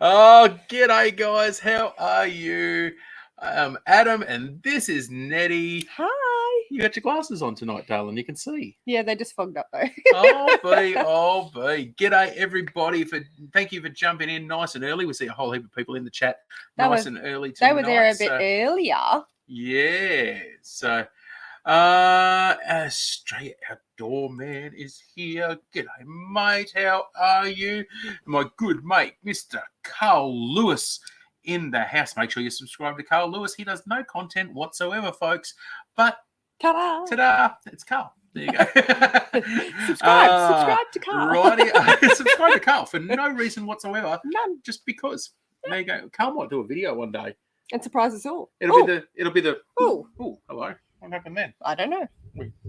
Oh, g'day, guys. How are you? I'm Adam, and this is Nettie. Hi. You got your glasses on tonight, darling. You can see. Yeah, they just fogged up though. Oh, B. G'day, everybody. Thank you for jumping in nice and early. We see a whole heap of people in the chat and early tonight. They were there a bit earlier. Yeah. So, Australia Outdoor Man is here. G'day, mate. How are you? My good mate, Mr. Carl Lewis, in the house. Make sure you subscribe to Carl Lewis. He does no content whatsoever, folks. But ta-da! It's Carl. There you go. Subscribe to Carl. Righty, subscribe to Carl for no reason whatsoever. None. Just because. There you go. Carl might do a video one day and surprise us all. It'll be the. Oh, hello. What happened then? I don't know.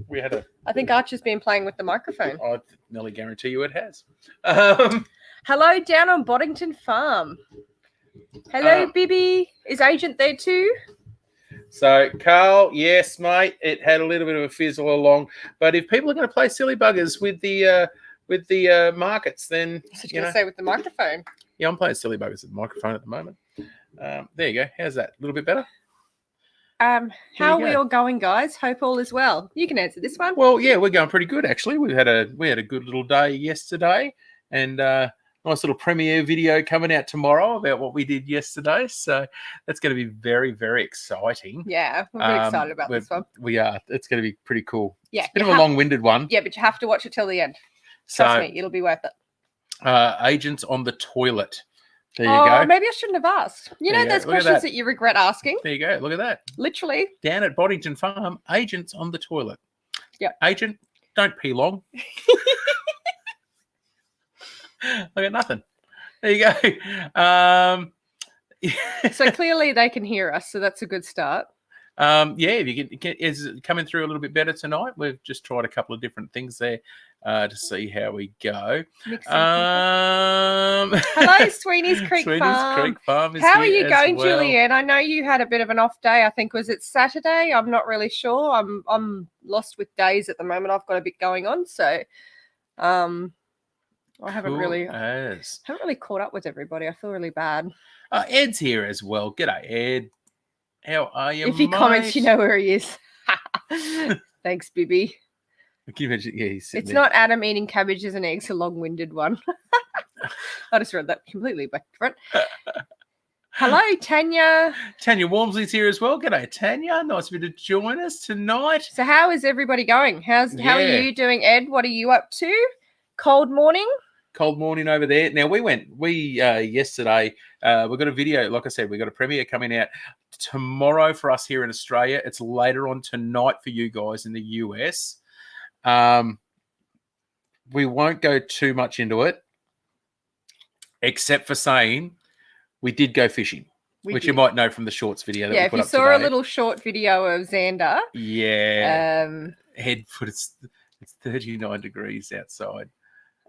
We had a. I think Archer's been playing with the microphone. I nearly guarantee you it has. Hello, down on Boddington Farm. Hello, Bibby. Is Agent there too? So, Carl, yes, mate. It had a little bit of a fizzle along, but if people are going to play silly buggers with the markets, then what you going to say with the microphone? Yeah, I'm playing silly buggers with the microphone at the moment. There you go. How's that? A little bit better? How are we all going, guys? Hope all is well. You can answer this one. Well, yeah, we're going pretty good actually. We had a good little day yesterday, and nice little premiere video coming out tomorrow about what we did yesterday. So that's going to be very, very exciting. Yeah, we're very excited about this one. We are. It's going to be pretty cool. Yeah, it's a bit of a long-winded one. Yeah, but you have to watch it till the end. Trust me, it'll be worth it. Agents on the toilet. There you go. Maybe I shouldn't have asked. You know those questions that you regret asking? There you go. Look at that. Literally. Down at Boddington Farm, agents on the toilet. Yeah. Agent, don't pee long. I got nothing. There you go. So clearly they can hear us, so that's a good start. Yeah, if you is it coming through a little bit better tonight? We've just tried a couple of different things there to see how we go. Hello, Sweeney's Creek Farm. How are you going, Julianne? I know you had a bit of an off day. I think was it Saturday? I'm not really sure. I'm lost with days at the moment. I've got a bit going on, so I haven't really caught up with everybody. I feel really bad. Ed's here as well. G'day, Ed. How are you, If he comments, you know where he is. Thanks, Bibby. Can you imagine? Yeah, it's not Adam eating cabbages and eggs, a long-winded one. I just read that completely different. Hello, Tanya. Tanya Walmsley's here as well. G'day, Tanya. Nice of you to join us tonight. So how is everybody going? How are you doing, Ed? What are you up to? Cold morning? Cold morning over there. Now, yesterday, we got a video, like I said, we got a premiere coming out tomorrow for us here in Australia. It's later on tonight for you guys in the US. We won't go too much into it, except for saying we did go fishing, which you might know from the shorts video that we put up today. Yeah, if you saw a little short video of Xander. Yeah. It's 39 degrees outside.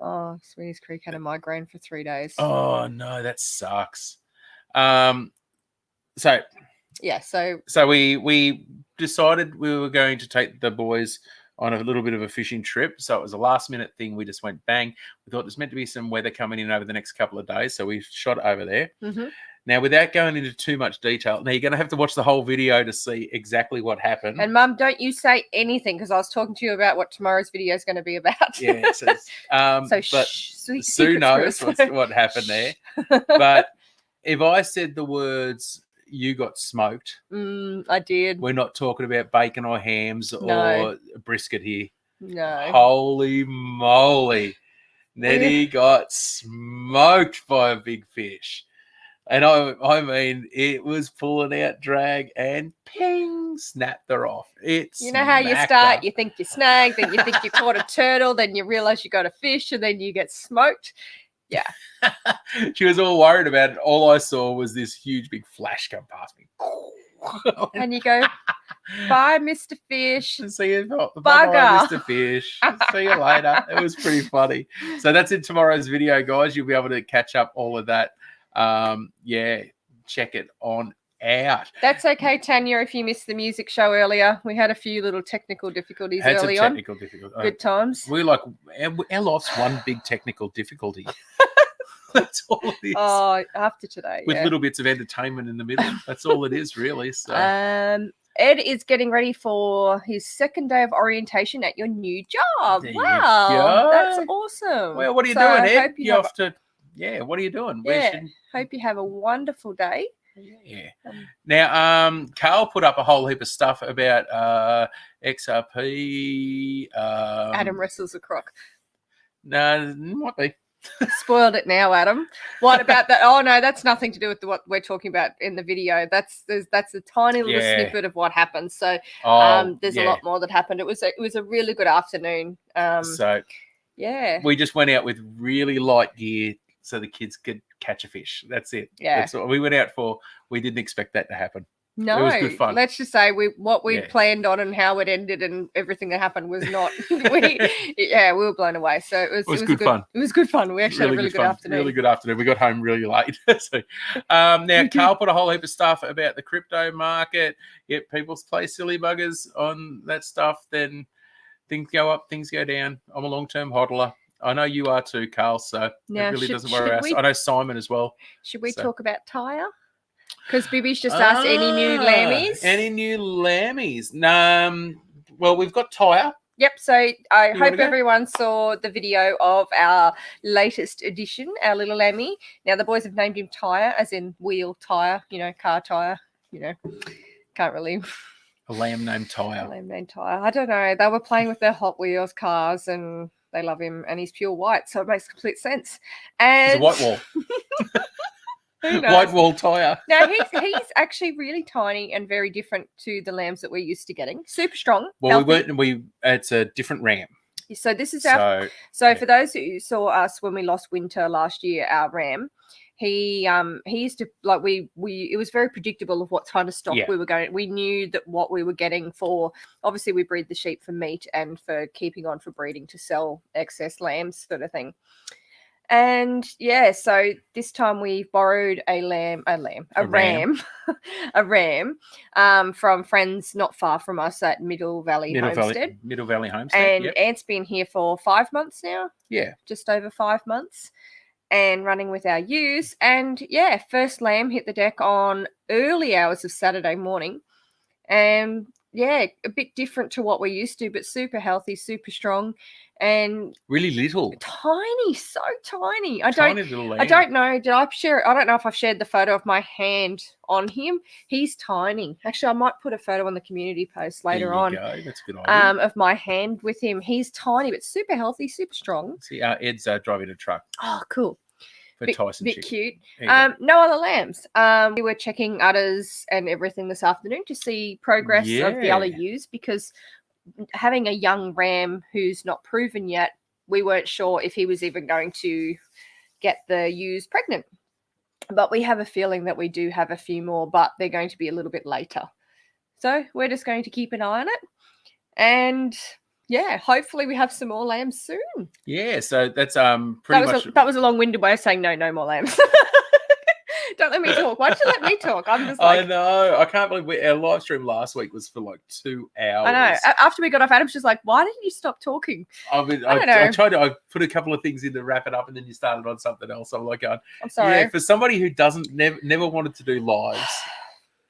Oh, Sweeney's Creek had a migraine for 3 days. Oh, no, that sucks. So we decided we were going to take the boys on a little bit of a fishing trip. So it was a last minute thing. We just went bang. We thought there's meant to be some weather coming in over the next couple of days. So we shot over there. Mm-hmm. Now, without going into too much detail, now you're going to have to watch the whole video to see exactly what happened. And Mum, don't you say anything because I was talking to you about what tomorrow's video is going to be about. Yeah. But Sue knows what happened there. But if I said the words, you got smoked. I did. We're not talking about bacon or hams or brisket here. No. Holy moly. Nettie got smoked by a big fish. And I mean, it was pulling out drag and ping, snapped her off. You know how you start, you think you snagged, then you think you caught a turtle, then you realize you got a fish, and then you get smoked. Yeah. She was all worried about it. All I saw was this huge big flash come past me. And you go, bye, Mr. Fish. See you, bugger. Bye, Mr. Fish. See you later. It was pretty funny. So that's in tomorrow's video, guys. You'll be able to catch up all of that. Check it on out. That's okay, Tanya, if you missed the music show earlier. We had a few little technical difficulties early on. Good times. Our life's one big technical difficulty. That's all it is. Oh, after today. With little bits of entertainment in the middle. That's all it is, really. So. Ed is getting ready for his second day of orientation at your new job. There wow. you go. That's awesome. Well, what are you doing, Ed? You're off to... Yeah, what are you doing? Yeah, hope you have a wonderful day. Yeah. Now, Carl put up a whole heap of stuff about XRP. Adam wrestles a croc. No, might be. Spoiled it now, Adam. What about that? Oh no, that's nothing to do with what we're talking about in the video. That's a tiny little snippet of what happened. So there's a lot more that happened. It was a really good afternoon. So yeah, we just went out with really light gear so the kids could catch a fish. That's it. Yeah, that's what we went out for. We didn't expect that to happen. No, it was good fun. Let's just say what we planned on and how it ended and everything that happened was not. we were blown away. So it was good fun. It was good fun. We actually had a really good afternoon. Really good afternoon. We got home really late. So now Carl put a whole heap of stuff about the crypto market. Yet people play silly buggers on that stuff. Then things go up, things go down. I'm a long-term hodler. I know you are too, Carl. So now, it really doesn't worry us. I know Simon as well. Should we talk about Tyre? Because Bibby's just asked any new lammies. Any new lammies? Well, we've got Tyre. Yep. So I hope everyone saw the video of our latest edition, our little lammy. Now the boys have named him Tyre, as in wheel tyre, car tyre, can't really. A lamb named Tyre. A lamb named Tyre. I don't know. They were playing with their Hot Wheels cars and they love him and he's pure white. So it makes complete sense. And he's a white wall. White wall tyre. Now he's actually really tiny and very different to the lambs that we're used to getting. Super strong. Well, it's a different ram. So this is our. So for those who saw us when we lost Winter last year, our ram, he used to it was very predictable of what kind of stock we were going. We knew that what we were getting for. Obviously, we breed the sheep for meat and for keeping on for breeding to sell excess lambs, sort of thing. And so this time we borrowed a ram from friends not far from us at Middle Valley Homestead. Middle Valley Homestead. And Ant's been here for 5 months now. Yeah. Just over 5 months. And running with our ewes. And first lamb hit the deck on early hours of Saturday morning. And a bit different to what we're used to, but super healthy, super strong. And really little, tiny, so tiny. I don't know. Did I share it? I don't know if I've shared the photo of my hand on him. He's tiny. Actually, I might put a photo on the community post later on. There you go. That's a good idea. Of my hand with him. He's tiny, but super healthy, super strong. See, Ed's driving a truck. Oh, cool. For Tyson. Bit cute. No other lambs. We were checking udders and everything this afternoon to see progress of the other ewes because having a young ram who's not proven yet, we weren't sure if he was even going to get the ewes pregnant. But we have a feeling that we do have a few more, but they're going to be a little bit later. So we're just going to keep an eye on it. And hopefully we have some more lambs soon. Yeah, so that's pretty much. That was a long-winded way of saying no more lambs. Don't let me talk. Why don't you let me talk? I'm just I know. I can't believe our live stream last week was for 2 hours. I know. After we got off, Adam's just like, why didn't you stop talking? I don't know. I put a couple of things in to wrap it up and then you started on something else. I'm like, I'm sorry. Yeah, for somebody who never wanted to do lives,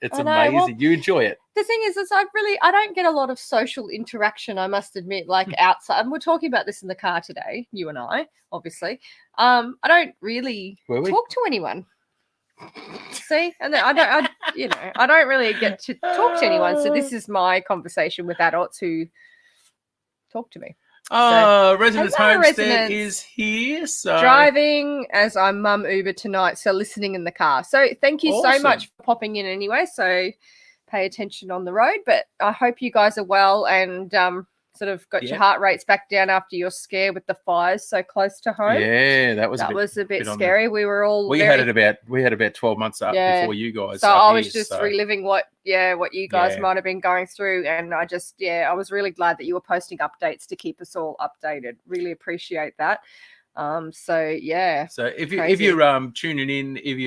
it's amazing. Well, you enjoy it. The thing is I don't get a lot of social interaction, I must admit, outside. And we're talking about this in the car today, you and I, obviously. I don't really talk to anyone. See, and then I don't really get to talk to anyone. So this is my conversation with adults who talk to me. Residence Homestead is here. So driving as I'm mum Uber tonight, so listening in the car. So thank you so much for popping in anyway. So pay attention on the road. But I hope you guys are well and sort of got your heart rates back down after your scare with the fires so close to home. Yeah, that was a bit scary. We were all we had about 12 months up before you guys. So I was just reliving what you guys might have been going through, and I just I was really glad that you were posting updates to keep us all updated. Really appreciate that. So if you're tuning in, if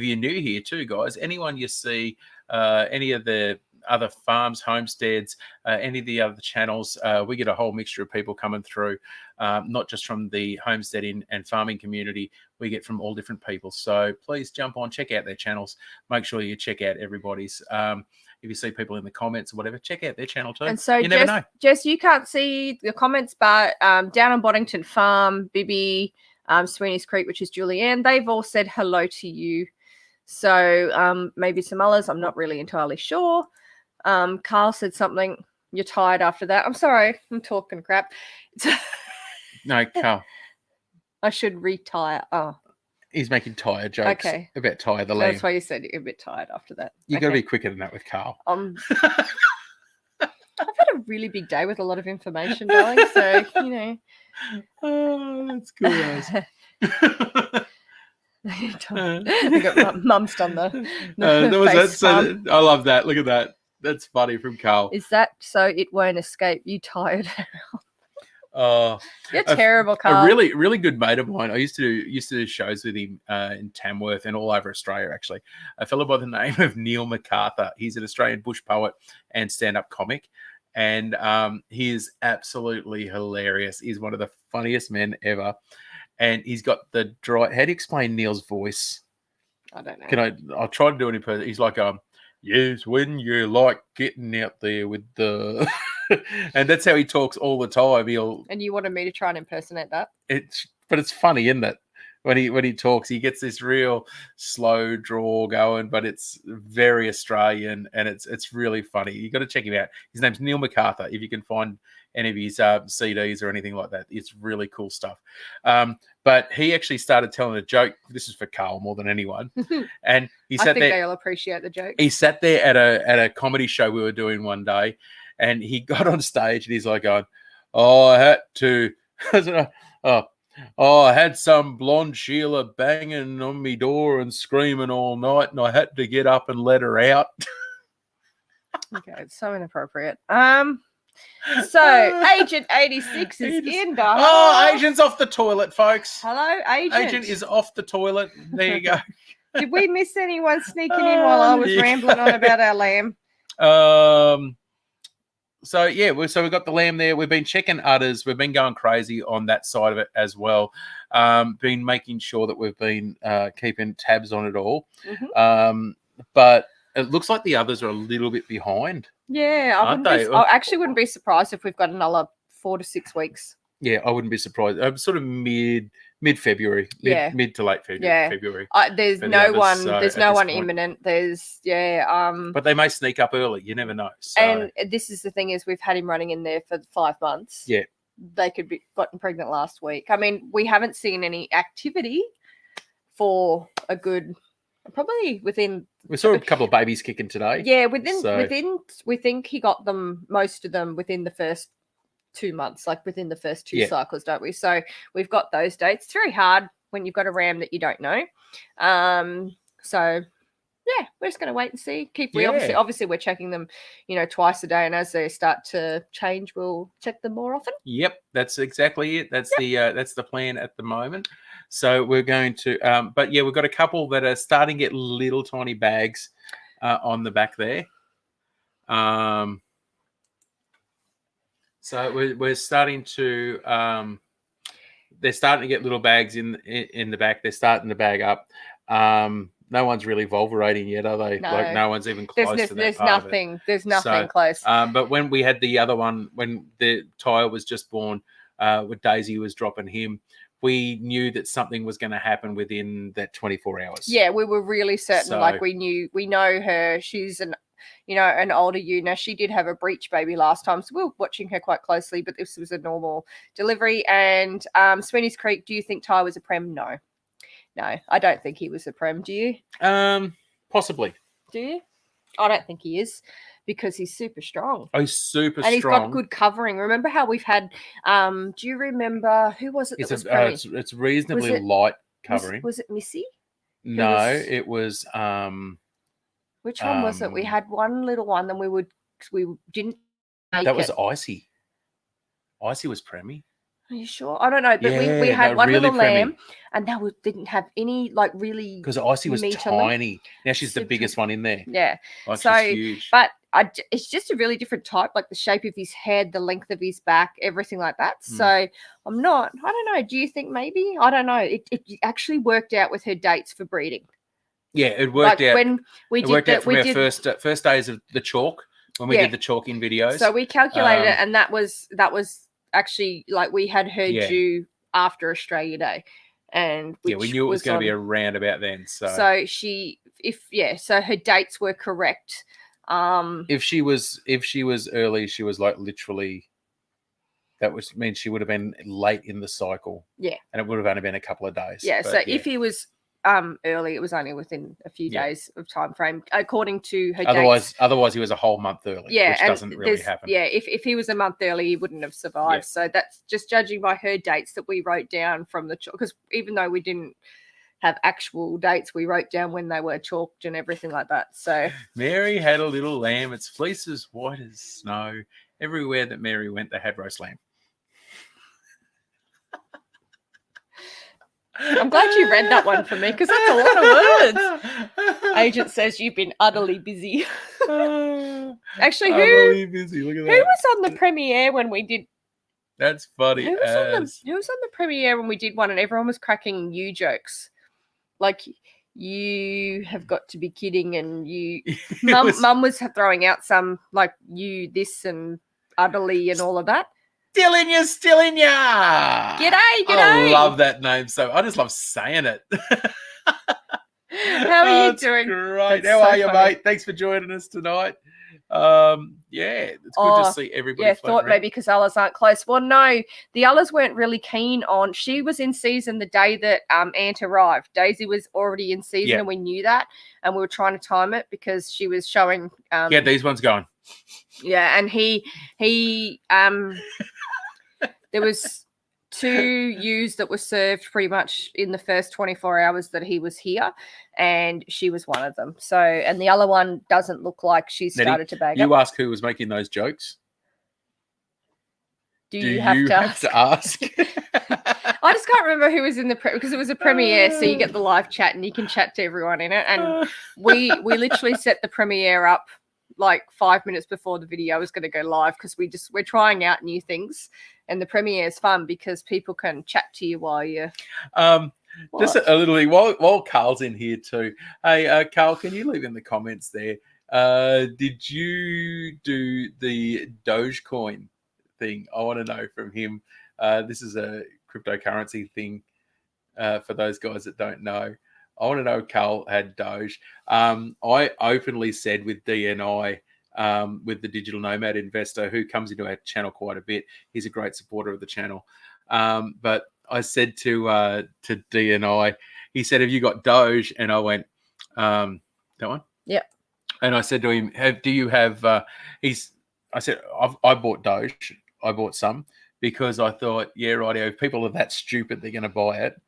you're new here too, guys, anyone you see, any of the other farms, homesteads, any of the other channels. We get a whole mixture of people coming through, not just from the homesteading and farming community. We get from all different people. So please jump on, check out their channels. Make sure you check out everybody's. If you see people in the comments or whatever, check out their channel too. And so, you never know. Jess, you can't see the comments, but down on Boddington Farm, Bibby, Sweeney's Creek, which is Julianne, they've all said hello to you. So maybe some others, I'm not really entirely sure. Carl said something, you're tired after that. I'm sorry, I'm talking crap. No, Carl. I should retire. Oh. He's making tired jokes about Tyre the lamb. That's why you said you're a bit tired after that. You've got to be quicker than that with Carl. I've had a really big day with a lot of information, darling. So, you know. Oh, that's cool, guys. I got mum's done the I love that. Look at that. That's funny from Carl. Is that so it won't escape you tired? You're a, terrible, Carl. A really, really good mate of mine. I used to do shows with him in Tamworth and all over Australia, actually. A fellow by the name of Neil MacArthur. He's an Australian bush poet and stand-up comic. And he is absolutely hilarious. He's one of the funniest men ever. And he's got the dry... How do you explain Neil's voice? I don't know. I'll try to do it in person. He's like, yes, when you're like getting out there with the... and that's how he talks all the time. And you wanted me to try and impersonate that? But it's funny, isn't it? When he talks, he gets this real slow draw going, but it's very Australian and it's really funny. You got to check him out. His name's Neil MacArthur. If you can find any of his CDs or anything like that, it's really cool stuff. But he actually started telling a joke. This is for Carl more than anyone. And he sat there. I think they'll appreciate the joke. He sat there at a comedy show we were doing one day. And he got on stage and he's like going, I had to, I had some blonde Sheila banging on me door and screaming all night and I had to get up and let her out. Okay, it's so inappropriate. So Agent 86 is in, darling. Oh, Agent's off the toilet, folks. Hello, Agent. Agent is off the toilet. There you go. Did we miss anyone sneaking in while I was rambling on about our lamb? So we've got the lamb there. We've been checking udders. We've been going crazy on that side of it as well. Been making sure that we've been keeping tabs on it all. Mm-hmm. But it looks like the others are a little bit behind. Yeah, I actually wouldn't be surprised if we've got another 4 to 6 weeks. Yeah, I wouldn't be surprised. Sort of mid-February, mid to late February. Yeah. February. There's no one. There's no one imminent. But they may sneak up early. You never know. So. And this is the thing is we've had him running in there for 5 months. Yeah. They could be gotten pregnant last week. I mean, we haven't seen any activity for a good. Probably within. We saw a couple of babies kicking today. Yeah, within. We think he got most of them within the first 2 months, like within the first 2 cycles, don't we? So we've got those dates. It's very hard when you've got a ram that you don't know. So yeah, we're just going to wait and see. Obviously we're checking them, twice a day, and as they start to change, we'll check them more often. Yep, that's exactly it. That's the plan at the moment. So we're going to, but yeah, we've got a couple that are starting to get little tiny bags on the back there. So we're starting to, they're starting to get little bags in the back. They're starting to bag up. No one's really vulvarating yet, are they? No. Like no one's even close to that. There's nothing. There's nothing close. But when we had the other one, when the Tyre was just born, with Daisy was dropping him, we knew that something was going to happen within that 24 hours. Yeah, we were really certain. So, we know her. She's an older ewe. Now, she did have a breech baby last time, so we were watching her quite closely, but this was a normal delivery. And Sweeney's Creek, do you think Ty was a prem? No, I don't think he was a prem. Do you? Possibly. Do you? I don't think he is because he's super strong. Oh, he's super strong. And he's got good covering. Remember how we've had, do you remember, who was it that was premming? It's reasonably light covering. Was it Missy? No, it was... which one was it? We had one little one, then we didn't make That was Icy. Icy was Premi. Are you sure? I don't know, but we had one really little lamb, and that didn't have any like really because Icy was meat tiny. Now she's the biggest one in there. Yeah, like she's huge. But it's just a really different type, like the shape of his head, the length of his back, everything like that. So I don't know. Do you think maybe? I don't know. It actually worked out with her dates for breeding. Yeah, it worked out. When we did from our first days of the chalk, when we did the chalking videos. So we calculated it, and that was actually like we had her due after Australia Day, and we knew it was going to be around about then. So so her dates were correct. If she was early, she was like literally. That means she would have been late in the cycle. Yeah, and it would have only been a couple of days. Yeah, so if he was early, it was only within a few days of time frame, according to her dates. Otherwise, he was a whole month early. Which doesn't really happen. Yeah, if he was a month early, he wouldn't have survived. So that's just judging by her dates that we wrote down from the because even though we didn't have actual dates, we wrote down when they were chalked and everything like that. So Mary had a little lamb. Its fleece as white as snow. Everywhere that Mary went, they had roast lamb. I'm glad you read that one for me because that's a lot of words. Agent says you've been utterly busy. Actually, who was on the premiere when we did? That's funny. Who was on the premiere when we did one and everyone was cracking you jokes? Like, you have got to be kidding, and you mum was throwing out some like you this and utterly and all of that. Still in ya. G'day. I love that name. So I just love saying it. How are you doing? Great. How are you, mate? Thanks for joining us tonight. It's good to see everybody. Yeah, thought maybe because Ullers aren't close. Well, no, the Ullers weren't really keen on. She was in season the day that Ant arrived. Daisy was already in season, and we knew that, and we were trying to time it because she was showing. These ones going. Yeah, and he there was 2 ewes that were served pretty much in the first 24 hours that he was here, and she was one of them. So, and the other one doesn't look like she's started to bag up. You ask who was making those jokes? Do you have to ask? I just can't remember who was in the because it was a premiere, so you get the live chat and you can chat to everyone in it. And we literally set the premiere up like 5 minutes before the video was going to go live because we're trying out new things, and the premiere is fun because people can chat to you while you're just a little thing while Carl's in here too. Hey Carl, can you leave in the comments there, did you do the Dogecoin thing? I want to know from him. This is a cryptocurrency thing for those guys that don't know. I want to know if Carl had Doge. I openly said with DNI, with the Digital Nomad Investor, who comes into our channel quite a bit. He's a great supporter of the channel. But I said to DNI, he said, "Have you got Doge?" And I went, "That one." Yeah. And I said to him, "Do you have?" I said, "I bought Doge. I bought some because I thought, yeah, rightio. If people are that stupid, they're going to buy it.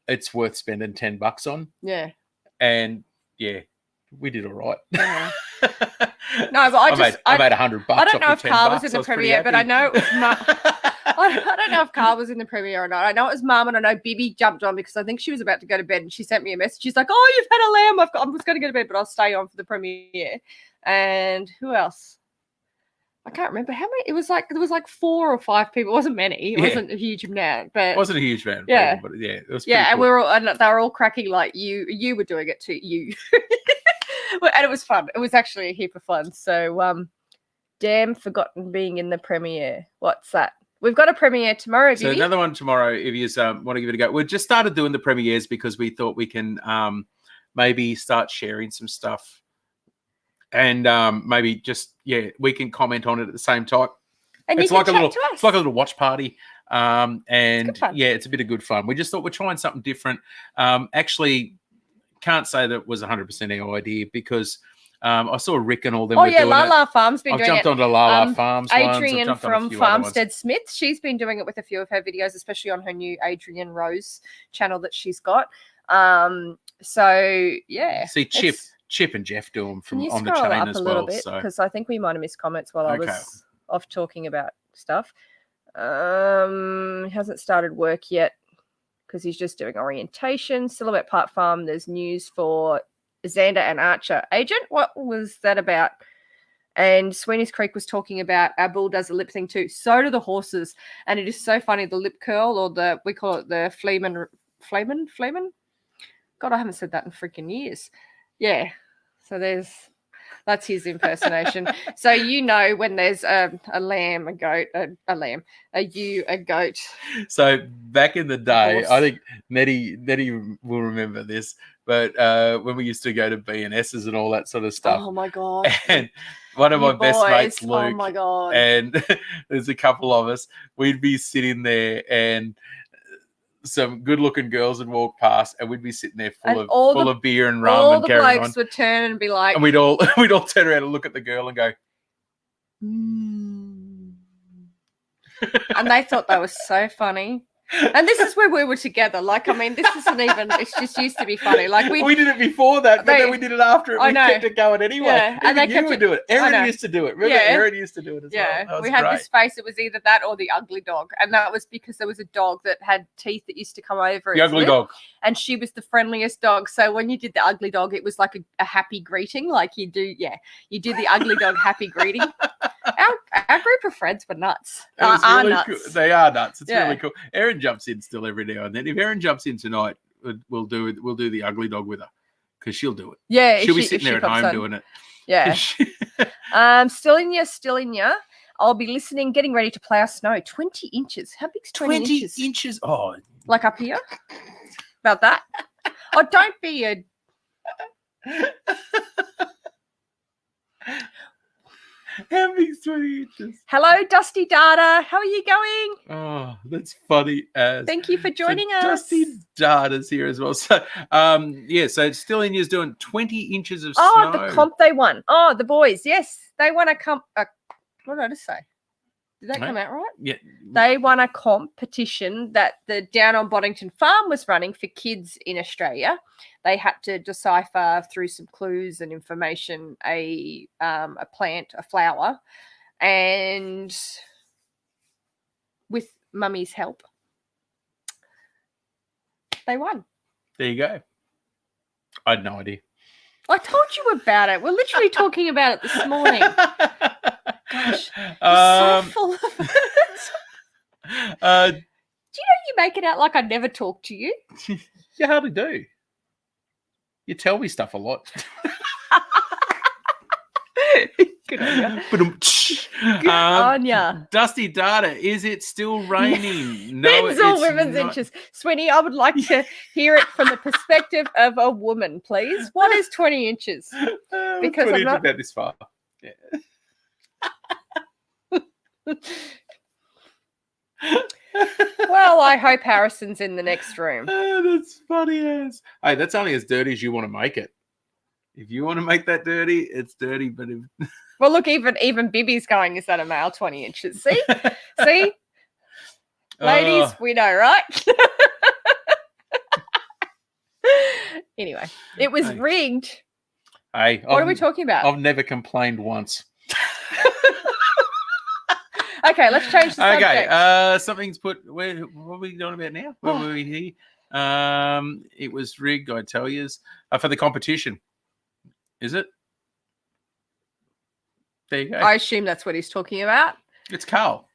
It's worth spending $10 on." Yeah. And yeah, we did all right. Yeah. No, but I made $100. I don't know if Carl was in the premiere, but I know it was I don't know if Carl was in the premiere or not. I know it was Mum, and I know Bibi jumped on because I think she was about to go to bed, and she sent me a message. She's like, "Oh, you've had a lamb. I'm just going to go to bed, but I'll stay on for the premiere." And who else? I can't remember how many. There was like 4 or 5 people. It wasn't many. It wasn't a huge amount, but it wasn't a huge amount. Yeah, but yeah, it was. Yeah, cool. and they were all cracking like you were doing it too. You, and it was fun. It was actually a heap of fun. So, damn, forgotten being in the premiere. What's that? We've got a premiere tomorrow. So another one tomorrow. If you want to give it a go, we just started doing the premieres because we thought we can maybe start sharing some stuff. And maybe just we can comment on it at the same time. And it's like a little watch party. And it's a bit of good fun. We just thought we're trying something different. Actually, can't say that it was 100% our idea because I saw Rick and all them. Oh yeah, Lala Farm's been doing it. I've jumped onto Lala Farms. Adrian from Farmstead Smith, she's been doing it with a few of her videos, especially on her new Adrian Rose channel that she's got. So yeah, see Chip and Jeff do them from on the chain as well. Can you scroll up a little bit? Because I think we might have missed comments while I was off talking about stuff. He hasn't started work yet because he's just doing orientation. Still at Park Farm. There's news for Xander and Archer. Agent, what was that about? And Sweeney's Creek was talking about our bull does a lip thing too. So do the horses. And it is so funny, the lip curl, or we call it the fleeman. God, I haven't said that in freaking years. Yeah. So that's his impersonation. So when there's a lamb, a goat, a lamb, a ewe, a goat. So back in the day, I think Nettie will remember this, but when we used to go to B&S's and all that sort of stuff. Oh my God. And one of my best mates, Luke, oh my God. and there's a couple of us, we'd be sitting there and some good-looking girls would walk past, and we'd be sitting there full of beer and rum, all and the carrying blokes on. would turn and be like, And we'd all turn around and look at the girl and go, and they thought that was so funny. And this is where we were together. Like, I mean, this isn't even, it's just used to be funny. Like we did it before that, but then we did it after it. We kept it going anyway. Yeah. And they kept do it. Erin used to do it. Remember, Erin used to do it as well. Yeah, we had this face. It was either that or the ugly dog. And that was because there was a dog that had teeth that used to come over. The ugly dog. And she was the friendliest dog. So when you did the ugly dog, it was like a happy greeting. Like you do the ugly dog happy greeting. Our group of friends were nuts. Really nuts. Cool. They are nuts. It's really cool. Erin jumps in still every now and then. If Erin jumps in tonight, we'll do the ugly dog with her because she'll do it. Yeah, she'll be sitting there at home doing it. Yeah. Still in ya. I'll be listening, getting ready to plough snow. 20 inches. How big's 20 inches? Oh, like up here? About that? Oh, don't be a. How big's 20 inches? Hello, Dusty Data. How are you going? Oh, that's funny as. Thank you for joining us. Dusty Data's here as well. So, so Still in Years doing 20 inches of snow. Oh, the comp they won. Oh, the boys. Yes, they won a comp. What did I just say? Did that come out right? Yeah. They won a competition that the Down on Boddington Farm was running for kids in Australia. They had to decipher through some clues and information a plant, a flower, and with Mummy's help, they won. There you go. I had no idea. I told you about it. We're literally talking about it this morning. Gosh, so full of it. Do you know you make it out like I never talk to you? You hardly do. You tell me stuff a lot. Good on you. Good on ya. Dusty Data, is it still raining? No, it's all women's inches. Sweeney, I would like to hear it from the perspective of a woman, please. What is 20 inches? Because I'm not about this far. Yeah. Well, I hope Harrison's in the next room. That's funny as. Hey, that's only as dirty as you want to make it. If you want to make that dirty, it's dirty. But if... well, look, even Bibby's going, is that a male 20 inches? See? See? Ladies, we know, right? Anyway, it was rigged. Hey, what are we talking about? I've never complained once. Okay, let's change the subject. Okay, something's put. What are we doing about now? Where were we here? It was rigged, I tell you, for the competition. Is it? There you go. I assume that's what he's talking about. It's Carl.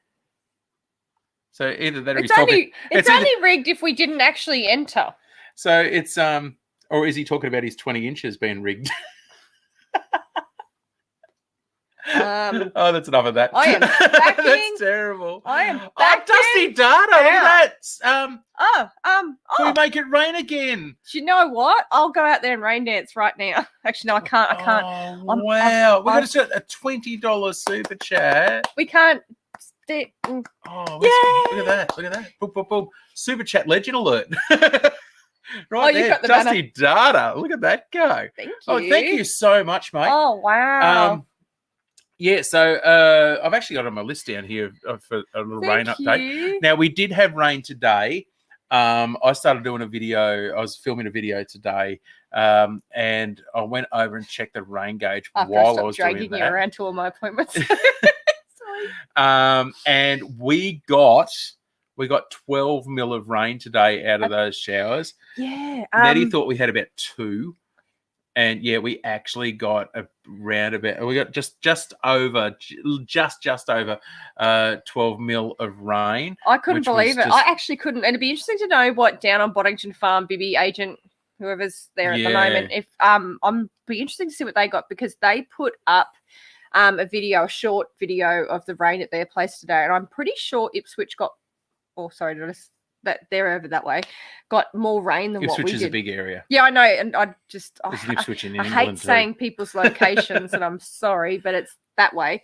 So either that or it's only rigged if we didn't actually enter. So it's or is he talking about his 20 inches being rigged? That's enough of that. I am backing. That's terrible. I am backing. Dusty Data, look at that. Can we make it rain again? Do you know what? I'll go out there and rain dance right now. Actually, no, I can't. Oh, wow. We're going to set a $20 super chat. We can't. Oh, look at that. Boom, boom, boom. Super chat legend alert. Right there, got the Dusty Data. Look at that go. Thank you. Oh, thank you so much, mate. Oh, wow. Yeah, so I've actually got on my list down here for a little rain update. Now, we did have rain today. I started doing a video. I was filming a video today, and I went over and checked the rain gauge while I was doing that. Dragging you around to all my appointments. And we got 12 mil of rain today out of those showers. Yeah. Nettie thought we had about 2. And yeah, we actually got we got just over 12 mil of rain. I couldn't believe it. I actually couldn't. And it'd be interesting to know what down on Boddington Farm, Bibby agent, whoever's there at the moment, if I'm be interesting to see what they got, because they put up a short video of the rain at their place today, and I'm pretty sure Ipswich got. Oh, sorry, that they're over that way, got more rain than what we did. Ipswich is a big area. Yeah, I know, and I hate too. saying people's locations, and I'm sorry, but it's that way.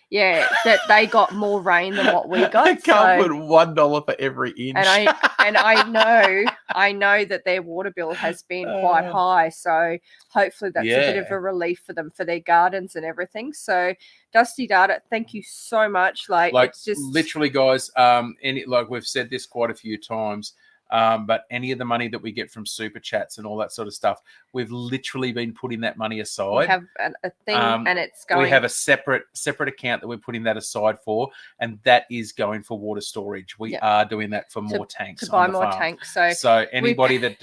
Yeah, that they got more rain than what we got. I can't put $1 for every inch. And I know that their water bill has been quite high. So hopefully that's a bit of a relief for them for their gardens and everything. So Dusty Data, thank you so much. Like it's just literally, guys. Like we've said this quite a few times. But any of the money that we get from super chats and all that sort of stuff, we've literally been putting that money aside. We have a thing, and it's going. We have a separate account that we're putting that aside for, and that is going for water storage. We are doing that for more tanks to buy on the more farm. Tanks. So anybody that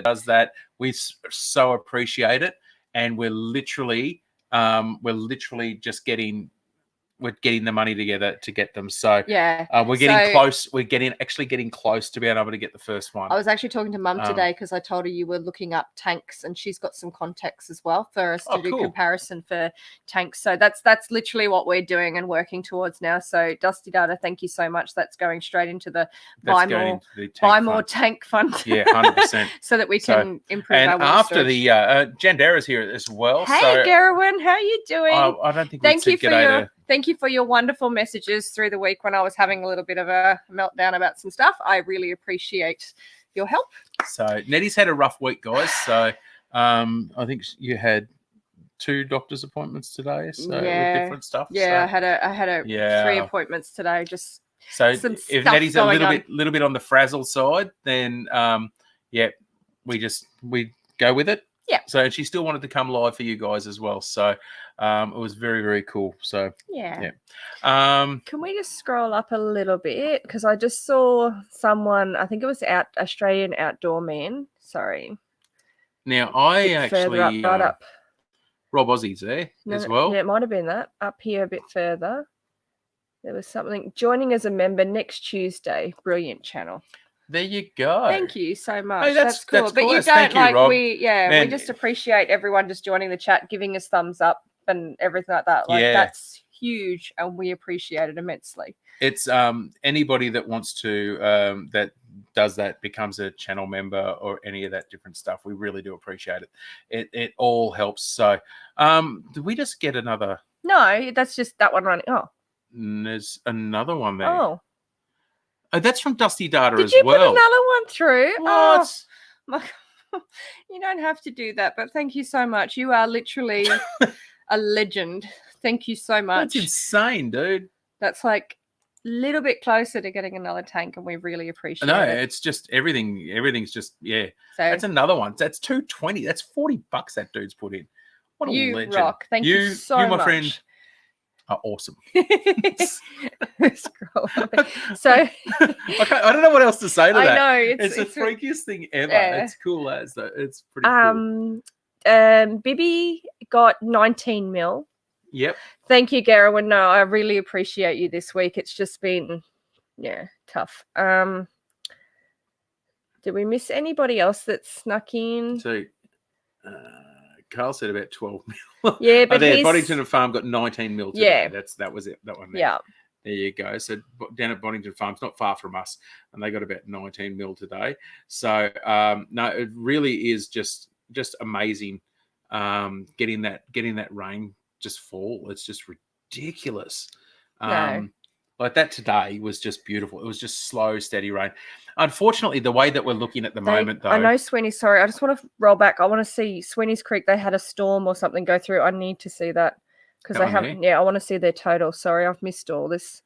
does that, we so appreciate it, and we're literally just getting. We're getting the money together to get them. So we're getting close. We're getting close to being able to get the first one. I was actually talking to Mum today because I told her you were looking up tanks, and she's got some contacts as well for us to do comparison for tanks. So that's literally what we're doing and working towards now. So Dusty Data, thank you so much. That's going straight into the buy more tank fund. Yeah, 100%. So that we can improve our water after storage. the Jandera's here as well. Hey, Garwin, how are you doing? I don't think we said g'day to... Thank you for your wonderful messages through the week when I was having a little bit of a meltdown about some stuff. I really appreciate your help. So Nettie's had a rough week, guys. So I think you had 2 doctor's appointments today. So with different stuff. Yeah, so, I had 3 appointments today. Just so if Nettie's a little bit on the frazzle side, then we go with it. Yeah. So she still wanted to come live for you guys as well. So it was very, very cool. So yeah. Can we just scroll up a little bit? Because I just saw someone, I think it was Australian Outdoor Man. Sorry. Now I actually right up. Rob Aussie's there as well. Yeah, it might have been that. Up here a bit further. There was something joining as a member next Tuesday. Brilliant channel. There you go. Thank you so much. Hey, that's cool. That's but cool. You don't Rob. we just appreciate everyone just joining the chat, giving us thumbs up and everything like that. That's huge, and we appreciate it immensely. It's anybody that wants to that does that becomes a channel member or any of that different stuff. We really do appreciate it. It all helps. So did we just get another? No, that's just that one running. Oh, there's another one there. Oh, that's from Dusty Data as well. Did you put another one through? What? Oh, you don't have to do that, but thank you so much. You are literally a legend. Thank you so much. That's insane, dude. That's like a little bit closer to getting another tank, and we really appreciate it. No, it's just everything's just So that's another one. That's $220. That's $40 that dude's put in. What a legend. Rock. Thank you so much. You, my friend, are awesome. So I don't know what else to say to that. I know it's the freakiest thing ever. Yeah. It's cool as though. It's pretty cool. Bibby got 19 mil. Yep. Thank you, Garwin. No, I really appreciate you this week. It's just been tough. Did we miss anybody else that snuck in? So Carl said about 12 mil. Yeah, but Boddington Farm got 19 mil today. Yeah. That was it. That one there. Yeah. There you go. So down at Boddington Farms, not far from us, and they got about 19 mil today. So no, it really is just amazing getting that rain just fall. It's just ridiculous. Like that today was just beautiful. It was just slow, steady rain. Unfortunately, the way that we're looking at the moment, though. I know Sweeney, sorry. I just want to roll back. I want to see Sweeney's Creek. They had a storm or something go through. I need to see that because I haven't. Yeah, I want to see their total. Sorry, I've missed all this.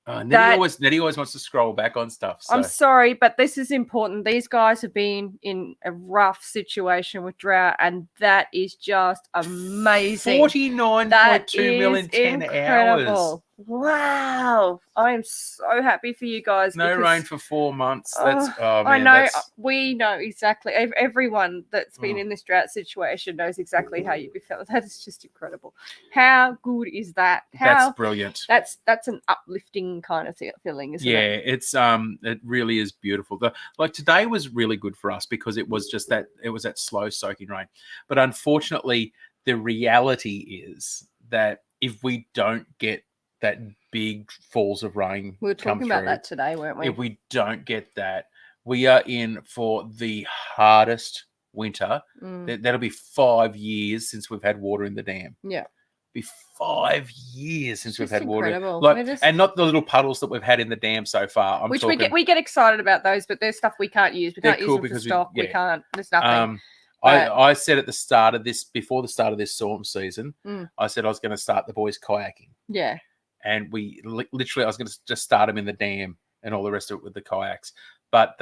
Nettie always wants to scroll back on stuff. So. I'm sorry, but this is important. These guys have been in a rough situation with drought, and that is just amazing. 49.2 mil in 10 hours. Wow. I am so happy for you guys. No rain for 4 months. I know. We know exactly. Everyone that's been in this drought situation knows exactly how you felt. That is just incredible. How good is that? That's brilliant. That's an uplifting kind of feeling, isn't it? Yeah, it's it really is beautiful. Like today was really good for us because it was just that slow soaking rain. But unfortunately, the reality is that if we don't get that big falls of rain, we were talking about that today, weren't we? If we don't get that, we are in for the hardest winter. That'll be 5 years since we've had water in the dam. Yeah. Be 5 years since we've had incredible. water, and not the little puddles that we've had in the dam so far. We get excited about those, but there's stuff we can't use. We can't use them for stock. We can't. There's nothing. I said at the start of this, before the start of this storm season, I said I was going to start the boys kayaking. Yeah. And we literally, I was going to just start them in the dam and all the rest of it with the kayaks. But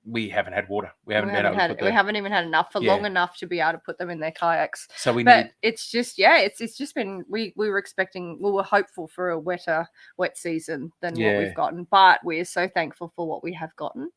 we haven't had water. We haven't even had enough for long enough to be able to put them in their kayaks. So it's just been we were hopeful for a wet season than what we've gotten, but we are so thankful for what we have gotten.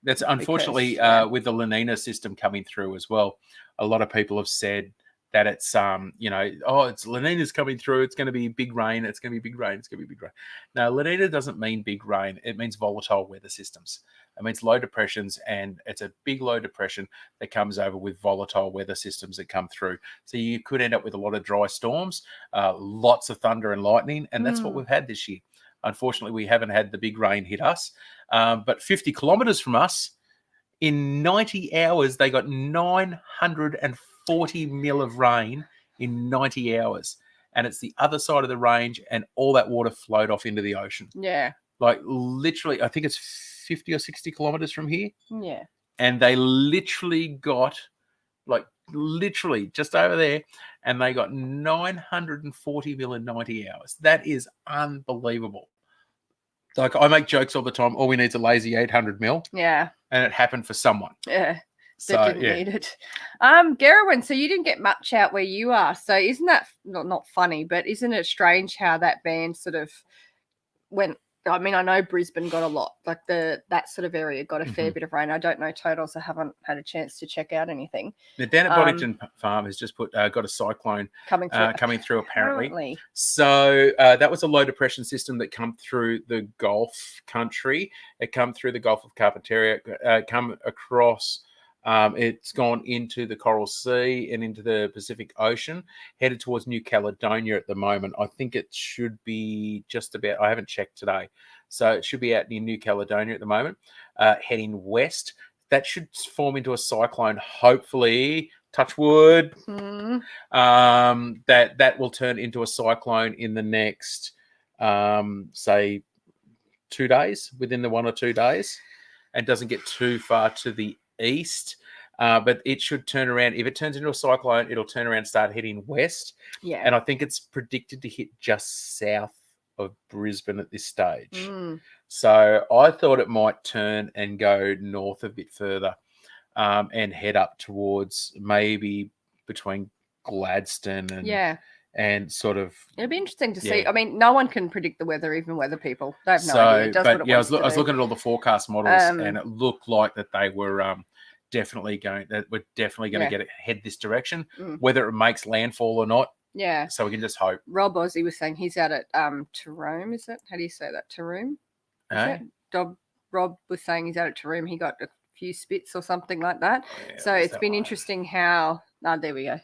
That's unfortunately with the La Nina system coming through as well. A lot of people have said that it's it's La Nina's coming through. It's going to be big rain. It's going to be big rain. It's going to be big rain. No, La Nina doesn't mean big rain. It means volatile weather systems. It means low depressions, and it's a big low depression that comes over with volatile weather systems that come through. So you could end up with a lot of dry storms, lots of thunder and lightning, and that's what we've had this year. Unfortunately, we haven't had the big rain hit us, but 50 kilometres from us, in 90 hours, they got 940 mil of rain in 90 hours. And it's the other side of the range, and all that water flowed off into the ocean. Yeah. Like literally, I think it's 50 or 60 kilometers from here. Yeah. And they literally got, just over there, and they got 940 mil in 90 hours. That is unbelievable. Like, I make jokes all the time. All we need is a lazy 800 mil. Yeah. And it happened for someone. Yeah. That didn't need it. Gerwin, so you didn't get much out where you are. So isn't that not funny, but isn't it strange how that band sort of went? I mean, I know Brisbane got a lot, like that sort of area got a fair bit of rain. I don't know totals. I haven't had a chance to check out anything. The down at Boddington Farm has just got a cyclone coming through apparently. So that was a low depression system that come through the Gulf country. It come through the Gulf of Carpentaria, come across. It's gone into the Coral Sea and into the Pacific Ocean, headed towards New Caledonia at the moment. I think it should be just about, I haven't checked today, so it should be out near New Caledonia at the moment, heading west. That should form into a cyclone, hopefully, touch wood, that will turn into a cyclone in the next, say, 2 days, within the 1 or 2 days, and doesn't get too far to the east, but it should turn around. If it turns into a cyclone, it'll turn around and start heading west. Yeah. And I think it's predicted to hit just south of Brisbane at this stage. So I thought it might turn and go north a bit further, and head up towards maybe between Gladstone and sort of. It'd be interesting to see. I mean, no one can predict the weather, even weather people. They have no idea. It does what it I was looking at all the forecast models, and it looked like that they were definitely going to head this direction, whether it makes landfall or not. Yeah. So we can just hope. Rob Ozzie was saying he's out at Taroom, is it? How do you say that? Taroom? Rob was saying he's out at Taroom. He got a few spits or something like that. Yeah, so it's been interesting how. There we go.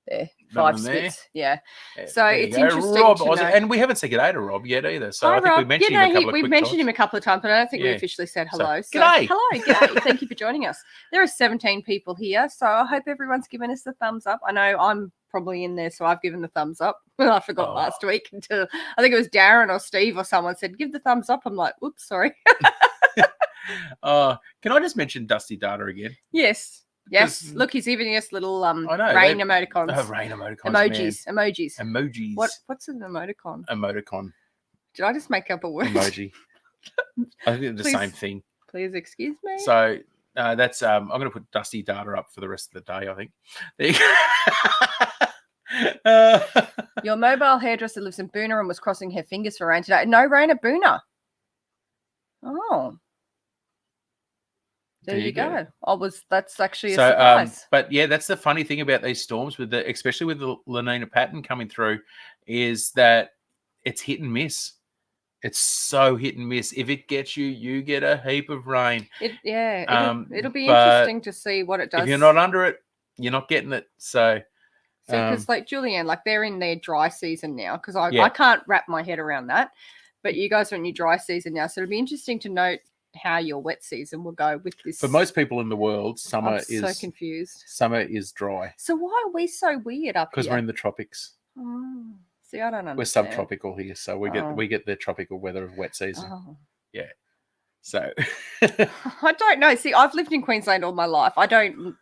There, 5 spits. Yeah. So it's interesting. Rob Ozzie, and we haven't said good day to Rob yet either. So hi, I think we mentioned him we've mentioned him a couple of times, but I don't think we officially said hello. So g'day. Hello, g'day. Thank you for joining us. There are 17 people here, so I hope everyone's given us the thumbs up. I know I'm probably in there, so I've given the thumbs up. I forgot last week until I think it was Darren or Steve or someone said, give the thumbs up. I'm like, oops, sorry. Can I just mention Dusty Data again? Yes. Yes, look, he's giving us little rain emoticons. Rain emoticons. Emojis. Emojis. What's an emoticon? Emoticon. Did I just make up a word? Emoji. I think it's the same thing. Please excuse me. So that's I'm going to put Dusty data up for the rest of the day, I think. There you go. Your mobile hairdresser lives in Boona and was crossing her fingers for rain today. No rain at Boona. Oh. There you go. That's actually a surprise. But yeah, that's the funny thing about these storms, especially with the La Nina pattern coming through, is that it's hit and miss. It's so hit and miss. If it gets you, you get a heap of rain. It'll be interesting to see what it does. If you're not under it, you're not getting it. So, because like Julianne, like they're in their dry season now. Because I can't wrap my head around that. But you guys are in your dry season now, so it'll be interesting to note how your wet season will go with this. For most people in the world, summer is so confused. Summer is dry. So why are we so weird up here? Because we're in the tropics. Oh, see, I don't understand. We're subtropical here, so we get the tropical weather of wet season. Oh. Yeah. So I don't know. See, I've lived in Queensland all my life. I'm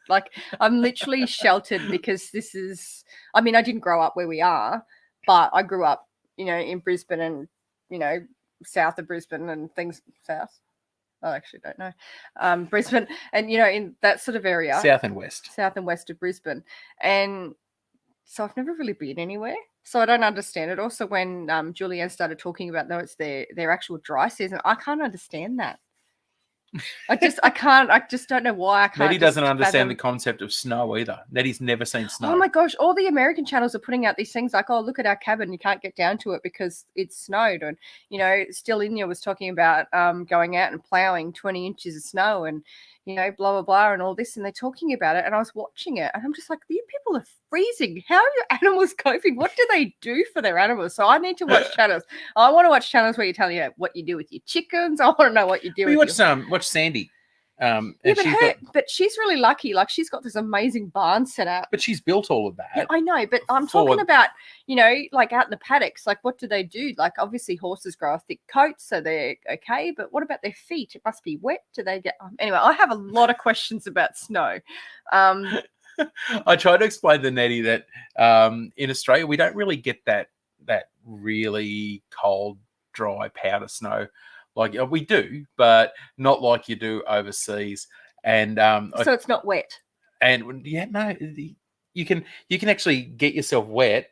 literally sheltered because this is. I mean, I didn't grow up where we are, but I grew up, in Brisbane and south of Brisbane and things south. I actually don't know. Brisbane and, in that sort of area. South and west of Brisbane. And so I've never really been anywhere. So I don't understand it. Also, when Julianne started talking about, no, it's their actual dry season, I can't understand that. I just don't know why I can't. Nettie doesn't understand the concept of snow either. Nettie's never seen snow. Oh my gosh, all the American channels are putting out these things like, oh, look at our cabin, you can't get down to it because it's snowed. And, Still India was talking about going out and plowing 20 inches of snow and, blah, blah, blah, and all this. And they're talking about it. And I was watching it and I'm just like, you people are freezing. How are your animals coping? What do they do for their animals? So I need to watch channels. I want to watch channels where you tell you what you do with your chickens. I want to know what you do with watch Sandy. But she's really lucky. Like, she's got this amazing barn set up. But she's built all of that. Yeah, I know, but I'm talking about, like out in the paddocks. Like, what do they do? Like, obviously horses grow a thick coat, so they're okay. But what about their feet? It must be wet. Do they get... Anyway, I have a lot of questions about snow. I try to explain to Nettie that in Australia, we don't really get that really cold, dry powder snow. Like we do, but not like you do overseas. And so it's not wet. And no, you can actually get yourself wet.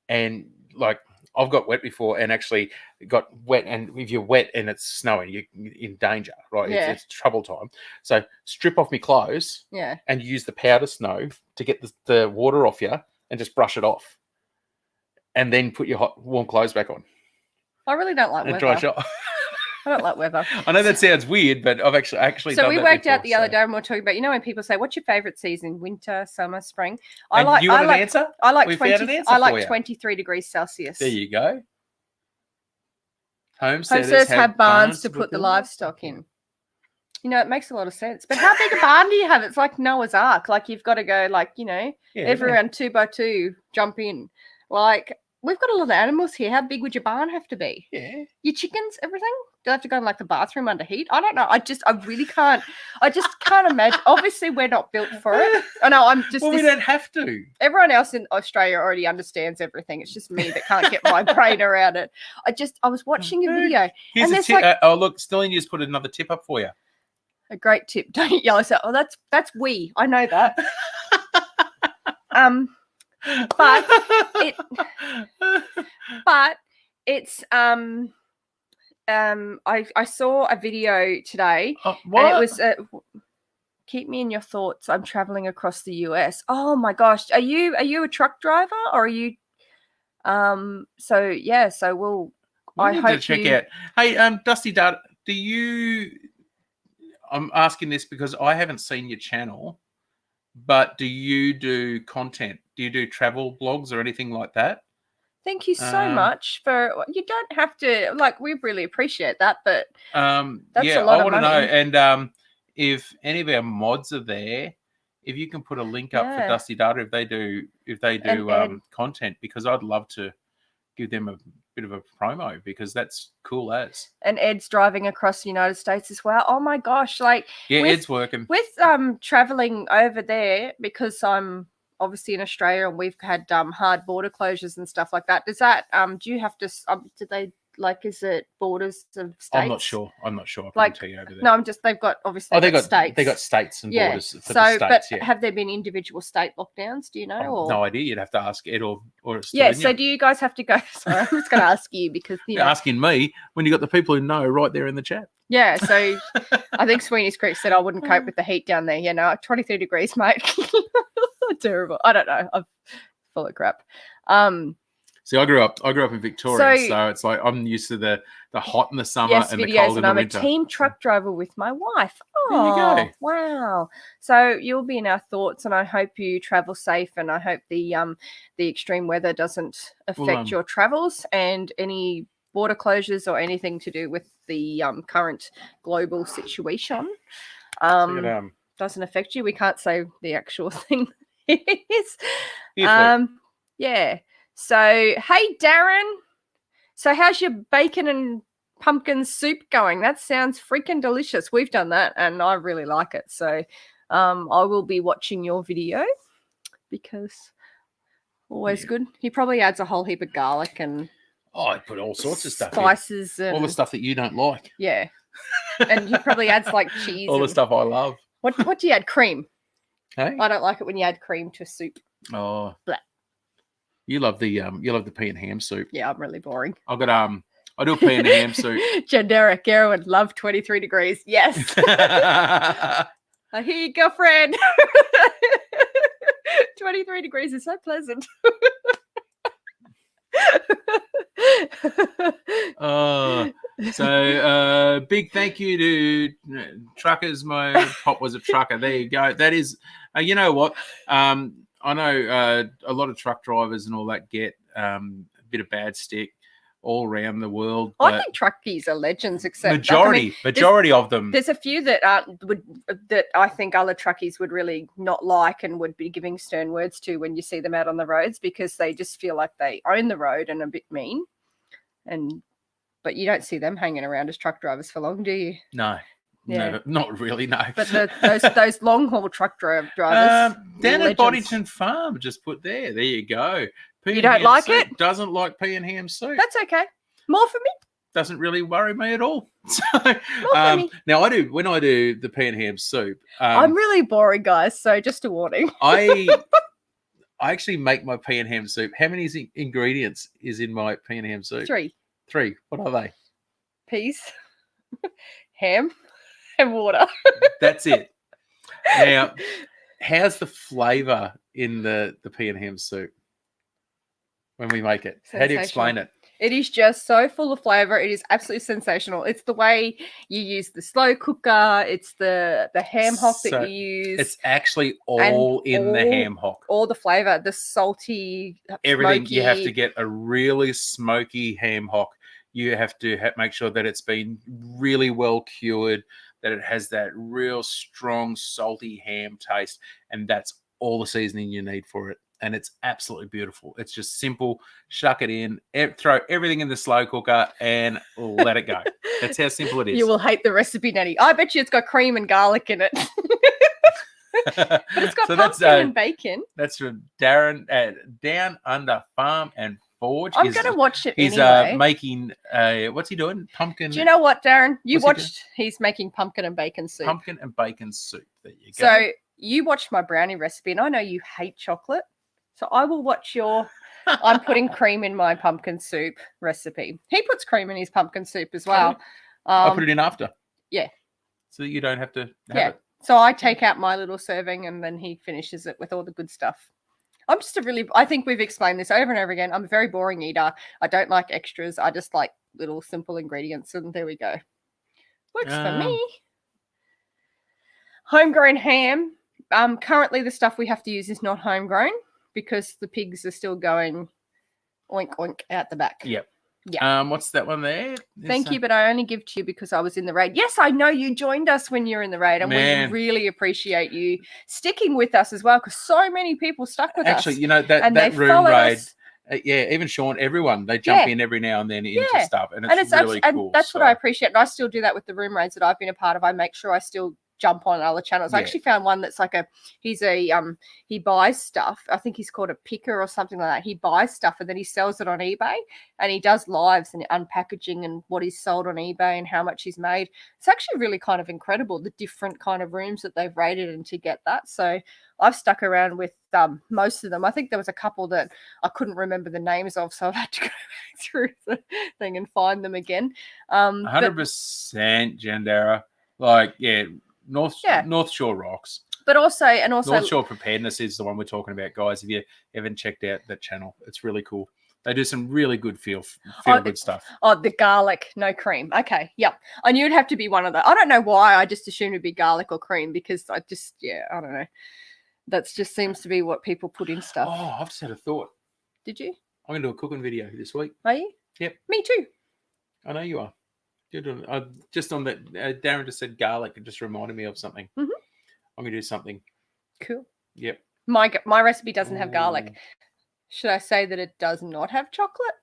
And like I've got wet before, and actually got wet. And if you're wet and it's snowing, you're in danger, right? Yeah. It's trouble time. So strip off my clothes, and use the powder snow to get the water off you, and just brush it off, and then put your warm clothes back on. I really don't like weather. Dry shot. I don't like weather. I know that sounds weird, but I've actually so done we that worked before, out the other day and we're talking about, when people say, what's your favorite season? Winter, summer, spring? You want an answer? I like 23 degrees Celsius. There you go. Homesteaders have barns to put the livestock in. It makes a lot of sense. But how big a barn do you have? It's like Noah's Ark. Like, you've got to go, everyone 2 by 2 jump in. Like, we've got a lot of animals here. How big would your barn have to be? Yeah. Your chickens, everything? Do they have to go in the bathroom under heat? I don't know. I really can't. I just can't imagine. Obviously, we're not built for it. I know. We don't have to. Everyone else in Australia already understands everything. It's just me that can't get my brain around it. I was watching a video. Here's a tip. Look, Stelling just put another tip up for you. A great tip. Don't yell us out. Oh, that's we. I know that. But it's I saw a video today. What? And it was keep me in your thoughts. I'm traveling across the US. Oh my gosh, are you a truck driver or are you? So we'll. I hope to check out. Hey, Dusty Dart, do you? I'm asking this because I haven't seen your channel, but do you do content? Do you do travel blogs or anything like that? Thank you so much you don't have to, we really appreciate that, but that's a lot of money. I want to know. And if any of our mods are there, if you can put a link up for Dusty Data if they do content, because I'd love to give them a bit of a promo because that's cool as. And Ed's driving across the United States as well. Oh my gosh, Ed's working. With traveling over there, because I'm obviously in Australia and we've had hard border closures and stuff like that. Does that do you have to did they like, is it borders of states? I'm not sure. I couldn't tell you over there. No, they've got obviously states. They got states and borders for the states. But have there been individual state lockdowns? Do you know? Or? No idea. You'd have to ask Ed or yeah. So do you guys have to go? Sorry, I'm just going to ask you because you're asking me when you got the people who know right there in the chat. Yeah. So I think Sweeney's Creek said I wouldn't cope with the heat down there. You know, 23 degrees, mate. Terrible. I don't know. I'm full of crap. See, I grew up in Victoria, so it's like I'm used to the hot in the summer and the cold in the winter. I'm a team truck driver with my wife. Oh, there you go. Wow. So you'll be in our thoughts, and I hope you travel safe, and I hope the extreme weather doesn't affect your travels and any border closures or anything to do with the current global situation doesn't affect you. We can't say the actual thing is. Yeah. So, hey, Darren. So, how's your bacon and pumpkin soup going? That sounds freaking delicious. We've done that, and I really like it. So, I will be watching your video because always good. He probably adds a whole heap of garlic and I put all sorts of stuff, spices, and all the stuff that you don't like. Yeah, and he probably adds like cheese. All the stuff I love. What do you add? Cream. Hey? I don't like it when you add cream to a soup. Oh. Blah. You love the pea and ham soup. Yeah, I'm really boring. I do a pea and ham soup. Generic. Gary would love 23 degrees. Yes. I hear you, girlfriend. 23 degrees is so pleasant. So big thank you to Truckers. My pop was a trucker. There you go. That is, you know what? I know a lot of truck drivers and all that get a bit of bad stick all around the world. I think truckies are legends, except majority of them. There's a few that that I think other truckies would really not like and would be giving stern words to when you see them out on the roads because they just feel like they own the road and are a bit mean. But you don't see them hanging around as truck drivers for long, do you? No. Yeah. No, not really, no. But those long haul truck drivers. Down at Boddington Farm, just put there. There you go. You don't like it? Doesn't like pea and ham soup. That's okay. More for me. Doesn't really worry me at all. So, More for me. Now when I do the pea and ham soup. I'm really boring, guys. So just a warning. I actually make my pea and ham soup. How many ingredients is in my pea and ham soup? 3. What are they? Peas, ham, and water. That's it. Now, how's the flavour in the pea and ham soup when we make it? How do you explain it? It is just so full of flavour. It is absolutely sensational. It's the way you use the slow cooker. It's the ham hock that you use. It's actually all in the ham hock. All the flavour, the salty, everything. Smoky. You have to get a really smoky ham hock. You have to make sure that it's been really well cured, that it has that real strong salty ham taste, and that's all the seasoning you need for it. And it's absolutely beautiful. It's just simple. Shuck it in, throw everything in the slow cooker, and let it go. That's how simple it is. You will hate the recipe, Nettie. I bet you it's got cream and garlic in it. But it's got pumpkin and bacon. That's from Darren at Down Under Farm and Forge. I'm going to watch it anyway. He's making, what's he doing? Pumpkin. Do you know what, Darren? He's making pumpkin and bacon soup. Pumpkin and bacon soup. There you go. So you watched my brownie recipe, and I know you hate chocolate. So I will watch your I'm putting cream in my pumpkin soup recipe. He puts cream in his pumpkin soup as well. I'll put it in after. Yeah. So that you don't have to have it. So I take out my little serving and then he finishes it with all the good stuff. I think we've explained this over and over again. I'm a very boring eater. I don't like extras. I just like little simple ingredients. And there we go. Works for me. Homegrown ham. Currently the stuff we have to use is not homegrown, because the pigs are still going oink, oink out the back. Yep. Yeah. What's that one there? Thank you, but I only give to you because I was in the raid. Yes, I know you joined us when you're in the raid, and we really appreciate you sticking with us as well, because so many people stuck with us. Actually, you know, that room raid, even Sean, everyone, they jump in every now and then into stuff, and it's really cool. And that's what I appreciate, and I still do that with the room raids that I've been a part of. I make sure I still jump on other channels. I actually found one that's like he buys stuff. I think he's called a picker or something like that. He buys stuff and then he sells it on eBay, and he does lives and unpackaging and what he's sold on eBay and how much he's made. It's actually really kind of incredible, the different kind of rooms that they've rated and to get that. So I've stuck around with most of them. I think there was a couple that I couldn't rememse the names of, so I've had to go back through the thing and find them again. 100% Jandara. Like, North Shore rocks. But also North Shore Preparedness is the one we're talking about, guys. If you haven't checked out that channel, it's really cool. They do some really good feel good stuff. Oh, the garlic, no cream. Okay, yep. I knew it'd have to be one of those. I don't know why. I just assumed it'd be garlic or cream because I don't know. That just seems to be what people put in stuff. Oh, I've just had a thought. Did you? I'm going to do a cooking video this week. Are you? Yep. Me too. I know you are. You're doing. Just on that, Darren just said garlic. It just reminded me of something. Mm-hmm. I'm going to do something. Cool. Yep. My recipe doesn't have garlic. Should I say that it does not have chocolate?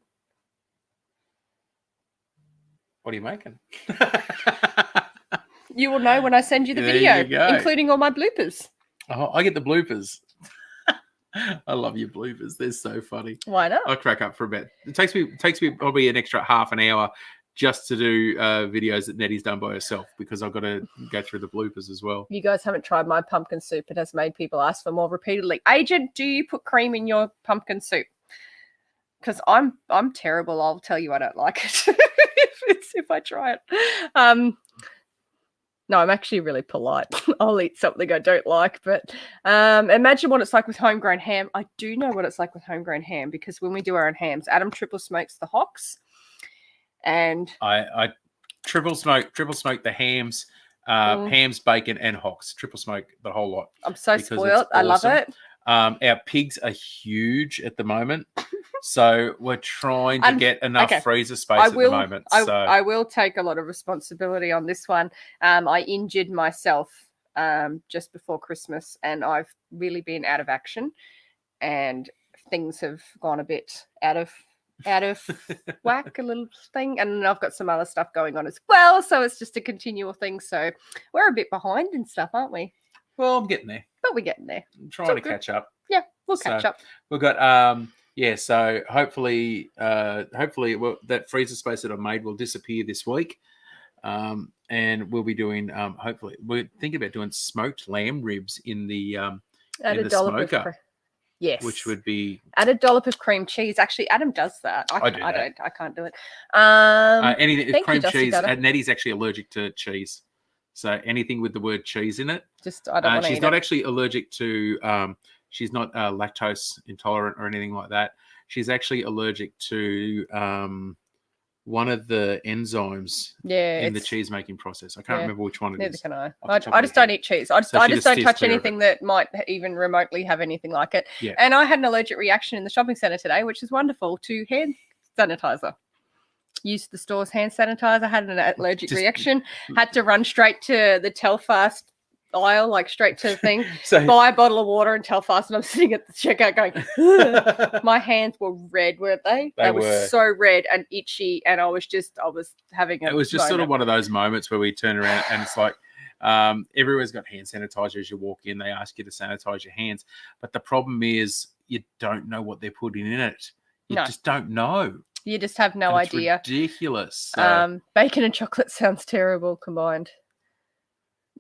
What are you making? You will know when I send you the video, including all my bloopers. Oh, I get the bloopers. I love your bloopers. They're so funny. Why not? I crack up for a bit. It takes me probably an extra half an hour just to do videos that Nettie's done by herself because I've got to go through the bloopers as well. You guys haven't tried my pumpkin soup. It has made people ask for more repeatedly. Agent, do you put cream in your pumpkin soup? Because I'm terrible. I'll tell you I don't like it if I try it. No, I'm actually really polite. I'll eat something I don't like, but imagine what it's like with homegrown ham. I do know what it's like with homegrown ham because when we do our own hams, Adam triple smokes the hocks, and I triple smoke the hams, hams, bacon, and hocks. Triple smoke the whole lot. I'm so spoiled. I love it. Our pigs are huge at the moment, so we're trying to get enough freezer space at the moment. I will take a lot of responsibility on this one. I injured myself just before Christmas, and I've really been out of action, and things have gone a bit out of whack, a little thing, and I've got some other stuff going on as well. So it's just a continual thing. So we're a bit behind and stuff, aren't we? Well, I'm getting there. But we're getting there. I'm trying to catch up. Yeah, we'll catch up. We've got so hopefully that freezer space that I've made will disappear this week. And we'll be doing hopefully we're thinking about doing smoked lamb ribs in the smoker. Yes. Which would be add a dollop of cream cheese. Actually, Adam does that. I can't do it. Anything cream cheese. Nettie's actually allergic to cheese. So anything with the word cheese in it. Just I don't want to She's not actually allergic to she's not lactose intolerant or anything like that. She's actually allergic to one of the enzymes in the cheese making process. I can't remember which one it is. Neither can I. I just don't eat cheese. I just don't touch anything that might even remotely have anything like it. Yeah. And I had an allergic reaction in the shopping centre today, which is wonderful, to hand sanitizer. Used the store's hand sanitizer, had an allergic reaction, had to run straight to the Telfast aisle, like straight to the thing, buy a bottle of water and Telfast, and I'm sitting at the checkout going, my hands were red, weren't they? They were so red and itchy, and I was having it was just sort of one of those moments where we turn around and it's like everywhere's got hand sanitizer. As you walk in, they ask you to sanitize your hands, but the problem is you don't know what they're putting in it. You just don't know. You just have no idea. Ridiculous. Bacon and chocolate sounds terrible combined.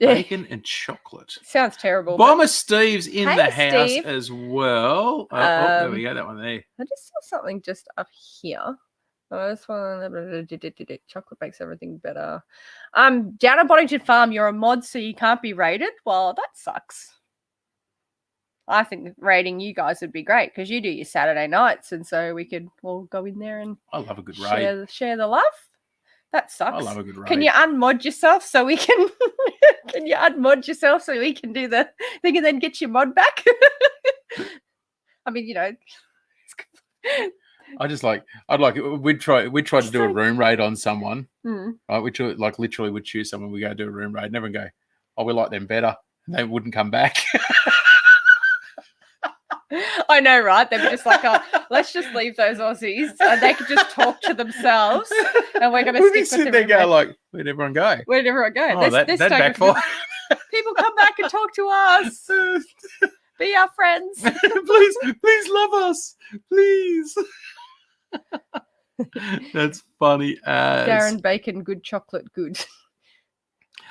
Bacon and chocolate. Sounds terrible. Bomber Steve's in the house as well. There we go. That one there. I just saw something just up here. This one, chocolate makes everything better. Down at Boddington Farm, you're a mod, so you can't be rated. Well, that sucks. I think rating you guys would be great because you do your Saturday nights, and so we could all go in there and I love a good raid. Share the love. That sucks. I love a good raid. Can you unmod yourself so we can? Can you unmod yourself so we can do the thing and then get your mod back? I mean, we'd try to do a room raid on someone. Right, which like literally would choose someone. We go do a room raid, never go. Oh, we like them better. And they wouldn't come back. I know, right? They were just like, let's just leave those Aussies and they could just talk to themselves, and we're going to stick with them. They go like, where'd everyone go? Where'd everyone go? Oh, that backfire. people come back and talk to us. Be our friends. please love us. Please. That's funny as. Darren Bacon, good chocolate, good.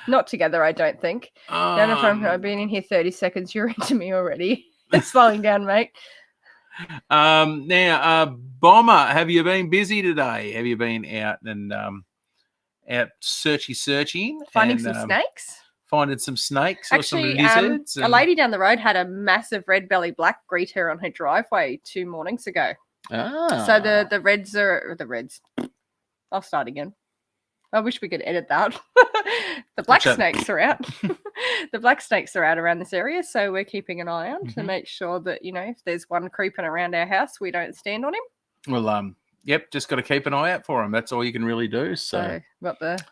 Not together, I don't think. Jennifer, I've been in here 30 seconds. You're into me already. It's slowing down, mate. Now, Bomber, have you been busy today? Have you been out and out searching? Finding some snakes? Finding some snakes or Actually, some lizards? A lady down the road had a massive red belly black greet her on her driveway 2 mornings ago. So the reds. I'll start again. I wish we could edit that. The black snakes are out. The black snakes are out around this area, so we're keeping an eye on to make sure that, if there's one creeping around our house, we don't stand on him. Well, yep, just got to keep an eye out for them. That's all you can really do. So got the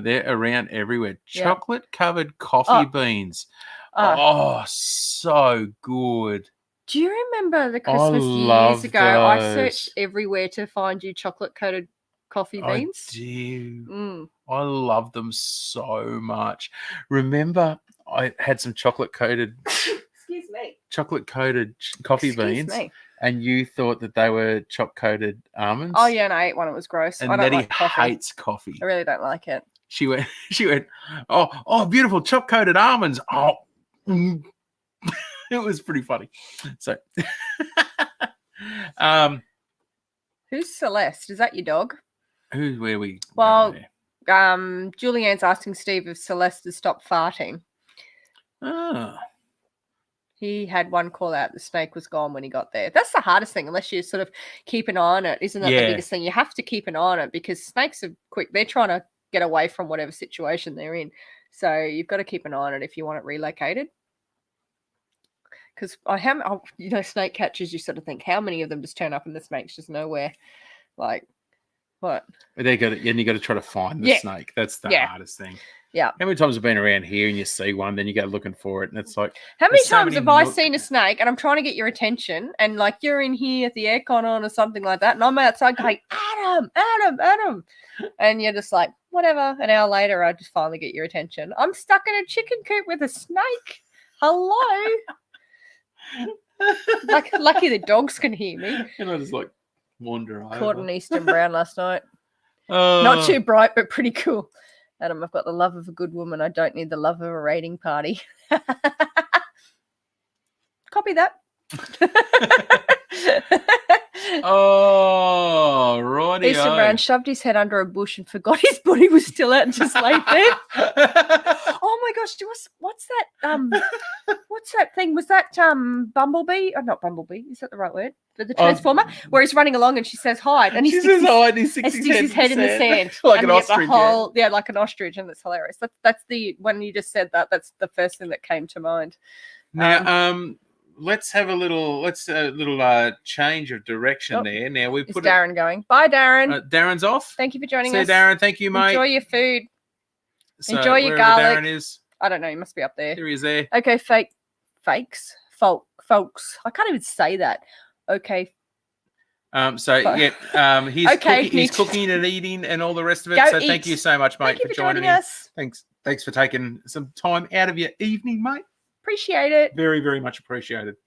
they're around everywhere. Chocolate-covered coffee beans. Oh, so good. Do you remember the Christmas years ago? I searched everywhere to find you chocolate-coated coffee beans. I do. I love them so much. Remember, I had some chocolate-coated coffee beans. And you thought that they were chocolate-coated almonds? Oh, yeah, and I ate one. It was gross. And I don't Nettie like coffee. hates coffee. I really don't like it. She went, oh, beautiful chocolate-coated almonds. Oh, it was pretty funny. So, who's Celeste? Is that your dog? Where we? Well, Julianne's asking Steve if Celeste has stopped farting. Oh. He had one call out. The snake was gone when he got there. That's the hardest thing, unless you sort of keep an eye on it. Isn't that the biggest thing? You have to keep an eye on it because snakes are quick. They're trying to get away from whatever situation they're in. So you've got to keep an eye on it if you want it relocated. Because snake catchers, you sort of think, how many of them just turn up and the snake's just nowhere? Like, what? And you got to try to find the snake. That's the hardest thing. Yeah. How many times have you been around here and you see one, then you go looking for it, and it's like, how many times have I seen a snake and I'm trying to get your attention, and like you're in here at the aircon on or something like that, and I'm outside going, Adam, and you're just like, whatever. An hour later, I just finally get your attention. I'm stuck in a chicken coop with a snake. Hello. Like, lucky the dogs can hear me. And I just like wander over. Caught an Eastern brown last night. Not too bright, but pretty cool. Adam, I've got the love of a good woman. I don't need the love of a raiding party. Copy that. Oh, righty. Eastern Brown shoved his head under a bush and forgot his body was still out and just laid there. Oh my gosh, what's that? What's that thing? Was that Bumblebee? Oh, not Bumblebee. Is that the right word? The Transformer, where he's running along and she says hide, and he sticks his head in the sand, like an ostrich. Like an ostrich, and it's hilarious. That's the when you just said that. That's the first thing that came to mind. Now, let's have a little change of direction there. Now we put Darren going. Bye, Darren. Darren's off. Thank you for joining us. Darren, thank you, mate. Enjoy your food. So enjoy your garlic. Darren is. I don't know. He must be up there. There he is. There. Okay, folks. I can't even say that. Okay. He's cooking and eating and all the rest of it. Thank you so much, mate, for joining us. Thanks for taking some time out of your evening, mate. Appreciate it. Very, very much appreciated.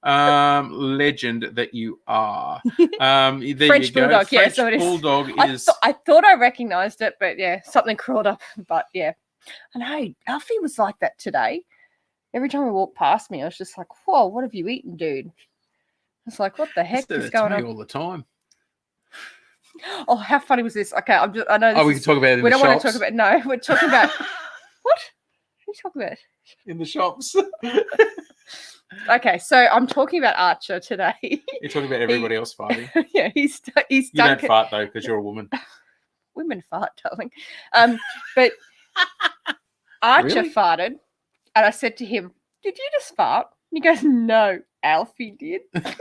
Legend that you are. There French you go. bulldog. French so it is. bulldog is. I thought I recognised it, but yeah, something crawled up. But yeah, I know Alfie was like that today. Every time he walked past me, I was just like, "Whoa, what have you eaten, dude?" It's like, what the heck is going on? All the time. Oh, how funny was this? Okay, I know. We can talk about it. We don't want to talk about. No, we're talking about what? What are you talking about? In the shops. Okay, so I'm talking about Archer today. You're talking about everybody else farting. Yeah, he's done. You don't fart though, because you're a woman. Women fart, darling. But Archer farted, and I said to him, "Did you just fart?" And he goes, "No, Alfie did." I'm like,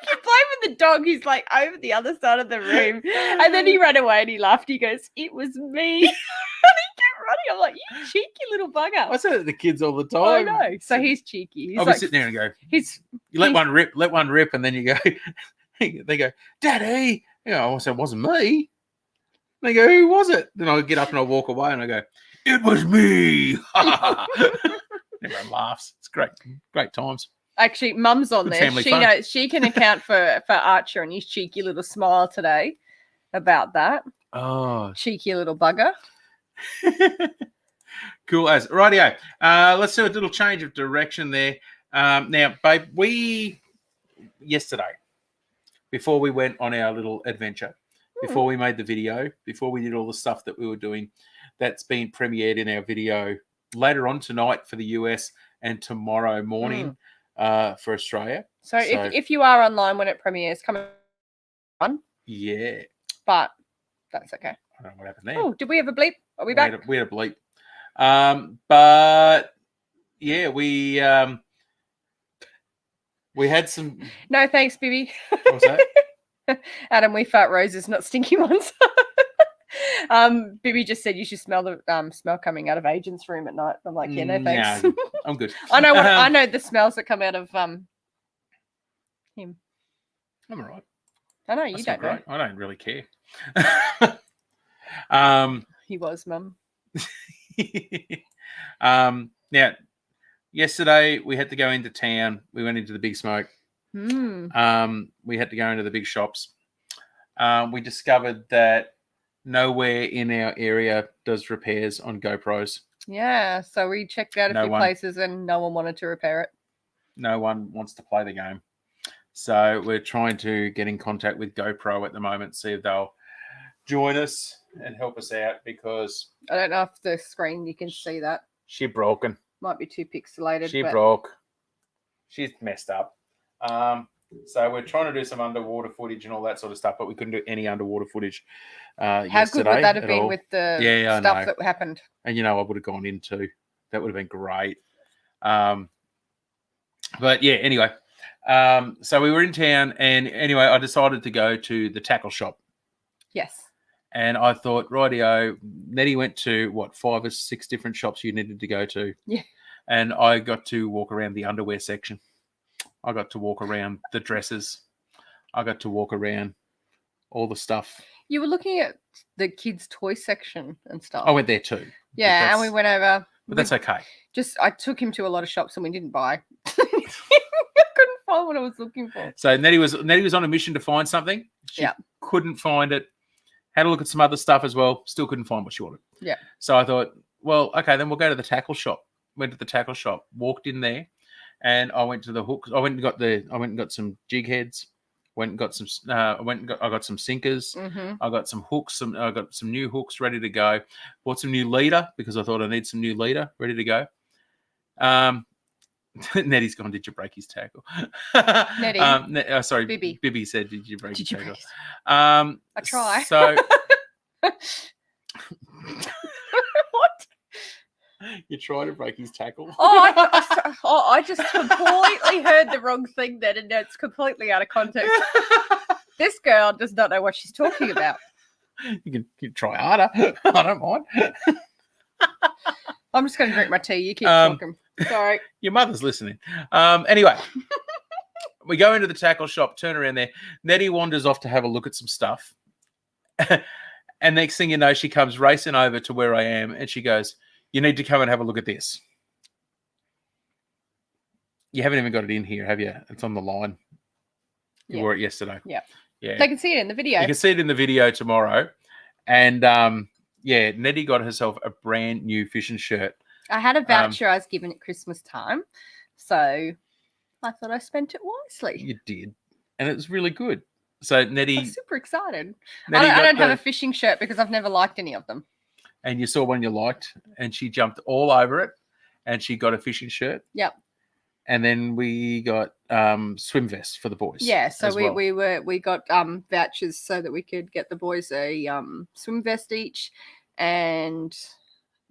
"You're blaming the dog." He's like over the other side of the room, and then he ran away and he laughed. He goes, "It was me." And he kept running. I'm like, "You cheeky little bugger." I say that to the kids all the time. I know. So he's cheeky. He's I'll be sitting there and go. You let one rip, and then you go. They go, "Daddy." I said, "It wasn't me." They go, "Who was it?" Then I get up and I walk away and I go, "It was me." Everyone laughs. It's great times. Actually, Mum's on Good there. family She fun. knows she can account for Archer and his cheeky little smile today about that. Oh, cheeky little bugger. Cool as. Rightio. Let's do a little change of direction there. Now, babe, yesterday, before we went on our little adventure, before we made the video, before we did all the stuff that we were doing, that's been premiered in our video later on tonight for the US and tomorrow morning for Australia. So if you are online when it premieres, come on. Yeah. But that's okay. I don't know what happened there. Oh, did we have a bleep? Are we back? We had a bleep. But yeah, we had some. No thanks, Bibby. What was that? Adam, we fart roses, not stinky ones. Bibby just said you should smell the smell coming out of Agent's room at night. I'm like, yeah, no thanks. No, I'm good. I know the smells that come out of him. I'm all right. I know you don't know. I don't really care. He was, Mum. Now, yesterday we had to go into town. We went into the Big Smoke. We had to go into the big shops. We discovered that nowhere in our area does repairs on GoPros. Yeah, so we checked out a few places and no one wanted to repair it. No one wants to play the game. So we're trying to get in contact with GoPro at the moment, see if they'll join us and help us out, because I don't know if the screen you can see that. She broken. Might be too pixelated. She broke. She's messed up. So we're trying to do some underwater footage and all that sort of stuff, but we couldn't do any underwater footage How yesterday. good would that have been all. with the I stuff know. that happened? And I would have gone in too. That would have been great. But yeah, anyway. So we were in town, and anyway, I decided to go to the tackle shop. Yes. And I thought, rightio, Nettie went to, 5 or 6 different shops you needed to go to. Yeah. And I got to walk around the underwear section. I got to walk around the dresses. I got to walk around all the stuff. You were looking at the kids' toy section and stuff. I went there too. Yeah, and we went over. But that's okay. I took him to a lot of shops and we didn't buy. I couldn't find what I was looking for. So Nettie was on a mission to find something. She couldn't find it. Had a look at some other stuff as well. Still couldn't find what she wanted. Yeah. So I thought, well, okay, then we'll go to the tackle shop. Went to the tackle shop, walked in there, and I went to the hooks. I went and got some jig heads. I got some sinkers. Mm-hmm. I got some hooks. I got some new hooks ready to go. Bought some new leader because I thought I need some new leader ready to go. Nettie's gone, did you break his tackle? Nettie. Sorry, Bibby. Bibby said, did you break his tackle? I try. So what? You try to break his tackle? I just completely heard the wrong thing then, and it's completely out of context. This girl does not know what she's talking about. You can try harder. I don't mind. I'm just going to drink my tea. You keep talking. Sorry. Your mother's listening. Anyway, we go into the tackle shop, turn around there. Nettie wanders off to have a look at some stuff. And next thing you know, she comes racing over to where I am, and she goes, you need to come and have a look at this. You haven't even got it in here, have you? It's on the line. You wore it yesterday. Yeah. Yeah. They can see it in the video. You can see it in the video tomorrow. And Nettie got herself a brand new fishing shirt. I had a voucher I was given at Christmas time. So I thought I spent it wisely. You did. And it was really good. So Nettie... I'm super excited. I don't have a fishing shirt because I've never liked any of them. And you saw one you liked, and she jumped all over it, and she got a fishing shirt. Yep. And then we got swim vests for the boys. Yeah, so we got vouchers so that we could get the boys a swim vest each, and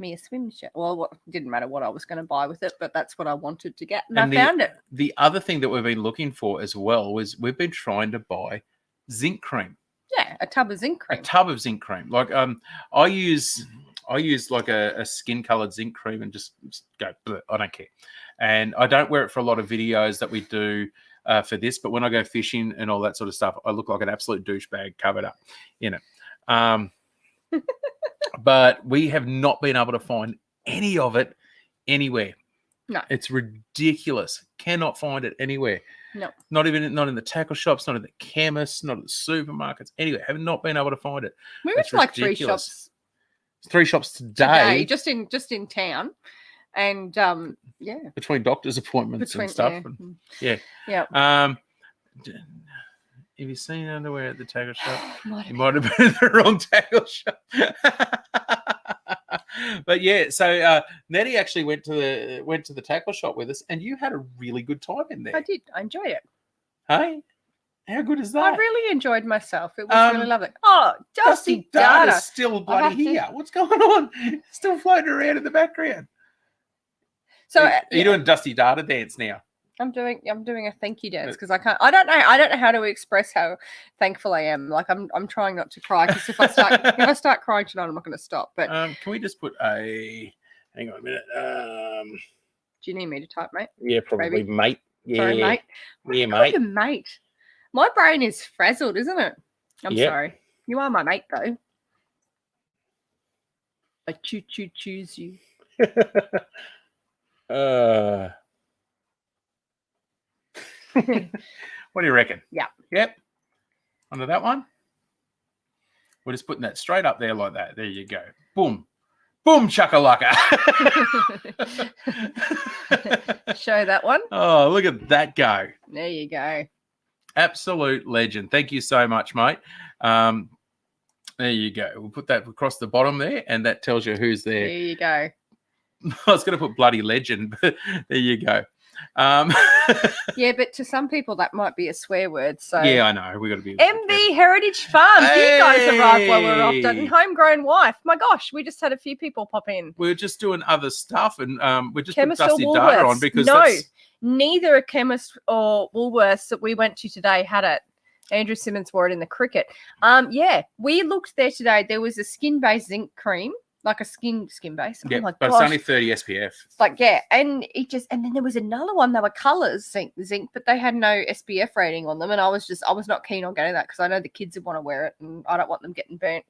me a swim shirt. Well, it didn't matter what I was going to buy with it, but that's what I wanted to get, and I found it. The other thing that we've been looking for as well was we've been trying to buy zinc cream. Yeah, a tub of zinc cream. A tub of zinc cream. Like I use like a skin colored zinc cream and just go, I don't care. And I don't wear it for a lot of videos that we do for this, but when I go fishing and all that sort of stuff, I look like an absolute douchebag covered up in it. But we have not been able to find any of it anywhere. No. It's ridiculous. Cannot find it anywhere. No. Not in the tackle shops, not in the chemists, not at the supermarkets. Anyway, have not been able to find it. We went to like 3 shops. 3 shops today. Just in town. And yeah. Between doctor's appointments and stuff. Yeah. Have you seen underwear at the tackle shop? You might have been at the wrong tackle shop. But yeah, so Nettie actually went to the tackle shop with us, and you had a really good time in there. I did. I enjoyed it. Hey, how good is that? I really enjoyed myself. It was really lovely. Oh, Dusty Data's still bloody here. What's going on? Still floating around in the background. So are you doing Dusty Data dance now? I'm doing a thank you dance because I don't know how to express how thankful I am. Like I'm trying not to cry because if I start crying tonight, I'm not going to stop. But can we just put hang on a minute. Do you need me to type, mate? Yeah, probably, mate. Yeah, sorry, mate. Yeah, mate. Mate. My brain is frazzled, isn't it? I'm sorry. You are my mate, though. I choose you. What do you reckon? Yeah. Yep. Under that one. We're just putting that straight up there like that. There you go. Boom. Boom chakalaka. Show that one. Oh, look at that go. There you go. Absolute legend. Thank you so much, mate. There you go. We'll put that across the bottom there, and that tells you who's there. There you go. I was going to put bloody legend, but there you go. Yeah, but to some people that might be a swear word. So yeah, I know. We got to be MB Heritage Farms. Hey! You guys arrived while we were off. And Homegrown Wife. My gosh, we just had a few people pop in. We're just doing other stuff, and we just Chemist put Dusty Data on because neither a chemist or Woolworths that we went to today had it. Andrew Simmons wore it in the cricket. Yeah, we looked there today. There was a skin-based zinc cream. Like a skin base. Yeah, but it's only 30 SPF. Like, yeah, and then there was another one. They were colours zinc, but they had no SPF rating on them, and I was not keen on getting that because I know the kids would want to wear it, and I don't want them getting burnt.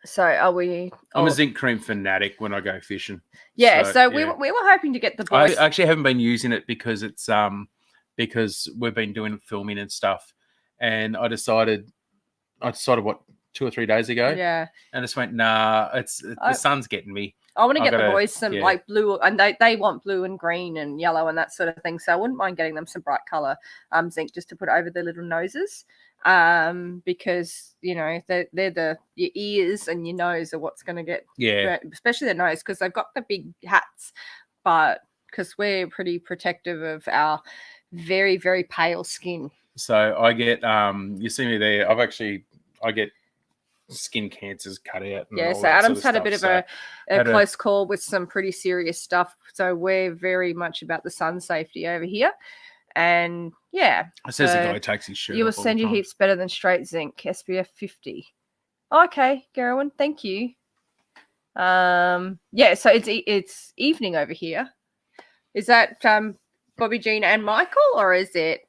So are we? I'm a zinc cream fanatic when I go fishing. Yeah, so we were hoping to get the boys. I actually haven't been using it because it's because we've been doing filming and stuff, and I decided what. 2 or 3 days ago. Yeah. And I just went, nah, the sun's getting me. I want to get the boys some like blue, and they want blue and green and yellow and that sort of thing. So I wouldn't mind getting them some bright colour zinc just to put over their little noses. Because, you know, they're your ears and your nose are what's going to get, especially their nose because they've got the big hats. But because we're pretty protective of our very, very pale skin. So I get, you see me there, I get skin cancers cut out. Yeah, so Adam's had a bit of a close call with some pretty serious stuff. So we're very much about the sun safety over here. And yeah. It says the guy who takes his shirt off. You will send you heaps better than straight zinc, SPF 50. Okay, Gerwin, thank you. Yeah, so it's evening over here. Is that Bobby Jean and Michael, or is it?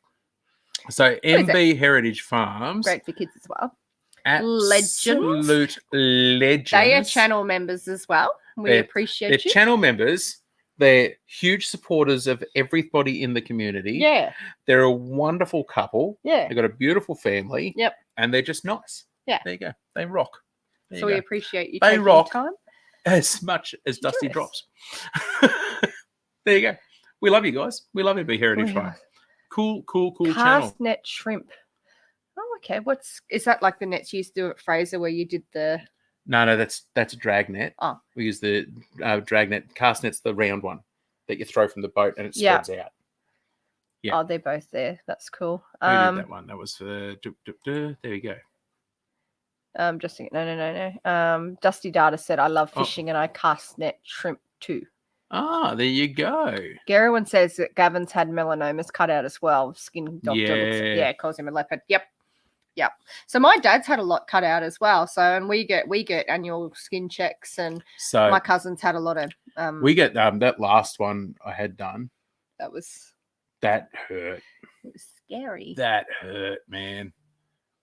So MB Heritage Farms. Great for kids as well. Absolute legends. They are channel members as well. We appreciate they're you. Channel members. They're huge supporters of everybody in the community. Yeah. They're a wonderful couple. Yeah. They've got a beautiful family. Yep. And they're just nice. Yeah. There you go. They rock. So we appreciate you taking rock time. As much as Dusty drops. There you go. We love you guys. We love MB Heritage Farm. Cool channel. Cast net shrimp. Oh, okay. Is that like the nets you used to do at Fraser where you did the? No, that's a drag net. Oh, we use the drag net. Cast net's the round one that you throw from the boat and it spreads out. Yeah. Oh, they're both there. That's cool. Who did that one? That was for. There we go. Just no. Dusty Data said, "I love fishing and I cast net shrimp too." Ah, there you go. Gerwin says that Gavin's had melanomas cut out as well. Skin doctor calls him a leopard. Yep. So my dad's had a lot cut out as well. So and we get annual skin checks, and so my cousin's had a lot of. We get that last one I had done. That hurt. It was scary. That hurt, man.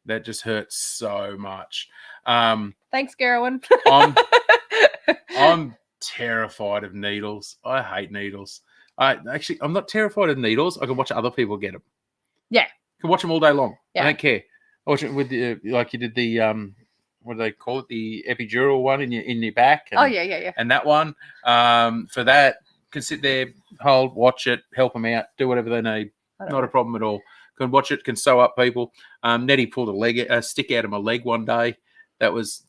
That just hurts so much. Thanks, Gerwin. I'm terrified of needles. I hate needles. I'm not terrified of needles. I can watch other people get them. Yeah. I can watch them all day long. Yeah. I don't care. I watch it with like you did the what do they call it? The epidural one in your back. And, yeah. And that one, for that, can sit there, hold, watch it, help them out, do whatever they need. Not a problem at all. Can watch it, can sew up people. Nettie pulled a stick out of my leg one day. That was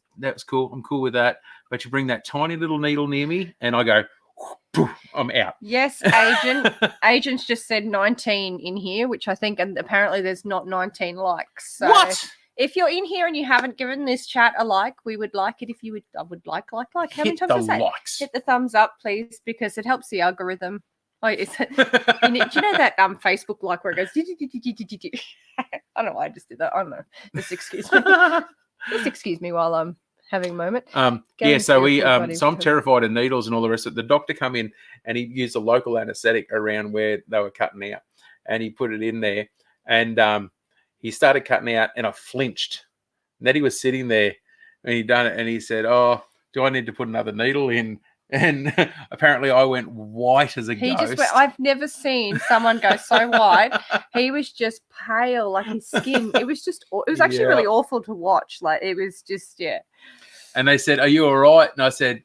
cool. I'm cool with that. But you bring that tiny little needle near me, and I go, I'm out. Yes, Agent's just said 19 in here, which I think, and apparently there's not 19 likes. So what? If you're in here and you haven't given this chat a like, we would like it if you would. I would like. How many times I say? Likes. Hit the thumbs up, please, because it helps the algorithm. Oh, is it? Do you know that Facebook like where it goes? I don't know why I just did that. I don't know. Just excuse me. Just excuse me while I'm having a moment. So I'm terrified of needles and all the rest of it. The doctor come in and he used a local anaesthetic around where they were cutting out, and he put it in there, and he started cutting out, and I flinched. Nettie was sitting there, and he done it, and he said, "Oh, do I need to put another needle in?" And apparently, I went white as a ghost. I've never seen someone go so white. He was just pale, like his skin. It was actually really awful to watch. Like it was just, yeah. And they said, "Are you all right?" And I said,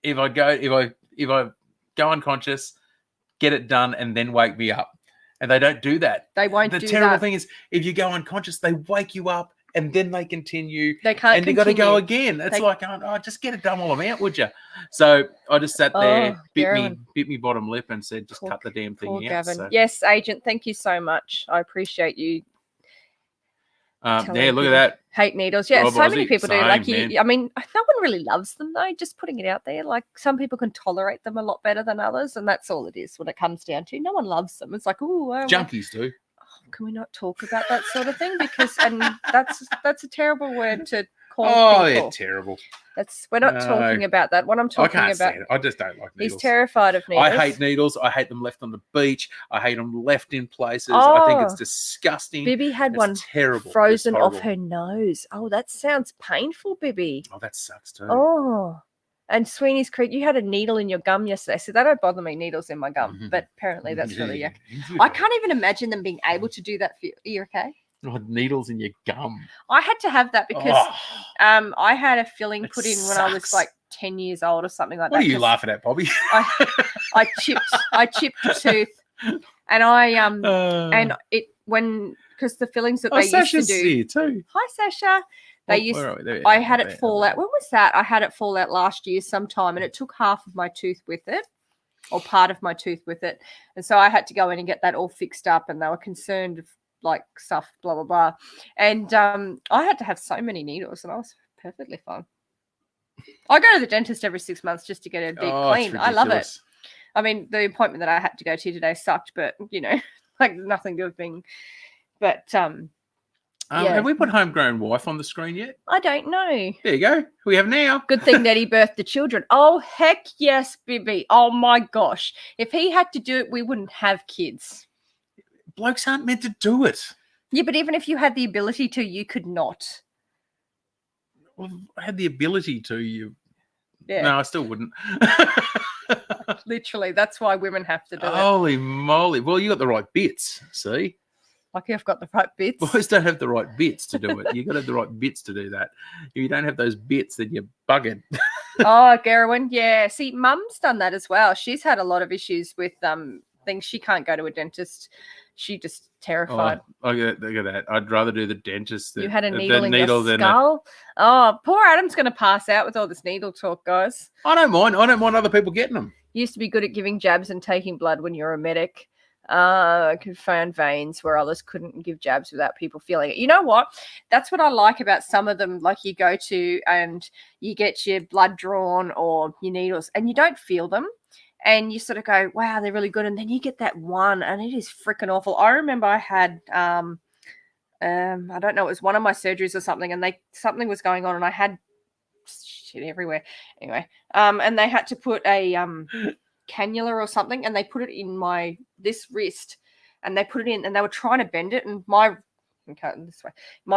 "If I go unconscious, get it done, and then wake me up." And they don't do that. They won't do that. The terrible thing is, if you go unconscious, they wake you up and then they continue. They can't. And you got to go again. It's just get it done while I'm out, would you? So I just sat there, bit me bottom lip, and said, just cut the damn thing out. Gavin. So. Yes, Agent. Thank you so much. I appreciate you. Look at that. Hate needles. Yeah, so many people do. Like I mean, no one really loves them though. Just putting it out there. Like some people can tolerate them a lot better than others, and that's all it is. When it comes down to, no one loves them. It's like, junkies do. Can we not talk about that sort of thing? Because that's a terrible word to call people. Oh, yeah, terrible. We're not talking about that. What I'm talking about. Stand it. I just don't like needles. He's terrified of needles. I hate needles. I hate them left on the beach. I hate them left in places. I think it's disgusting. Bibby had one terrible. Frozen off her nose. Oh, that sounds painful, Bibby. Oh, that sucks too. Oh. And Sweeney's Creek, you had a needle in your gum yesterday. So they don't bother me, needles in my gum. But apparently that's really yuck. I can't even imagine them being able to do that for you. Are you okay? Oh, needles in your gum. I had to have that because I had a filling put in when I was like 10 years old or something like that. What are you laughing at, Bobby? I chipped a tooth, and because the fillings that they Sasha's used to do. Here too. Hi, Sasha. I had it fall out. When was that? I had it fall out last year sometime, and it took half of my tooth with it, or part of my tooth with it, and so I had to go in and get that all fixed up, and they were concerned of like stuff, blah blah blah, and I had to have so many needles, and I was perfectly fine. I go to the dentist every 6 months just to get a deep clean. I love it. I mean, the appointment that I had to go to today sucked, but like nothing to have been. But have we put Homegrown Wife on the screen yet? I don't know. There you go. We have now. Good thing Nettie birthed the children. Oh, heck yes, Bibby. Oh, my gosh. If he had to do it, we wouldn't have kids. Blokes aren't meant to do it. Yeah, but even if you had the ability to, you could not. Well, I had the ability to. Yeah. No, I still wouldn't. Literally. That's why women have to do it. Holy moly. Well, you got the right bits, see? Like I've got the right bits. Boys don't have the right bits to do it. You've got to have the right bits to do that. If you don't have those bits, then you're buggered. Oh, Gerwin. Yeah. See, Mum's done that as well. She's had a lot of issues with things. She can't go to a dentist. She just terrified. Oh, look at that. I'd rather do the dentist. You had a needle in your skull. Oh, poor Adam's going to pass out with all this needle talk, guys. I don't mind. I don't mind other people getting them. You used to be good at giving jabs and taking blood when you were a medic. Could find veins where others couldn't give jabs without people feeling it. You know what? That's what I like about some of them. Like you go to and you get your blood drawn or your needles and you don't feel them. And you sort of go, wow, they're really good. And then you get that one and it is freaking awful. I remember I had, I don't know, it was one of my surgeries or something and something was going on and I had shit everywhere. Anyway, and they had to put a cannula or something and they put it in this wrist and they put it in and they were trying to bend it and my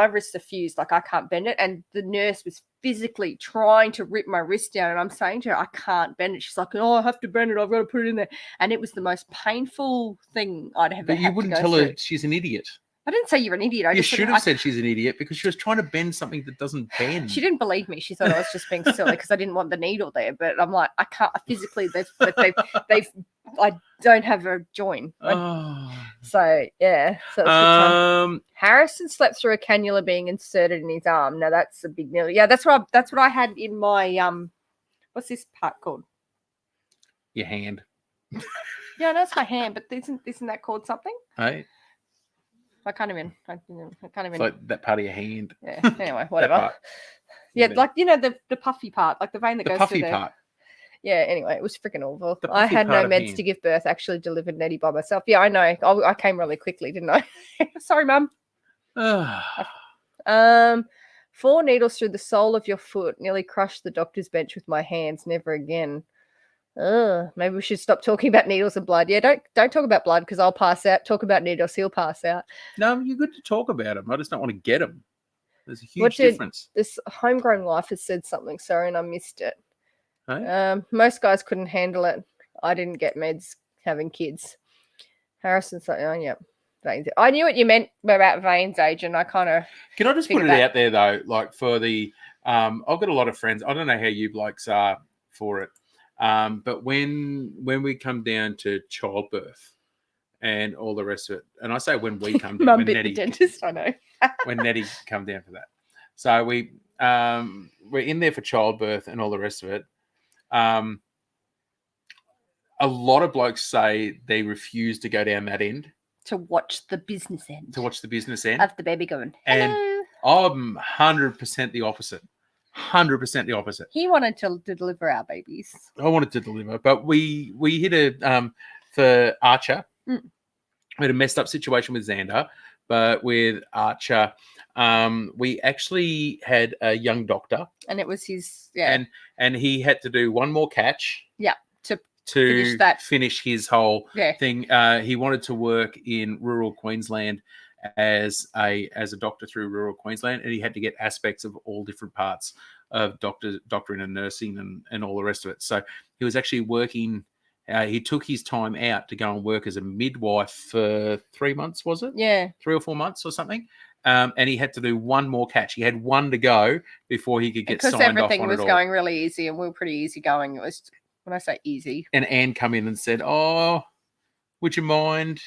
wrists are fused, like I can't bend it, and the nurse was physically trying to rip my wrist down, and I'm saying to her, I can't bend it. She's like, oh, I have to bend it. I've got to put it in there. And it was the most painful thing I'd ever had to go through. But you wouldn't tell her she's an idiot. I didn't say you're an idiot. You should have said she's an idiot because she was trying to bend something that doesn't bend. She didn't believe me. She thought I was just being silly because I didn't want the needle there. But I'm like, I can't physically. I don't have a joint. So yeah. So Harrison slept through a cannula being inserted in his arm. Now that's a big deal. Yeah, that's what I had in my What's this part called? Your hand. Yeah, that's my hand. But isn't that called something? Hey. I can't even. It's like that part of your hand. Yeah. Anyway, whatever. Yeah, like the puffy part, like the vein that goes through there. Part. Yeah. Anyway, it was freaking awful. I had no meds to give birth. Actually, delivered Nettie by myself. Yeah, I know. I came really quickly, didn't I? Sorry, Mum. 4 needles through the sole of your foot. Nearly crushed the doctor's bench with my hands. Never again. Maybe we should stop talking about needles and blood. Yeah, don't talk about blood because I'll pass out. Talk about needles, he'll pass out. No, you're good to talk about them. I just don't want to get them. There's a huge difference. This homegrown life has said something, sorry, and I missed it. Hey? Most guys couldn't handle it. I didn't get meds having kids. Harrison's like, oh, yeah, veins. I knew what you meant about veins, Agent. I kind of. Can I just put it out there, though? Like for the, I've got a lot of friends. I don't know how you blokes are for it. But when we come down to childbirth and all the rest of it, and I say when we come down, Mum bit the dentist, I know. When Nettie come down for that, so we're in there for childbirth and all the rest of it. A lot of blokes say they refuse to go down that end to watch the business end. Of the baby going. Hello. And I'm 100% the opposite. 100% the opposite. He wanted to deliver our babies. I wanted to deliver, but we hit a for Archer. We had a messed up situation with Xander, but with Archer, we actually had a young doctor, and it was his and he had to do one more catch. Yeah, to finish his whole thing. He wanted to work in rural Queensland as a doctor through rural Queensland, and he had to get aspects of all different parts of doctoring and nursing and all the rest of it. So he was actually working. He took his time out to go and work as a midwife for 3 months, was it? Yeah. 3 or 4 months or something. And he had to do one more catch. He had one to go before he could get signed off on it all. Because everything was going really easy, and we were pretty easy going. It was, when I say easy. And Anne come in and said, "Oh, would you mind?"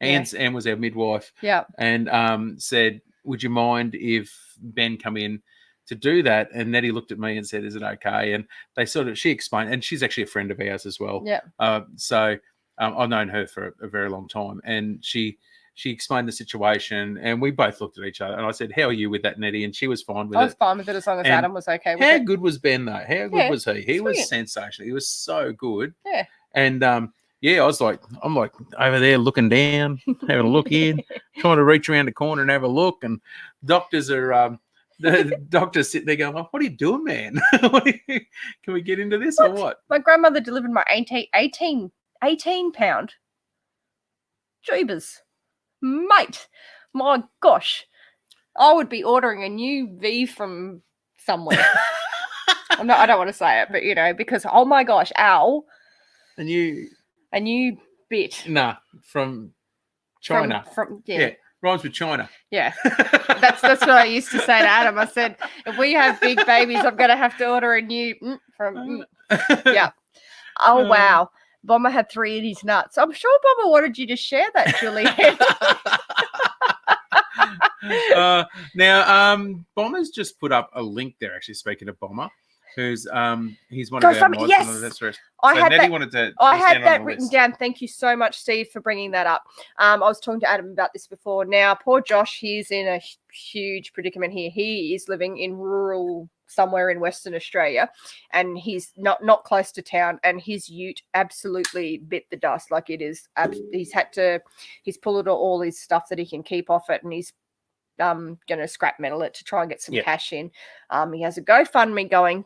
Anne was our midwife. Yeah. And said, "Would you mind if Ben come in to do that?" And Nettie looked at me and said, "Is it okay?" And she explained, and she's actually a friend of ours as well. Yeah. So I've known her for a very long time, and she explained the situation, and we both looked at each other, and I said, "How are you with that, Nettie?" And she was fine with it. I was fine with it as long as Adam was okay with it. How good was Ben, though? How good was he? He was sensational. He was so good. Yeah. And I'm like over there looking down, having a look in, trying to reach around the corner and have a look. And doctors are, the doctors sitting there going, "What are you doing, man? Can we get into this or what?" My grandmother delivered my 18 pound. Jeebus. Mate, my gosh. I would be ordering a new V from somewhere. I don't want to say it, but, because, oh my gosh, ow. A new bit. Nah, from China. Yeah. Rhymes with China. Yeah. That's what I used to say to Adam. I said, if we have big babies, I'm going to have to order a new from. Yeah. Oh, wow. Bomber had 3 in his nuts. I'm sure Bomber wanted you to share that, Juliet. Now, Bomber's just put up a link there, actually, speaking of Bomber, who's he's one of our mods. Yes. I had that written down. Thank you so much, Steve, for bringing that up. I was talking to Adam about this before. Now, poor Josh, he's in a huge predicament here. He is living in rural somewhere in Western Australia, and he's not close to town, and his ute absolutely bit the dust. Like it is, he's pulled all his stuff that he can keep off it, and he's going to scrap metal it to try and get some cash in. He has a GoFundMe going,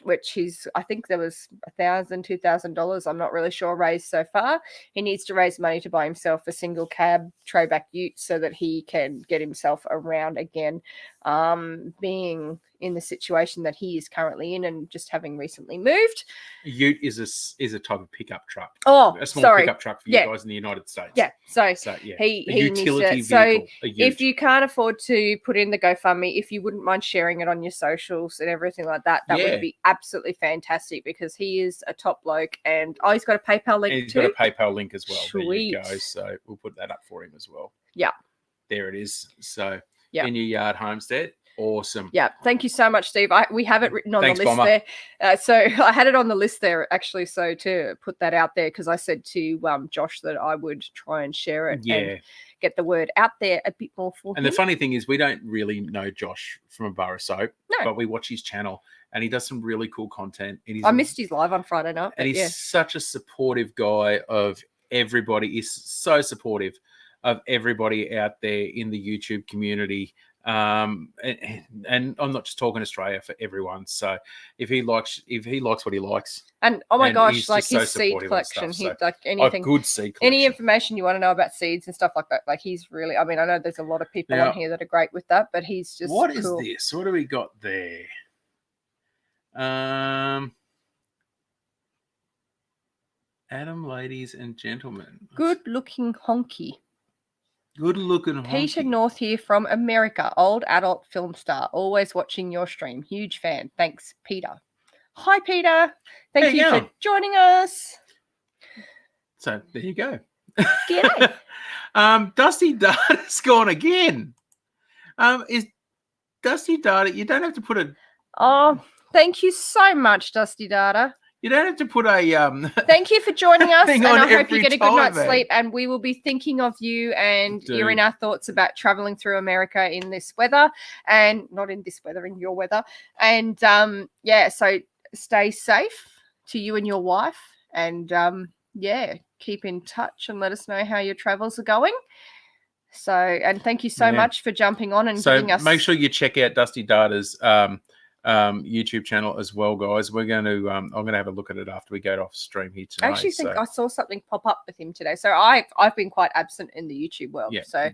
which I think there was $1,000, $2,000. I'm not really sure raised so far. He needs to raise money to buy himself a single cab throwback ute so that he can get himself around again. Being in the situation that he is currently in, and just having recently moved. A ute is a type of pickup truck. Oh, a small pickup truck for you guys in the United States. Yeah. So yeah, he utility needs vehicle. So if you can't afford to put in the GoFundMe, if you wouldn't mind sharing it on your socials and everything like that, that would be absolutely fantastic, because he is a top bloke. And he's got a PayPal link he's too. got a PayPal link as well. Sweet. There you go. So we'll put that up for him as well. Yeah. There it is. So in your yard homestead. Awesome. Yeah. Thank you so much, Steve. We have it written on the list Bomber. there. So I had it on the list there, actually. So to put that out there, because I said to Josh that I would try and share it and get the word out there a bit more for him. And the funny thing is, we don't really know Josh from a bar of soap, but we watch his channel and he does some really cool content. And I missed his live on Friday night. And he's such a supportive guy of everybody. He's so supportive of everybody out there in the YouTube community. And I'm not just talking Australia, for everyone. So if he likes what he likes, and oh my gosh, like his seed collection, like anything, good seed collection. Any information you want to know about seeds and stuff like that, like he's really. I mean, I know there's a lot of people on here that are great with that, but he's just What is this? What do we got there? Adam, ladies and gentlemen, good-looking honky. Good-looking Peter North here from America, old adult film star, always watching your stream. Huge fan. Thanks, Peter. Hi, Peter. Thank you for joining us. So there you go. G'day. Dusty Data's gone again. Is Dusty Data? You don't have to put a. Oh, thank you so much, Dusty Data. You don't have to put a Thank you for joining us, and I hope you get a good night's man. sleep. And we will be thinking of you, and you're in our thoughts about traveling through America in this weather, and not in this weather, in your weather. And so stay safe to you and your wife, and keep in touch and let us know how your travels are going. So, and thank you so much for jumping on and giving us. Make sure you check out Dusty Data's YouTube channel as well, guys. We're going to I'm going to have a look at it after we go off stream here tonight. I actually think I saw something pop up with him today. So I've been quite absent in the YouTube world. Yeah. So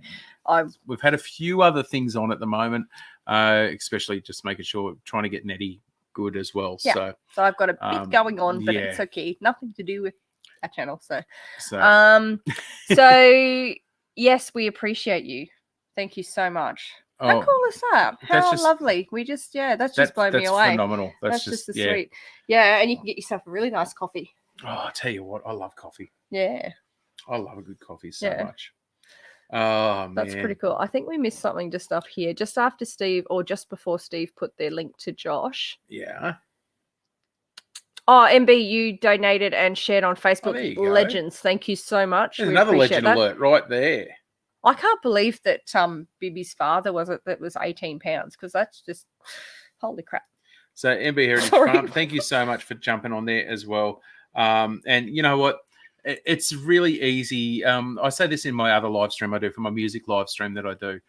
we've had a few other things on at the moment, especially just making sure, trying to get Nettie good as well. Yeah. So I've got a bit going on, but it's okay. Nothing to do with that channel. So yes, we appreciate you. Thank you so much. How cool is that? How lovely. We just, that's just blown me away. That's phenomenal. That's just sweet. Yeah, and you can get yourself a really nice coffee. Oh, I'll tell you what, I love coffee. Yeah. I love a good coffee so much. Oh, man. That's pretty cool. I think we missed something just up here, just after Steve, or just before Steve put their link to Josh. Yeah. Oh, MB, you donated and shared on Facebook. Legends. Thank you so much. There's another legend alert right there. I can't believe that Bibi's father was £18, because that's just holy crap. So MB Heritage Farm, thank you so much for jumping on there as well. And you know what? It's really easy. I say this in my other live stream I do, for my music live stream that I do.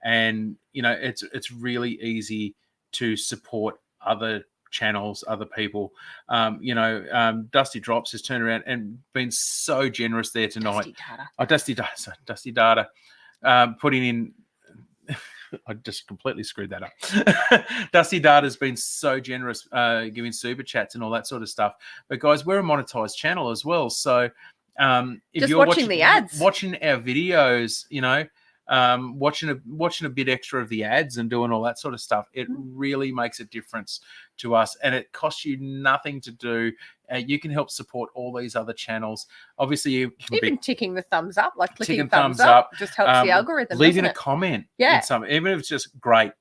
And you know, it's really easy to support other channels, other people. Dusty Drops has turned around and been so generous there tonight. Dusty Data putting in I just completely screwed that up. Dusty Data's been so generous giving super chats and all that sort of stuff. But guys, we're a monetized channel as well. So if just you're watching the ads, watching our videos, watching a bit extra of the ads and doing all that sort of stuff, it really makes a difference to us, and it costs you nothing to do. You can help support all these other channels. Obviously, you can even ticking the thumbs up, like clicking ticking thumbs up, just helps the algorithm. Leaving a comment, even if it's just great.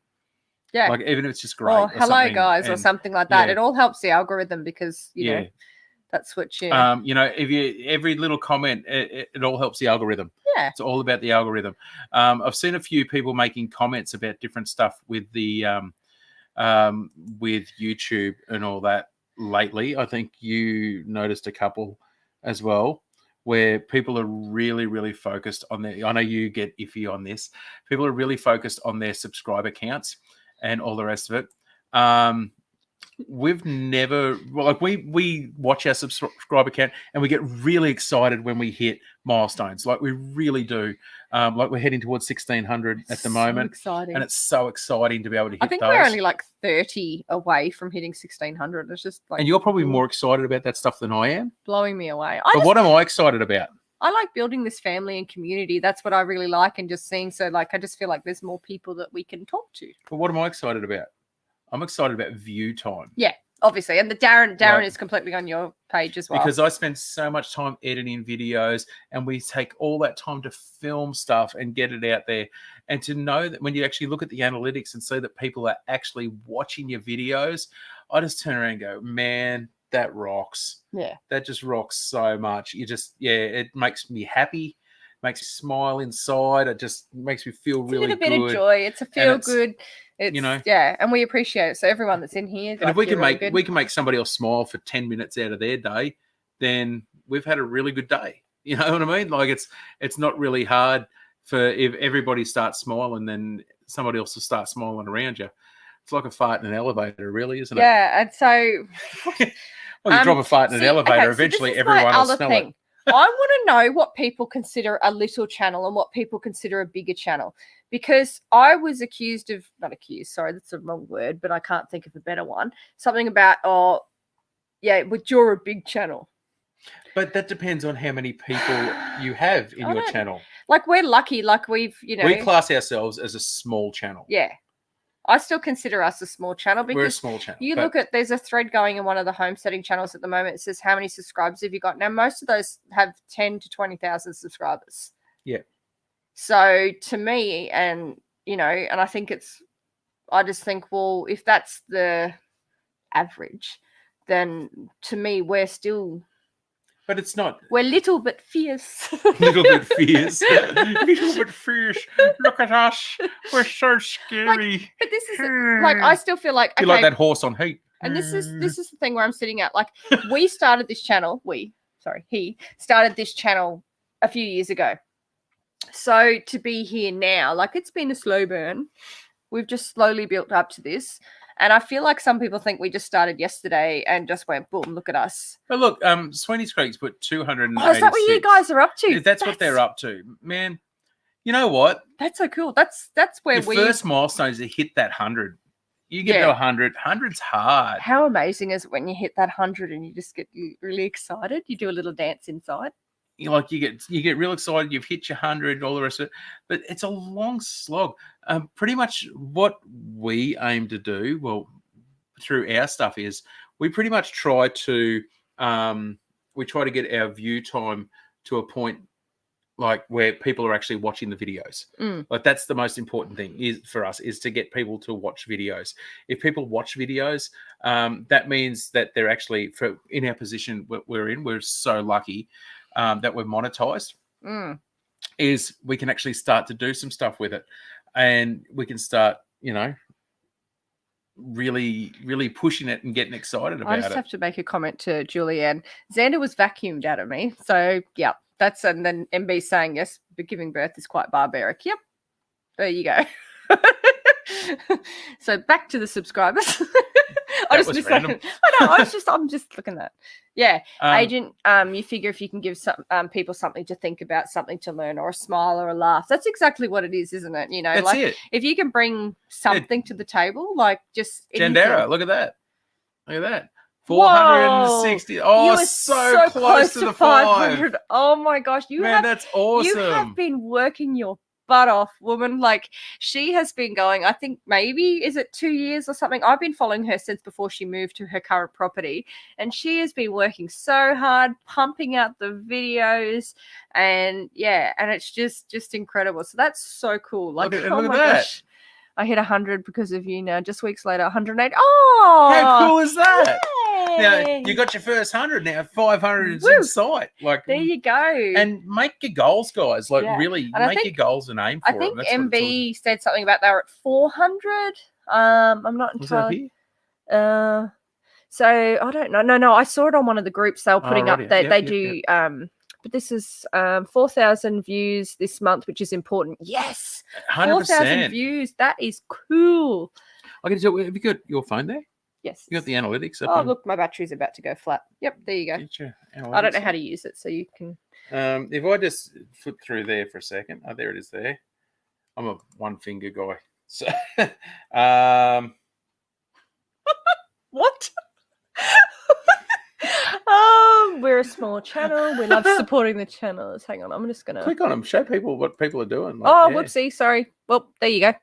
Yeah, like even if it's just great. Or hello guys, or something like that. It all helps the algorithm, because you know. That's what you. If every little comment, it all helps the algorithm. Yeah, it's all about the algorithm. I've seen a few people making comments about different stuff with the with YouTube and all that lately. I think you noticed a couple as well, where people are really, really focused on their. I know you get iffy on this. People are really focused on their subscriber counts and all the rest of it. we've never like we watch our subscriber count and we get really excited when we hit milestones. Like we really do. Like we're heading towards 1,600 at the moment. Exciting. And it's so exciting to be able to hit I think those. we're only like 30 away from hitting 1,600. It's just like, and you're probably more excited about that stuff than I am. Blowing me away. What am I excited about? I like building this family and community. That's what I really like, and just seeing. So like, I just feel like there's more people that we can talk to. But what am I excited about? I'm excited about view time. Yeah, obviously. And the Darren is completely on your page as well. Because I spend so much time editing videos, and we take all that time to film stuff and get it out there. And to know that when you actually look at the analytics and see that people are actually watching your videos, I just turn around and go, man, that rocks. Yeah. That just rocks so much. It makes me happy. Makes me smile inside. It just makes me feel really good. It's a bit of joy. It's a feel good. It's, and we appreciate it. So everyone that's in here, and if we can make somebody else smile for 10 minutes out of their day, then we've had a really good day. You know what I mean? Like it's not really hard for if everybody starts smiling, then somebody else will start smiling around you. It's like a fart in an elevator, really, isn't it? Yeah, and so well, you drop a fart in an elevator, eventually everyone will smell it. I want to know what people consider a little channel and what people consider a bigger channel, because I was not accused, sorry, that's the wrong word, but I can't think of a better one. Something about, you're a big channel. But that depends on how many people you have in your channel. Like we're lucky, like we class ourselves as a small channel. Yeah. I still consider us a small channel because we're a small channel. Look at, there's a thread going in one of the homesteading channels at the moment. It says, how many subscribers have you got? Now, most of those have 10 to 20,000 subscribers. Yeah. So to me, and I think I just think, well, if that's the average, then to me, we're still... But it's not. We're little but fierce. Little bit fierce. Little bit fierce. Look at us. We're so scary. But this is I still feel like you like that horse on heat. And this is the thing where I'm sitting at. Like he started this channel a few years ago. So to be here now, like it's been a slow burn. We've just slowly built up to this. And I feel like some people think we just started yesterday and just went, boom, look at us. But look, Sweeney's Creek's put 286. Oh, is that what you guys are up to? That's what they're up to. Man, you know what? That's so cool. That's where the first milestone is to hit that 100. You get to 100. 100's hard. How amazing is it when you hit that 100 and you just get really excited? You do a little dance inside. You get real excited. You've hit your 100, all the rest of it, but it's a long slog. Pretty much what we aim to do, well, through our stuff is we pretty much try to get our view time to a point like where people are actually watching the videos. Like that's the most important thing for us is to get people to watch videos. If people watch videos, that means that they're actually in our position we're in. We're so lucky. That we're monetized, is we can actually start to do some stuff with it, and we can start, really, really pushing it and getting excited about it. I just have to make a comment to Julianne. Xander was vacuumed out of me, so yeah, and then MB saying yes, but giving birth is quite barbaric. Yep, there you go. So back to the subscribers. I just missed that. I know. I'm just looking at. Yeah, Agent. You figure if you can give some people something to think about, something to learn, or a smile or a laugh, that's exactly what it is, isn't it? That's it. If you can bring something to the table, like just Jandera, look at that. 460. Oh, you are so close to the 500. Oh my gosh, that's awesome. You have been working your butt off, woman. Like she has been going, I think maybe is it 2 years or something. I've been following her since before she moved to her current property, and she has been working so hard, pumping out the videos, and it's just incredible. So that's so cool. Like, look at that. Gosh, I hit 100 because of you now. Just weeks later, 108. Oh, how cool is that? Now you got your first 100. Now 500 is in sight. Like there you go. And make your goals, guys. Like really make your goals and aim for them. I think MB said something about they were at 400. I'm not entirely. So I don't know. No. I saw it on one of the groups they were putting up. They do. But this is 4,000 views this month, which is important. Yes, 100%. 4,000 views. That is cool. I can tell. Have you got your phone there? Yes. You got the analytics up. Oh, look, my battery's about to go flat. Yep, there you go. I don't know how to use it, so you can. If I just flip through there for a second. Oh, there it is there. I'm a one-finger guy. So, What? We're a small channel. We love supporting the channels. Hang on, I'm just going to... Click on them. Show people what people are doing. Whoopsie. Sorry. Well, there you go.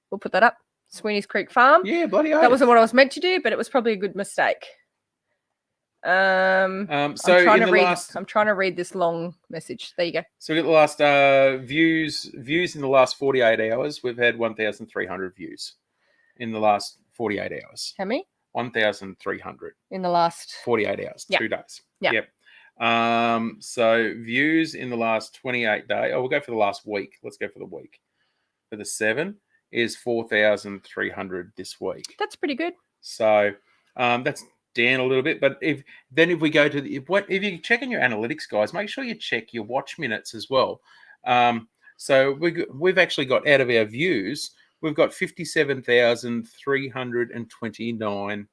We'll put that up. Sweeney's Creek Farm. Yeah, bloody oath. That wasn't what I was meant to do, but it was probably a good mistake. So I'm trying to read this long message. There you go. So we got the last views in the last 48 hours. We've had 1,300 views in the last 48 hours. How many? 1,300 in the last 48 hours. Yep. 2 days. Yep. So views in the last 28 days. Oh, we'll go for the last week. Let's go for the week. For the 7 is 4,300 this week. That's pretty good. So that's down a little bit, but if we go to if you check in your analytics, guys, make sure you check your watch minutes as well. So we've actually got, out of our views, we've got 57,329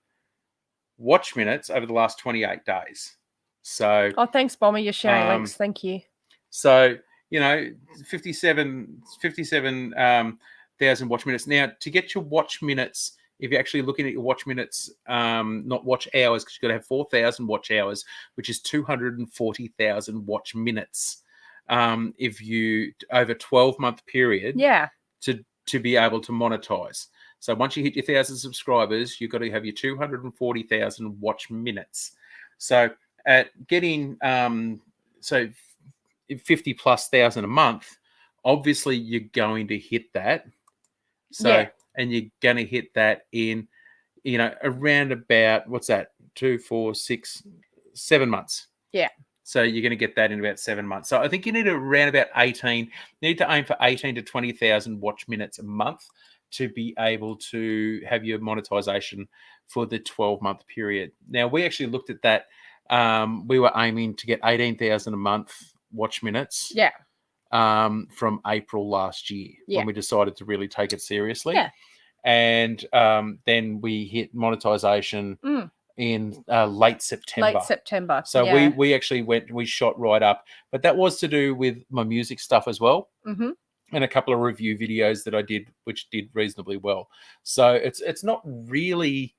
watch minutes over the last 28 days. So thanks, Bomber, you're sharing links. Thank you. So 57,000 watch minutes. Now, to get your watch minutes, if you're actually looking at your watch minutes, not watch hours, because you've got to have 4,000 watch hours, which is 240,000 watch minutes. If you over 12-month period, to be able to monetize. So once you hit your 1,000 subscribers, you've got to have your 240,000 watch minutes. So at getting 50,000+ a month, obviously you're going to hit that. So and you're going to hit that in, around about, what's that? 2, 4, 6, 7 months. Yeah. So you're going to get that in about 7 months. So I think you need around about 18. You need to aim for 18 to 20,000 watch minutes a month to be able to have your monetization for the 12-month period. Now, we actually looked at that. We were aiming to get 18,000 a month watch minutes. Yeah. From April last year, when we decided to really take it seriously. Yeah. And then we hit monetization in late September. So we actually we shot right up. But that was to do with my music stuff as well. Mm-hmm. And a couple of review videos that I did, which did reasonably well. So it's not really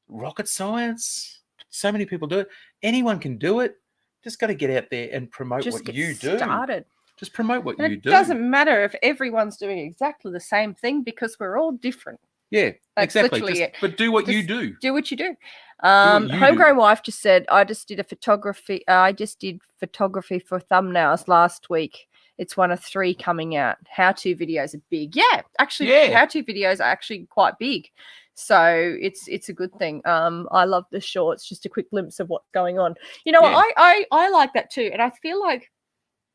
rocket science. So many people do it. Anyone can do it. Just got to get out there and promote what you do. Just promote what you do. It doesn't matter if everyone's doing exactly the same thing, because we're all different. Yeah, That's exactly. But do what you do. Do what you do. Homegrown Wife just said, I just did photography for thumbnails last week. It's one of 3 coming out. How-to videos are big. Yeah, actually, how-to videos are actually quite big. So it's a good thing. I love the shorts, just a quick glimpse of what's going on. I like that too. And I feel like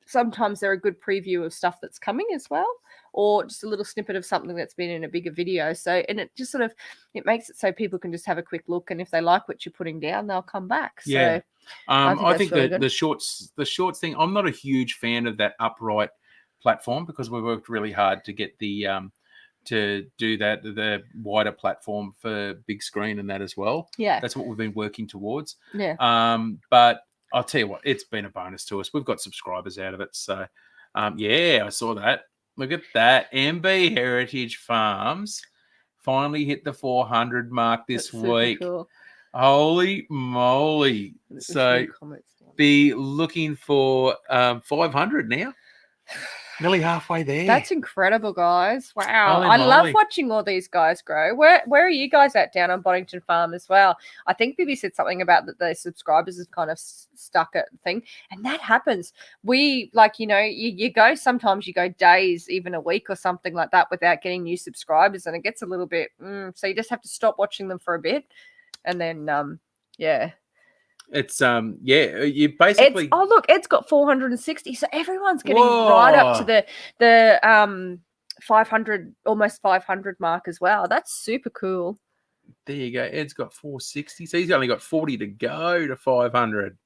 sometimes they're a good preview of stuff that's coming as well, or just a little snippet of something that's been in a bigger video. So, and it just sort of, it makes it so people can just have a quick look, and if they like what you're putting down, they'll come back. Yeah. So I think really the shorts thing, I'm not a huge fan of that upright platform, because we worked really hard to get the to do that, the wider platform for big screen and that as well. Yeah. That's what we've been working towards. Yeah. But I'll tell you what, it's been a bonus to us. We've got subscribers out of it. So, I saw that. Look at that. MB Heritage Farms finally hit the 400 mark this week. Cool. Holy moly. So, be looking for 500 now. Nearly halfway there. That's incredible, guys. Wow. I love watching all these guys grow. Where are you guys at down on Boddington Farm as well? I think Bibi said something about that the subscribers is kind of stuck at the thing. And that happens. We, you go, sometimes you go days, even a week or something like that without getting new subscribers. And it gets a little bit, so you just have to stop watching them for a bit. And then, It's you basically. Look, Ed's got 460, so everyone's getting right up to the 500, almost 500 mark as well. That's super cool. There you go. Ed's got 460, so he's only got 40 to go to 500.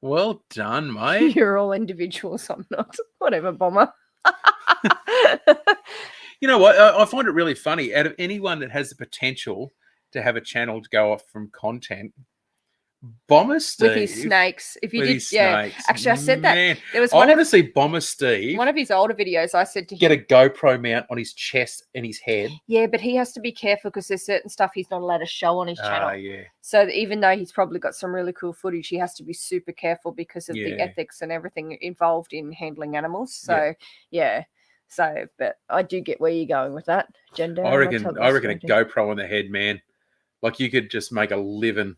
Well done, mate. You're all individuals. I'm not. Whatever, Bomber. You know what? I find it really funny. Out of anyone that has the potential to have a channel to go off from content. Bomber Steve with his snakes. If you with did, his yeah. snakes. Actually, I said Man, that there was I want to see Bomber Steve. One of his older videos, I said to get him, a GoPro mount on his chest and his head. Yeah, but he has to be careful because there's certain stuff he's not allowed to show on his channel. Yeah. So even though he's probably got some really cool footage, he has to be super careful because of the ethics and everything involved in handling animals. So yeah. So, but I do get where you're going with that. Gender. I reckon a GoPro on the head, man. Like you could just make a living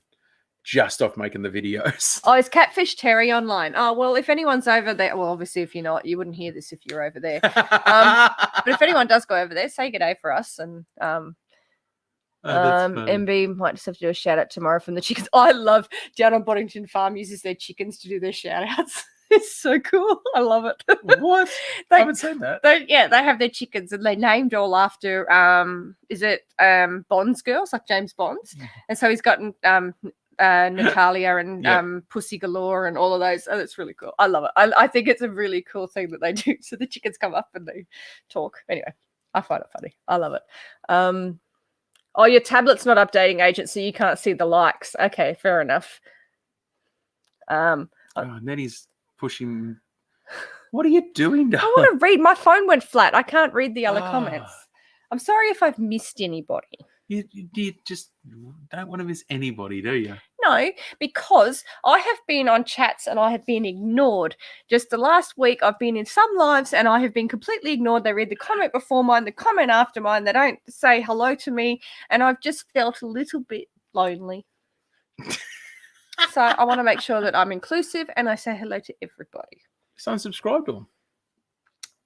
just off making the videos. Oh, is Catfish Terry online? Oh, well, if anyone's over there, well, obviously, if you're not, you wouldn't hear this if you're over there. But if anyone does go over there, say good day for us. And MB might just have to do a shout out tomorrow from the chickens. I love down on Boddington Farm uses their chickens to do their shout outs. It's so cool. I love it. What? I haven't seen that. They have their chickens and they named all after is it Bonds girls, like James Bonds? And so he's got Natalia and Pussy Galore and all of those. Oh, that's really cool. I love it. I think it's a really cool thing that they do. So the chickens come up and they talk. Anyway, I find it funny. I love it. Oh, your tablet's not updating, Agent, so you can't see the likes. Okay, fair enough. Nettie's pushing. What are you doing, darling? I want to read. My phone went flat. I can't read the other comments. I'm sorry if I've missed anybody. You just don't want to miss anybody, do you? No, because I have been on chats and I have been ignored. Just the last week, I've been in some lives and I have been completely ignored. They read the comment before mine, the comment after mine. They don't say hello to me, and I've just felt a little bit lonely. So I want to make sure that I'm inclusive and I say hello to everybody. So unsubscribe to them.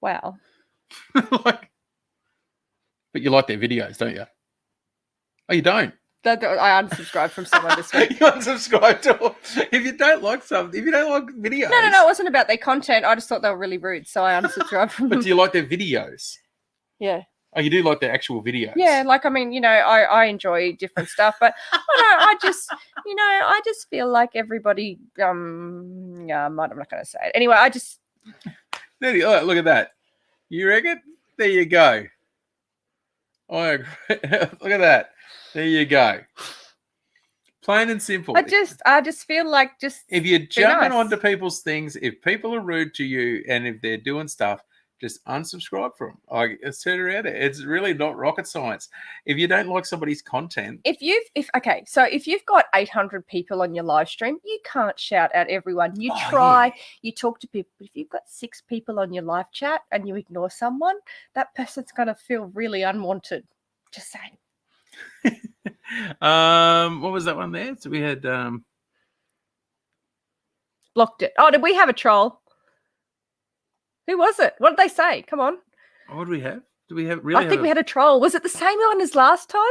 Wow. But you like their videos, don't you? Oh, you don't? I unsubscribed from someone this week. You unsubscribe to them. If you don't like something, if you don't like videos. No, it wasn't about their content. I just thought they were really rude, so I unsubscribed from them. But do you like their videos? Yeah. Oh, you do like their actual videos? Yeah, like, I mean, I enjoy different stuff, but I just feel like everybody, I'm not going to say it. Anyway, I just. Nettie, look at that. You reckon? There you go. I agree. Look at that. There you go. Plain and simple. I just feel like if you're jumping onto people's things, if people are rude to you and if they're doing stuff, just unsubscribe from them. Like, it's turned around it. It's really not rocket science. If you don't like somebody's content. If you've got 800 people on your live stream, you can't shout at everyone. You you talk to people. But if you've got 6 people on your live chat and you ignore someone, that person's going to feel really unwanted. Just saying. What was that one there? So we had blocked it. Oh, did we have a troll? Who was it? What did they say? Come on. What did we have? Did we have really? I think we had a troll. Was it the same one as last time?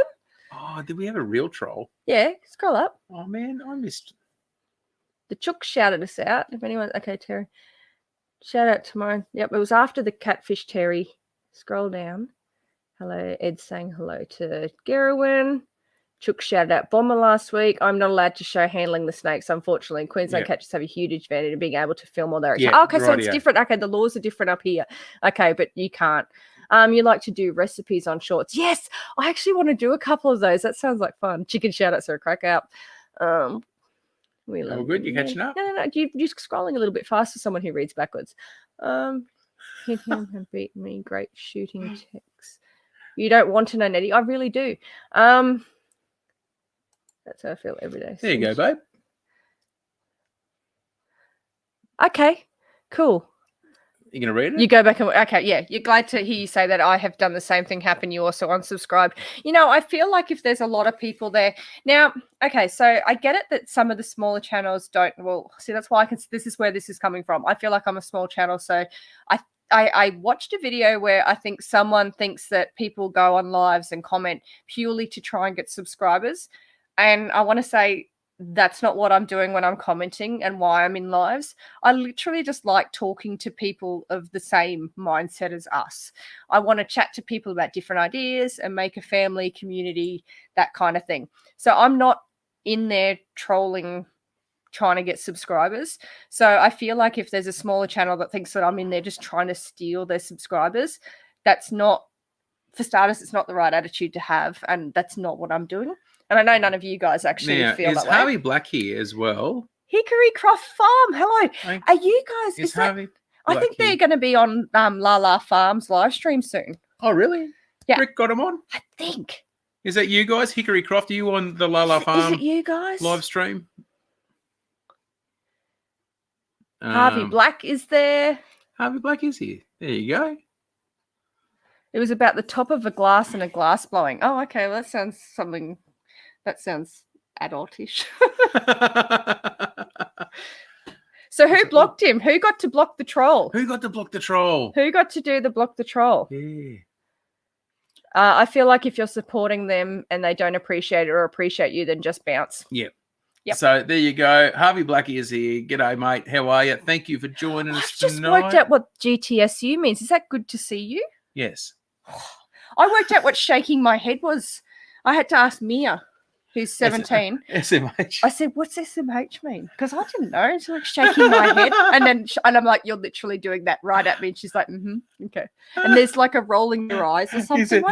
Oh, did we have a real troll? Yeah, scroll up. Oh man, I missed. The Chook shouted us out. If anyone, okay, Terry. Shout out tomorrow. Yep, it was after the Catfish Terry. Scroll down. Hello, Ed saying hello to Gerwin. Chook shouted out Bomber last week. I'm not allowed to show handling the snakes, unfortunately. Queensland catchers have a huge advantage in being able to film all their action. So it's different. Okay, the laws are different up here. Okay, but you can't. You like to do recipes on shorts. Yes, I actually want to do a couple of those. That sounds like fun. Chicken shout-outs are a crack out. We love good. You're catching up? No. You're scrolling a little bit fast for someone who reads backwards. Hit him and beat me. Great shooting text. You don't want to know, Nettie. I really do. That's how I feel every day. There you go, babe. Okay, cool. You going to read it? You go back and... Okay, yeah. You're glad to hear you say that. I have done the same thing happen. You also unsubscribed. I feel like if there's a lot of people there... Now, okay, so I get it that some of the smaller channels don't... Well, see, that's why this is where this is coming from. I feel like I'm a small channel, so I watched a video where I think someone thinks that people go on lives and comment purely to try and get subscribers. And I want to say that's not what I'm doing when I'm commenting and why I'm in lives. I literally just like talking to people of the same mindset as us. I want to chat to people about different ideas and make a family, community, that kind of thing. So I'm not in there trolling, trying to get subscribers. So I feel like if there's a smaller channel that thinks that I'm in there just trying to steal their subscribers, that's not, for starters, it's not the right attitude to have. And that's not what I'm doing. And I know none of you guys actually feel that way. Is Harvey Black here as well? Hickory Croft Farm. Hello. Are you guys? Is Harvey I think they're going to be on La La Farm's live stream soon. Oh, really? Yeah. Rick got them on? I think. Is that you guys? Hickory Croft, are you on the La La Farm? Is it you guys? Live stream? Harvey Black is there. Harvey Black is here. There you go. It was about the top of a glass and a glass blowing. Oh, okay. Well, that sounds adultish. So who blocked him? Who got to block the troll? Who got to block the troll? Who got to do the block the troll? Yeah. I feel like if you're supporting them and they don't appreciate it or appreciate you, then just bounce. Yep. Yep. So there you go. Harvey Blackie is here. G'day, mate. How are you? Thank you for joining us tonight. I've just worked out what GTSU means. Is that good to see you? Yes. I worked out what shaking my head was. I had to ask Mia, who's 17. SMH. I said, what's SMH mean? Because I didn't know. She's like shaking my head. And I'm like, you're literally doing that right at me. And she's like, okay. And there's like a rolling your eyes or something.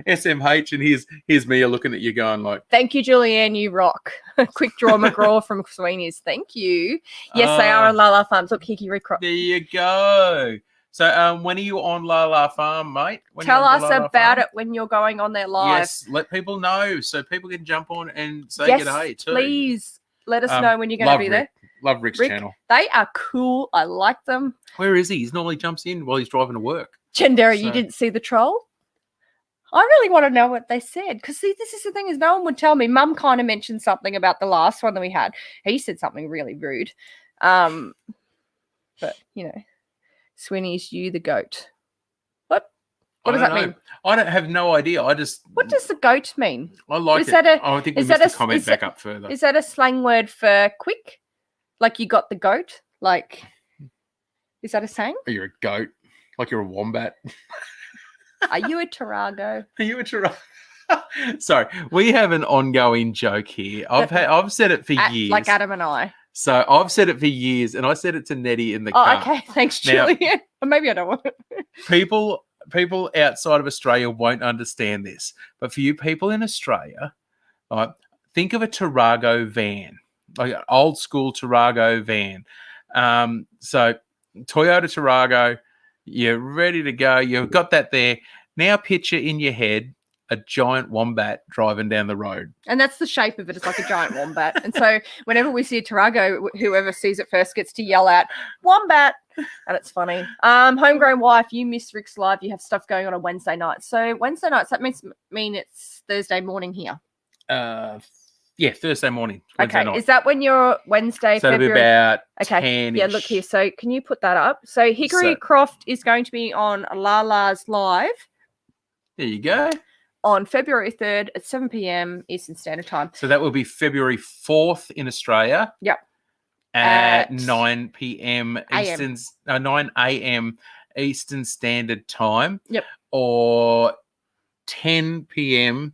SMH, and here's Mia looking at you going like, thank you, Julianne, you rock. Quick draw McGraw from Sweeney's. Thank you. Yes, they are on La La Farms. Look, Hickory Croft. There you go. So when are you on La La Farm, mate? Tell us about it when you're going on there live. Yes, let people know so people can jump on and say g'day too. Please let us know when you're going to be there. Love Rick's channel. They are cool. I like them. Where is he? He normally jumps in while he's driving to work. Chendera, you didn't see the troll? I really want to know what they said because this is the thing is no one would tell me. Mum kind of mentioned something about the last one that we had. He said something really rude. But, Sweeney's you the goat. What does that mean? I don't have no idea. What does the goat mean? I like it. I think we missed the comment back up further. Is that a slang word for quick? Like you got the goat? Like, is that a saying? Are you a goat? Like you're a wombat? Are you a Tarago? Are you a Tarago? Sorry, we have an ongoing joke here. I've said it for years. Like Adam and I. So I've said it for years, and I said it to Nettie in the car. Oh, okay. Thanks, Julian. Or maybe I don't want it. People outside of Australia won't understand this, but for you people in Australia, think of a Tarago van, like an old school Tarago van. So Toyota Tarago, you're ready to go. You've got that there. Now picture in your head a giant wombat driving down the road. And that's the shape of it. It's like a giant wombat. And so whenever we see a Tarago, whoever sees it first gets to yell out, wombat. And it's funny. Homegrown wife, you miss Rick's live. You have stuff going on Wednesday night. So Wednesday nights, that mean it's Thursday morning here. Yeah, Thursday morning. Wednesday night. Is that when you're Wednesday, so February? It'll be about 10-ish. Yeah, look here. So can you put that up? So Hickory Croft is going to be on Lala's live. There you go. On February 3rd at 7 p.m. Eastern Standard Time. So that will be February 4th in Australia. Yep. At 9 p.m. Eastern, 9 a.m. Eastern Standard Time. Yep. Or 10 p.m.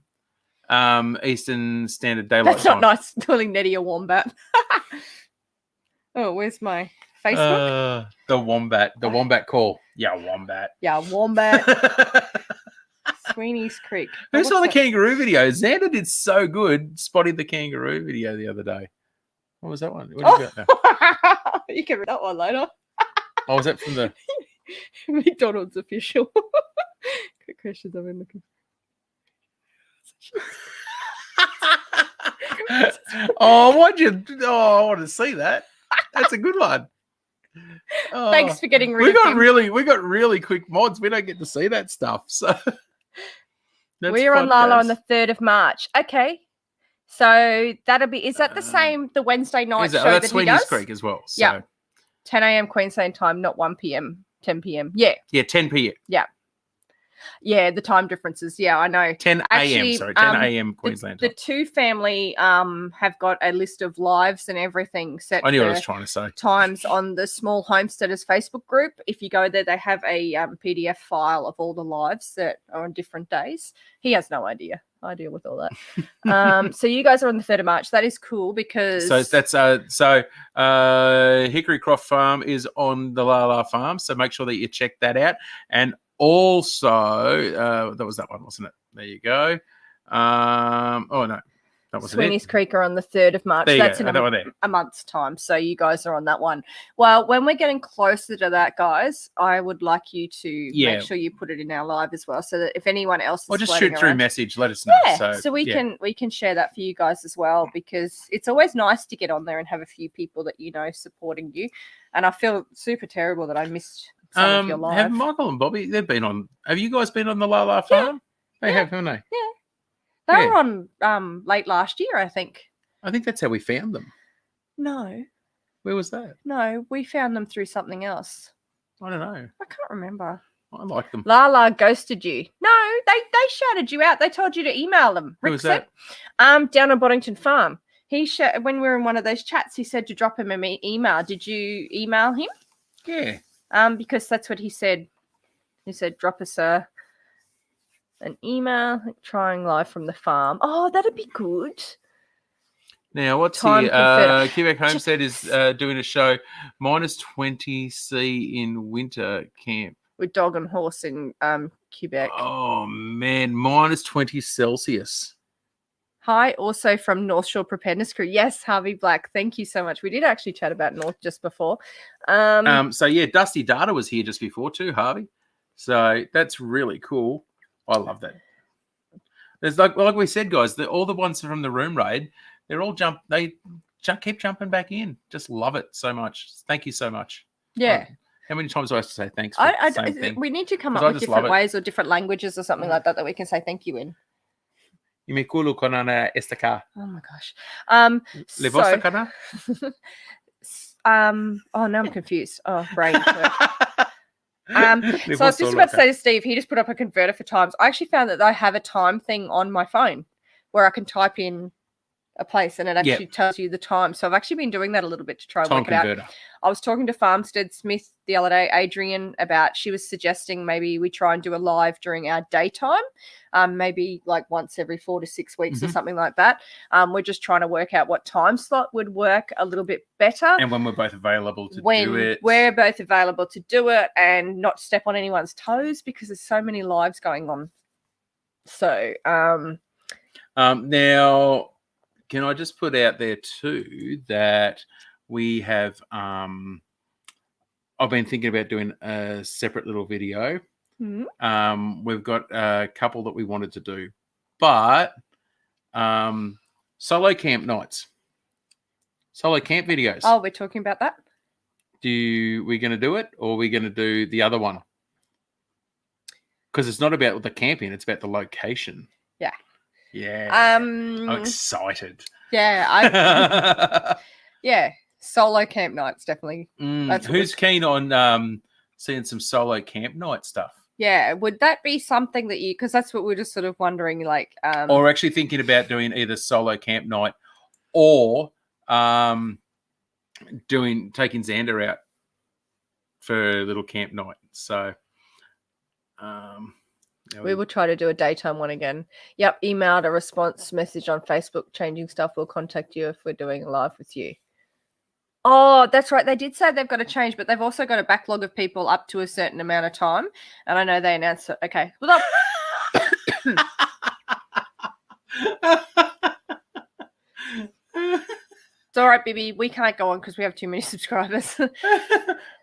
Eastern Standard Daylight That's not nice calling Nettie a wombat. Oh, where's my Facebook? The wombat call. Yeah, wombat. Yeah, wombat. Sweeney's Creek. Who saw the kangaroo video? Xander did so good. Spotted the kangaroo video the other day. What was that one? What do you got now? You can read that one later. Oh, was that from the McDonald's official? Quick questions I've been looking. I want to see that. That's a good one. Oh, thanks for getting rid of we got really quick mods. We don't get to see that stuff. So we're on Lala on the 3rd of March. Okay. So that'll be, is that the same, the Wednesday night show that he does? Creek as well. So. Yeah. 10 a.m. Queensland time, not 1 p.m., 10 p.m. Yeah. Yeah, 10 p.m. Yeah. Yeah, the time differences. Yeah, I know. 10 a.m. Sorry, 10 a.m. Queensland time. The two family have got a list of lives and everything set. I knew what I was trying to say. Times on the Small Homesteaders Facebook group. If you go there, they have a PDF file of all the lives that are on different days. He has no idea. I deal with all that. So you guys are on the 3rd of March. That is cool because that's Hickory Croft Farm is on the Lala Farm. So make sure that you check that out. And also, that was that one, wasn't it? There you go. Oh no, Sweeney's Creek are on the 3rd of March. That's in a month's time. So you guys are on that one. Well, when we're getting closer to that, guys, I would like you to make sure you put it in our live as well, so that if anyone else is just shoot through message, let us know. So we can share that for you guys as well, because it's always nice to get on there and have a few people that you know supporting you. And I feel super terrible that I missed some of your live. Have Michael and Bobby, they've been on. Have you guys been on the La La Farm? They have, haven't they? Yeah. They were on late last year, I think. I think that's how we found them. No. Where was that? No, we found them through something else. I don't know. I can't remember. I like them. Lala ghosted you. No, they shouted you out. They told you to email them. Who was that? Down on Boddington Farm. When we were in one of those chats, he said to drop him an email. Did you email him? Yeah. Because that's what he said. He said, drop us an email, trying live from the farm. Oh, that'd be good. Now, what's Quebec Homestead is doing a show -20 C in winter camp. With dog and horse in Quebec. Oh, man, -20 Celsius. Hi, also from North Shore Preparedness Crew. Yes, Harvey Black. Thank you so much. We did actually chat about North just before. Dusty Data was here just before too, Harvey. So that's really cool. I love that. There's like we said, guys, all the ones from the room raid, they're all keep jumping back in. Just love it so much. Thank you so much. Yeah. How many times do I have to say thanks for the same thing? We need to come up with different ways or different languages or something like that we can say thank you in. Y me culo con Ana esta cá. Oh my gosh. Le vostra cana? Oh, now I'm confused. Oh, brain. So I was just about to say to Steve, he just put up a converter for times. I actually found that I have a time thing on my phone where I can type in a place and it actually tells you the time. So I've actually been doing that a little bit to try and work it out. I was talking to Farmstead Smith the other day, Adrian, she was suggesting maybe we try and do a live during our daytime, maybe like once every 4 to 6 weeks or something like that. We're just trying to work out what time slot would work a little bit better. And when we're both available to do it. We're both available to do it and not step on anyone's toes because there's so many lives going on. So now, can I just put out there too that we have I've been thinking about doing a separate little video. We've got a couple that we wanted to do, but solo camp nights, solo camp videos. Oh, we're talking about that? We going to do it, or are we going to do the other one? Because it's not about the camping, it's about the location. Yeah. Yeah. I'm excited. Yeah. Yeah. Solo camp nights, definitely. Who's keen on seeing some solo camp night stuff? Yeah. Would that be something that because that's what we're just sort of wondering, like. Or actually thinking about doing either solo camp night or taking Xander out for a little camp night. So. We will try to do a daytime one again. Yep, emailed a response message on Facebook, changing stuff. We'll contact you if we're doing a live with you. Oh, that's right. They did say they've got to change, but they've also got a backlog of people up to a certain amount of time. And I know they announced it. Okay. Well, it's all right, Bibi. We can't go on because we have too many subscribers.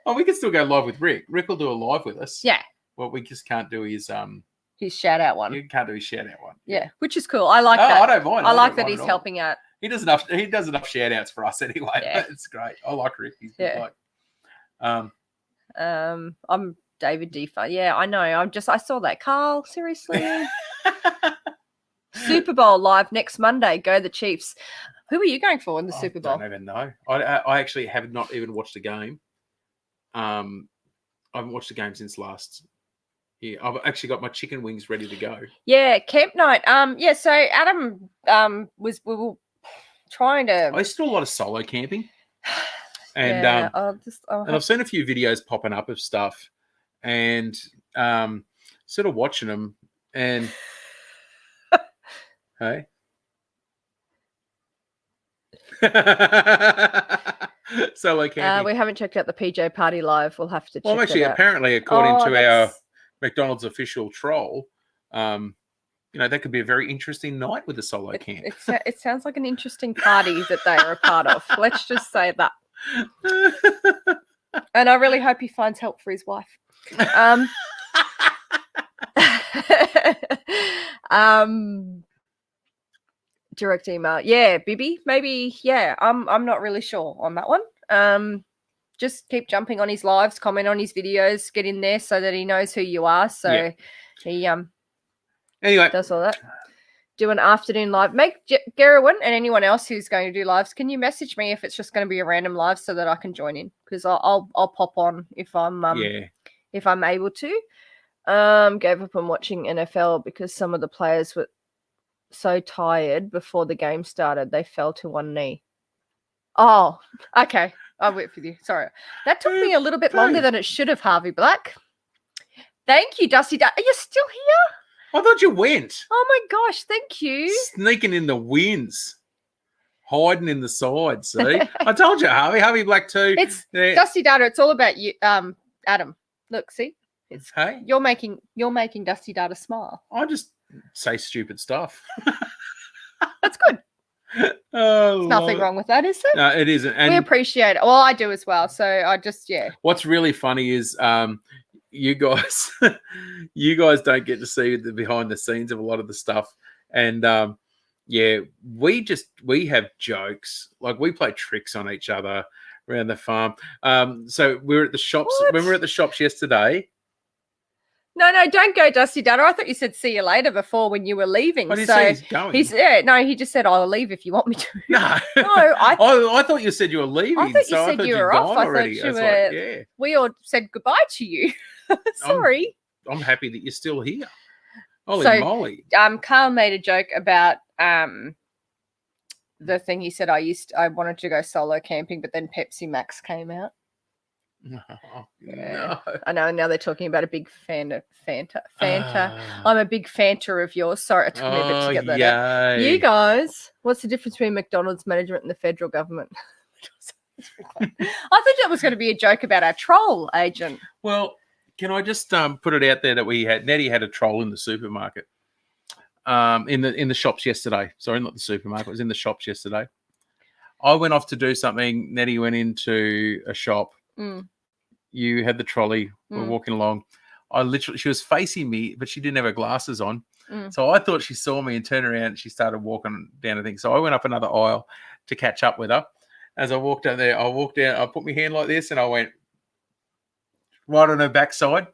Oh, we can still go live with Rick. Rick will do a live with us. Yeah. What we just can't do is his shout out one. You can't do his shout out one. Yeah, which is cool. I like that. I don't mind. I like that he's helping out. He does enough shout outs for us anyway. Yeah. It's great. I like Rick. He's good. I'm David Defa. Yeah, I know. I saw that. Carl, seriously. Super Bowl live next Monday. Go the Chiefs. Who are you going for in the Super Bowl? I don't even know. I actually have not even watched a game. I haven't watched a game since last year. I've actually got my chicken wings ready to go. Yeah, camp night. Yeah, so Adam we were trying to. I used to do a lot of solo camping. And I've seen a few videos popping up of stuff and sort of watching them and hey. Solo camping. We haven't checked out the PJ Party live. We'll have to check Well, actually, apparently, according to our McDonald's official troll, that could be a very interesting night with a solo camp. It sounds like an interesting party that they are a part of. Let's just say that. And I really hope he finds help for his wife. Direct email. Yeah, Bibby, maybe. Yeah, I'm not really sure on that one. Just keep jumping on his lives, comment on his videos, get in there so that he knows who you are. So he anyway does all that. Do an afternoon live. Make Gerwin and anyone else who's going to do lives. Can you message me if it's just going to be a random live so that I can join in? Because I'll pop on if I'm able to. Gave up on watching NFL because some of the players were so tired before the game started they fell to one knee. Oh, okay. I'll wait for you. Sorry. That took me a little bit longer than it should have, Harvey Black. Thank you, Dusty. Are you still here? I thought you went. Oh my gosh, thank you. Sneaking in the wins. Hiding in the sides, see? I told you, Harvey Black too. It's Dusty Data, it's all about you, Adam. Look, see? It's you're making Dusty Data smile. I just say stupid stuff. That's good. There's nothing wrong with that, is there? No, it isn't. And we appreciate it. Well, I do as well. So I just What's really funny is you guys don't get to see the behind the scenes of a lot of the stuff. And we have jokes. Like we play tricks on each other around the farm. So we were at the shops. What? When we were at the shops yesterday. No, don't go, Dusty Data. I thought you said see you later before when you were leaving. I didn't say he's going. He just said I'll leave if you want me to. No, I thought you said you were leaving. I thought you said you were off. I thought you were. We all said goodbye to you. Sorry. I'm happy that you're still here. Holy moly. Carl made a joke about the thing he said I wanted to go solo camping, but then Pepsi Max came out. No. I know. Now they're talking about a big fan of Fanta. I'm a big Fanta of yours. Sorry, it took me a bit to get that out. You guys, what's the difference between McDonald's management and the federal government? I thought that was going to be a joke about our troll agent. Well, can I just put it out there that Nettie had a troll in the supermarket, in the shops yesterday. Sorry, not the supermarket. It was in the shops yesterday. I went off to do something. Nettie went into a shop. You had the trolley. We're walking along. She was facing me, but she didn't have her glasses on. So I thought she saw me and turned around and she started walking down the thing. So I went up another aisle to catch up with her. As I walked down there, I walked down, I put my hand like this and I went right on her backside.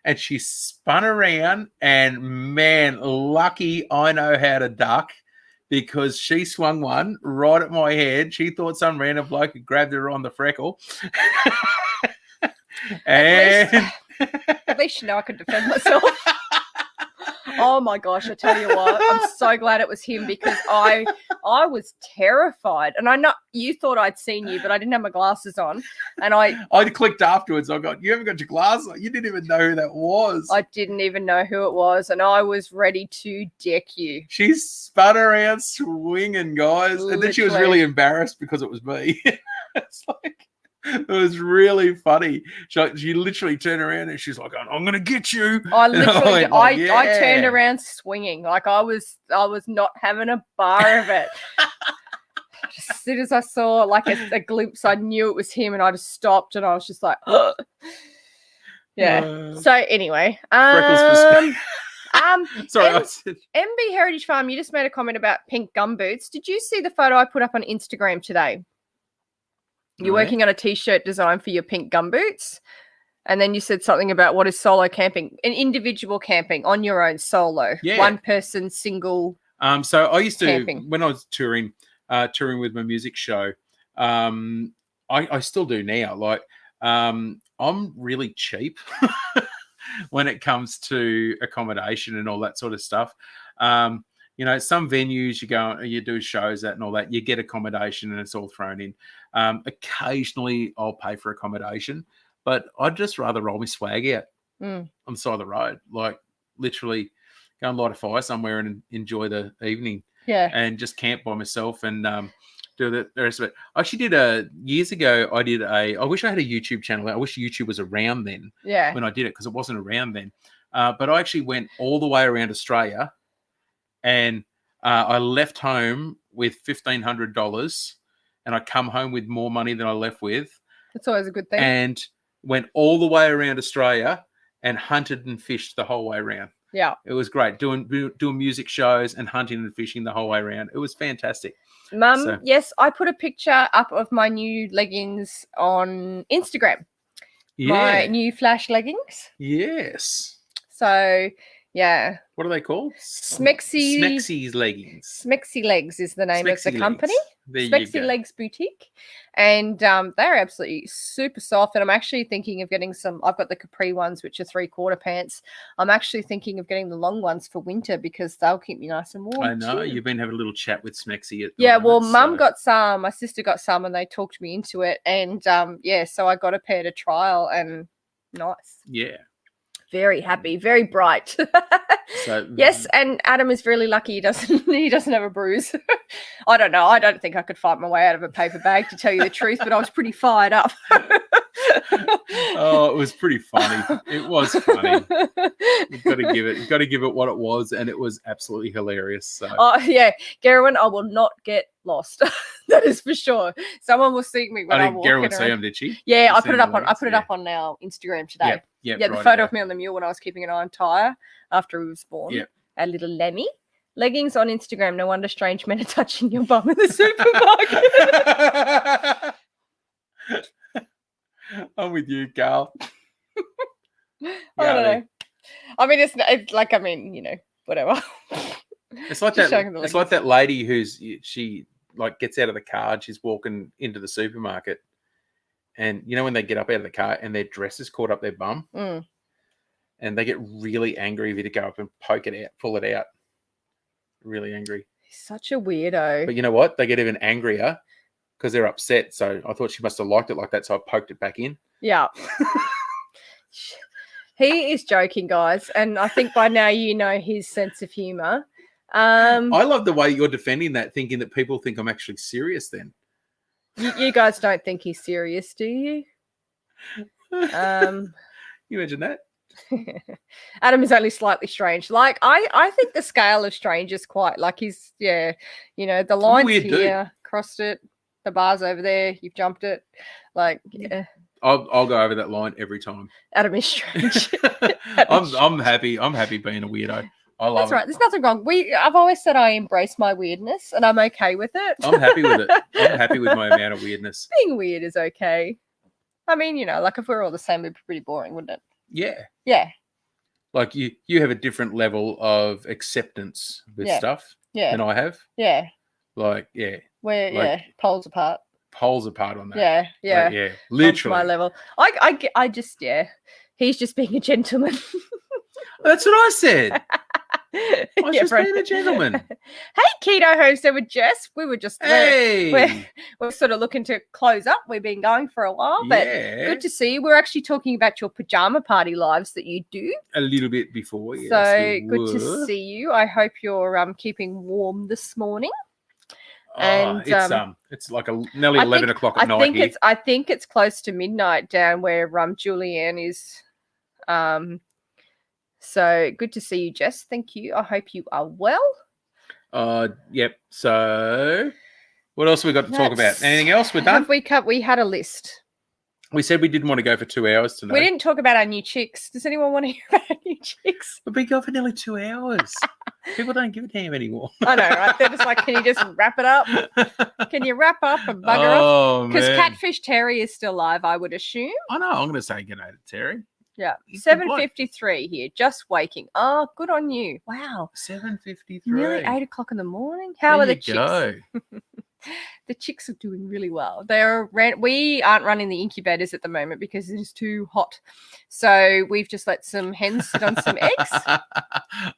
And she spun around and man, lucky I know how to duck. Because she swung one right at my head. She thought some random bloke had grabbed her on the freckle. And at least you know I could defend myself. Oh my gosh, I tell you what, I'm so glad it was him because I was terrified. And I know you thought I'd seen you, but I didn't have my glasses on. And I clicked afterwards. I got, you haven't got your glasses on. You didn't even know who that was. I didn't even know who it was. And I was ready to deck you. She spun around swinging, guys. Literally. And then she was really embarrassed because it was me. It's like, it was really funny. She literally turned around and she's like, "I'm gonna get you." I literally, I turned around swinging, like I was not having a bar of it. As soon as I saw like a glimpse, I knew it was him, and I just stopped, and I was just like, ugh. Yeah. So anyway, Sorry, MB Heritage Farm. You just made a comment about pink gumboots. Did you see the photo I put up on Instagram today? You're working on a t-shirt design for your pink gumboots. And then you said something about what is solo camping, an individual camping on your own solo, one person, single. So I used to, camping. When I was touring with my music show, I still do now. Like, I'm really cheap when it comes to accommodation and all that sort of stuff. You know, some venues you go, you do shows at and all that, you get accommodation and it's all thrown in. Occasionally I'll pay for accommodation, but I'd just rather roll my swag out on the side of the road. Like literally go and light a fire somewhere and enjoy the evening. Yeah. And just camp by myself and do the rest of it. I actually did years ago, I wish I had a YouTube channel. I wish YouTube was around then when I did it because it wasn't around then. But I actually went all the way around Australia and I left home with $1,500, and I come home with more money than I left with. That's always a good thing. And went all the way around Australia and hunted and fished the whole way around. Yeah. It was great doing music shows and hunting and fishing the whole way around. It was fantastic. Mum, yes, I put a picture up of my new leggings on Instagram. Yeah. My new flash leggings. Yes. So, yeah. What are they called? Smexy's leggings. Smexy Legs is the name of the company. Smexy Legs Boutique. And they're absolutely super soft. And I'm actually thinking of getting some. I've got the capri ones, which are 3/4 pants. I'm actually thinking of getting the long ones for winter because they'll keep me nice and warm. I know. too. You've been having a little chat with Smexy. Mum got some. My sister got some, and they talked me into it. And so I got a pair to trial, and nice. Yeah. Very happy, very bright. So yes, and Adam is really lucky he doesn't have a bruise. I don't know. I don't think I could fight my way out of a paper bag, to tell you the truth, but I was pretty fired up. Oh, it was pretty funny. It was funny. You've got to give it what it was, and it was absolutely hilarious. So. Oh yeah, Gerwin, I will not get lost. That is for sure. Someone will see me when I walk. Gerwin see him, did she? Yeah, I put it up on our Instagram today. Yep, the photo of me on the mule when I was keeping an eye on Tyre after he was born. Yep. A little Lemmy. Leggings on Instagram. No wonder strange men are touching your bum in the supermarket. I'm with you, Carl. I don't know. I mean, it's like, I mean, whatever. It's like that. It's like that lady she like gets out of the car and she's walking into the supermarket, and when they get up out of the car and their dress is caught up their bum, and they get really angry if you to go up and poke it out, pull it out. Really angry. He's such a weirdo. But you know what? They get even angrier because they're upset. So I thought she must have liked it like that, so I poked it back in. Yeah. He is joking, guys, and I think by now you know his sense of humor. I love the way you're defending that, thinking that people think I'm actually serious then. You guys don't think he's serious, do you? You imagine that? Adam is only slightly strange. Like, I think the scale of strange is quite, like, he's, the line's here, crossed it, the bar's over there, you've jumped it. Like, yeah. I'll go over that line every time. Adam is strange. I'm happy. I'm happy being a weirdo. I love it. That's right. There's nothing wrong. I've always said I embrace my weirdness, and I'm okay with it. I'm happy with it. I'm happy with my amount of weirdness. Being weird is okay. I mean, like if we were all the same, it'd be pretty boring, wouldn't it? Yeah. Yeah. Like you have a different level of acceptance with stuff than I have. Yeah. Like, yeah. Poles apart. Poles apart on that. Yeah. Like, yeah. Literally. My level. I just, he's just being a gentleman. That's what I said. I was just being a gentleman. Hey, Keto Homestead with Jess. We were just we're sort of looking to close up. We've been going for a while, but good to see you. We're actually talking about your pajama party lives that you do. A little bit before, yes. So good to see you. I hope you're keeping warm this morning. And it's like nearly 11 o'clock at night here. I think it's close to midnight down where Julianne is. So good to see you, Jess. Thank you. I hope you are well. Yep. So what else have we got to talk about? Anything else? We're done? We had a list. We said we didn't want to go for 2 hours tonight. We didn't talk about our new chicks. Does anyone want to hear about our new chicks? We've been going for nearly 2 hours. People don't give a damn anymore. I know, right? They're just like, can you just wrap it up? Can you wrap up and bugger off? Because Catfish Terry is still alive, I would assume. I know. I'm going to say good night to Terry. Yeah, 7:53 here, just waking. Oh, good on you! Wow, 7:53, nearly 8 o'clock in the morning. How are the chicks? The chicks are doing really well. We aren't running the incubators at the moment because it is too hot. So we've just let some hens sit on some eggs. I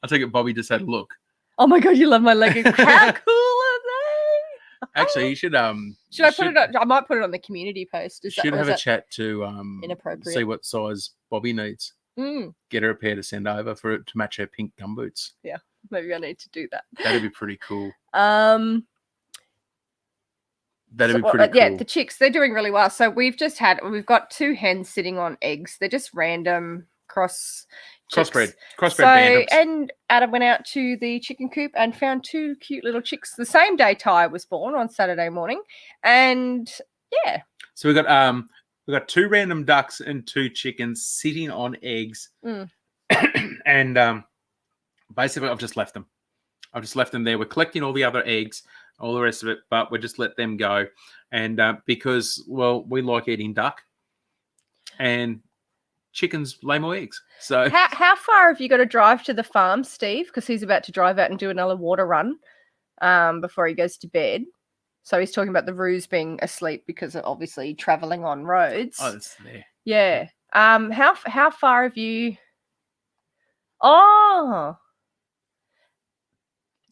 take it Bobby just had a look. Oh my god, you love my leggings! How cool are they? Actually, you should I put it on? I might put it on the community post. Should have a chat to inappropriate. See what size Bobby needs. Get her a pair to send over for it to match her pink gumboots. Yeah, maybe I need to do that. That'd be pretty cool. That'd be pretty cool. Yeah, the chicks, they're doing really well. So we've got 2 hens sitting on eggs. They're just random cross, chicks. Crossbred bantams. And Adam went out to the chicken coop and found 2 cute little chicks the same day Ty was born on Saturday morning. And yeah. So we got 2 random ducks and 2 chickens sitting on eggs. And basically I've just left them. There. We're collecting all the other eggs, all the rest of it, but we just let them go. And because, well, we like eating duck and chickens lay more eggs. So how far have you got to drive to the farm, Steve? Because he's about to drive out and do another water run before he goes to bed. So he's talking about the roos being asleep because of obviously traveling on roads. Oh, it's there. Yeah. How far have you? Oh.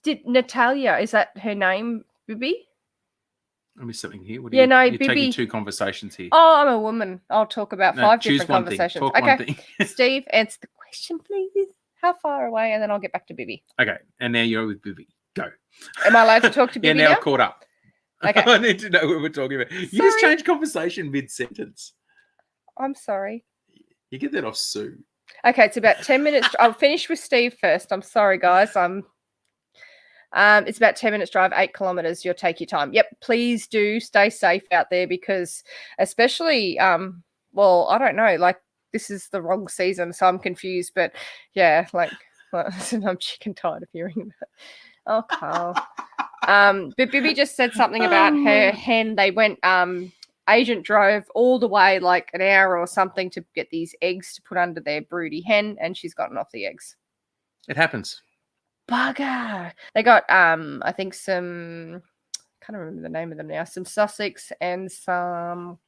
Did Natalia, is that her name, Bibi? Let me something here. What you're Bibi, taking 2 conversations here. Oh, I'm a woman. I'll talk about 5 different conversations. Talk one thing. Steve, answer the question, please. How far away? And then I'll get back to Bibi. Okay. And now you're with Bibi. Go. Am I allowed to talk to Bibi now? I've caught up. Okay. I need to know what we're talking about. You just changed conversation mid-sentence. I'm sorry. You get that off Sue. Okay, it's about 10 minutes. I'll finish with Steve first. I'm sorry, guys. It's about 10 minutes drive, 8 kilometers. You'll take your time. Yep. Please do stay safe out there because especially, well, I don't know, like this is the wrong season. So I'm confused, but yeah, like I'm chicken tired of hearing about it. Oh, Carl. But Bibi just said something about her hen. They went, agent drove all the way like an hour or something to get these eggs to put under their broody hen, and she's gotten off the eggs. It happens. Bugger. They got, I think some, I can't remember the name of them now, some Sussex and some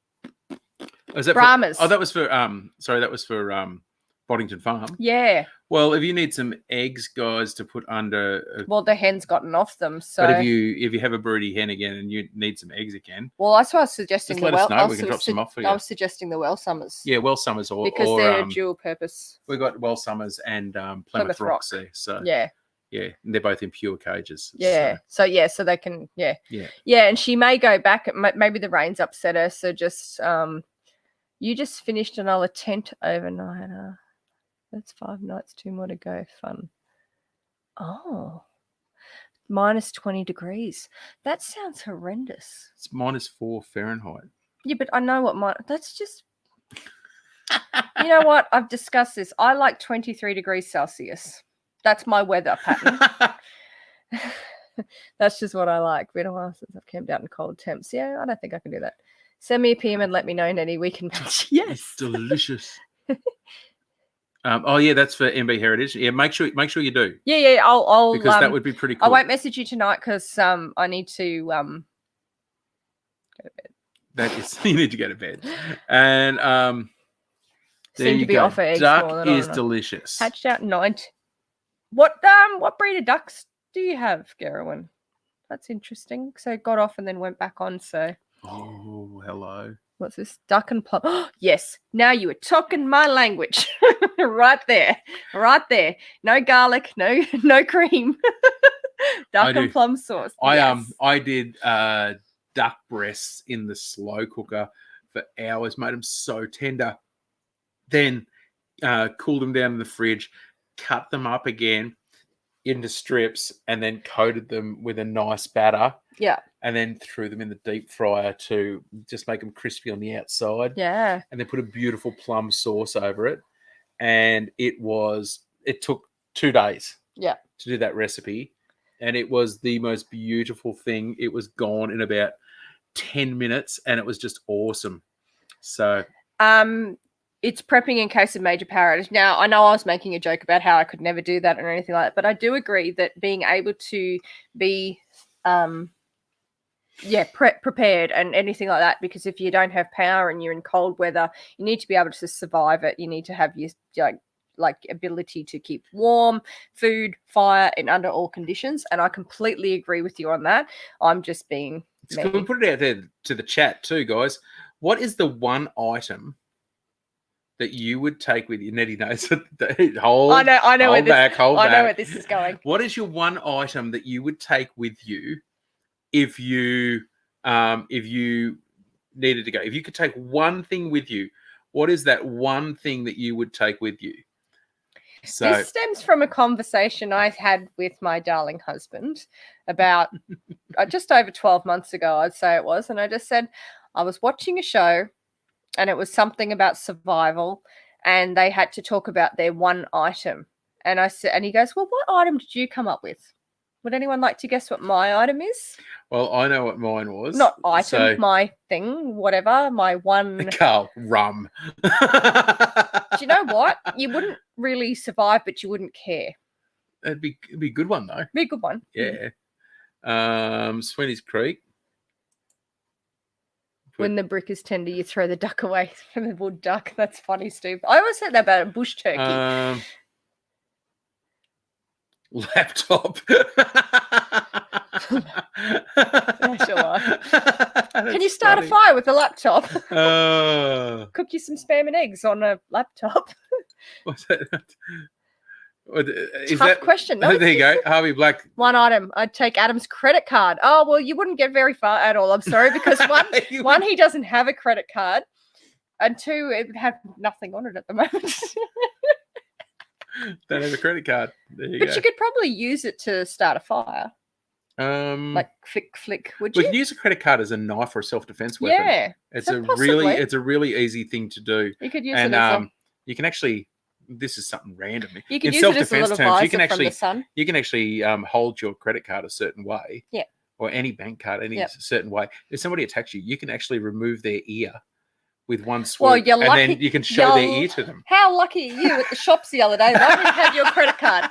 Brahmas. That was for Boddington Farm. Yeah. Well, if you need some eggs, guys, to put under... well, the hen's gotten off them, so... But if you have a broody hen again and you need some eggs again... Well, that's why I was suggesting... Just let us know. We can drop some off for you. I was suggesting the Well Summers. Yeah, Well Summers or... because they're dual purpose. We've got Well Summers and Plymouth Rocks there. So yeah. Yeah, and they're both in pure cages. Yeah. So they can... Yeah. And she may go back. Maybe the rain's upset her, so just... you just finished another tent overnighter. That's 5 nights, 2 more to go. Fun. Oh, minus 20 degrees. That sounds horrendous. It's -4 Fahrenheit. Yeah, but I know what that's just... You know what? I've discussed this. I like 23 degrees Celsius. That's my weather pattern. That's just what I like. Been a while since I've camped out in cold temps. Yeah, I don't think I can do that. Send me a PM and let me know, Nettie. We can... Yes. It's delicious. Oh yeah, that's for MB Heritage. Yeah, make sure you do. Yeah. I'll because that would be pretty cool. I won't message you tonight because I need to go to bed. You need to go to bed. And seem to be off eggs. Duck is delicious. Hatched out 9. What breed of ducks do you have, Gerwin? That's interesting. So got off and then went back on. So. Oh, hello. What's this? Duck and plum. Oh, yes. Now you were talking my language. Right there. No garlic, no cream. Duck and plum sauce. I did duck breasts in the slow cooker for hours, made them so tender. Then cooled them down in the fridge, cut them up again into strips, and then coated them with a nice batter. Yeah. And then threw them in the deep fryer to just make them crispy on the outside. Yeah. And then put a beautiful plum sauce over it. And it took 2 days. Yeah. To do that recipe. And it was the most beautiful thing. It was gone in about 10 minutes and it was just awesome. So it's prepping in case of major power outage. Now, I know I was making a joke about how I could never do that or anything like that, but I do agree that being able to be prepared and anything like that, because if you don't have power and you're in cold weather, you need to be able to survive it. You need to have your like ability to keep warm, food, fire, and under all conditions. And I completely agree with you on that. I'm just being... Can we put it out there to the chat too, guys? What is the one item that you would take with you? Nettie knows. Hold back. I know where this is going. What is your one item that you would take with you if you needed to go? If you could take one thing with you, what is that one thing that you would take with you? So this stems from a conversation I had with my darling husband about just over 12 months ago, I'd say it was. And I just said, I was watching a show and it was something about survival and they had to talk about their one item. And I said, and he goes, well, what item did you come up with? Would anyone like to guess what my item is? Well, I know what mine was. Not item, my thing, whatever, my one. Carl, rum. Do you know what? You wouldn't really survive, but you wouldn't care. It'd be a good one, though. Be a good one. Yeah. Sweeney's Creek. When the brick is tender, you throw the duck away from the wood duck. That's funny, Steve. I always said that about a bush turkey. Laptop. Can you start a fire with a laptop? Cook you some spam and eggs on a laptop. What's that? Tough question. No, there you go. Harvey Black. One item. I'd take Adam's credit card. Oh, well, you wouldn't get very far at all. I'm sorry, because one, he doesn't have a credit card. And two, it would have nothing on it at the moment. Don't have a credit card. There you but go. You could probably use it to start a fire. Like flick, would you? We can use a credit card as a knife or a self-defense weapon. Yeah. It's a really easy thing to do. You could use it as you can actually, this is something random. You can use it as a little visor from the sun. You can actually hold your credit card a certain way. Yeah. Or any bank card certain way. If somebody attacks you, you can actually remove their ear with one swoop, well, you're lucky, and then you can show their ear to them. How lucky are you at the shops the other day? Why didn't you have your credit card?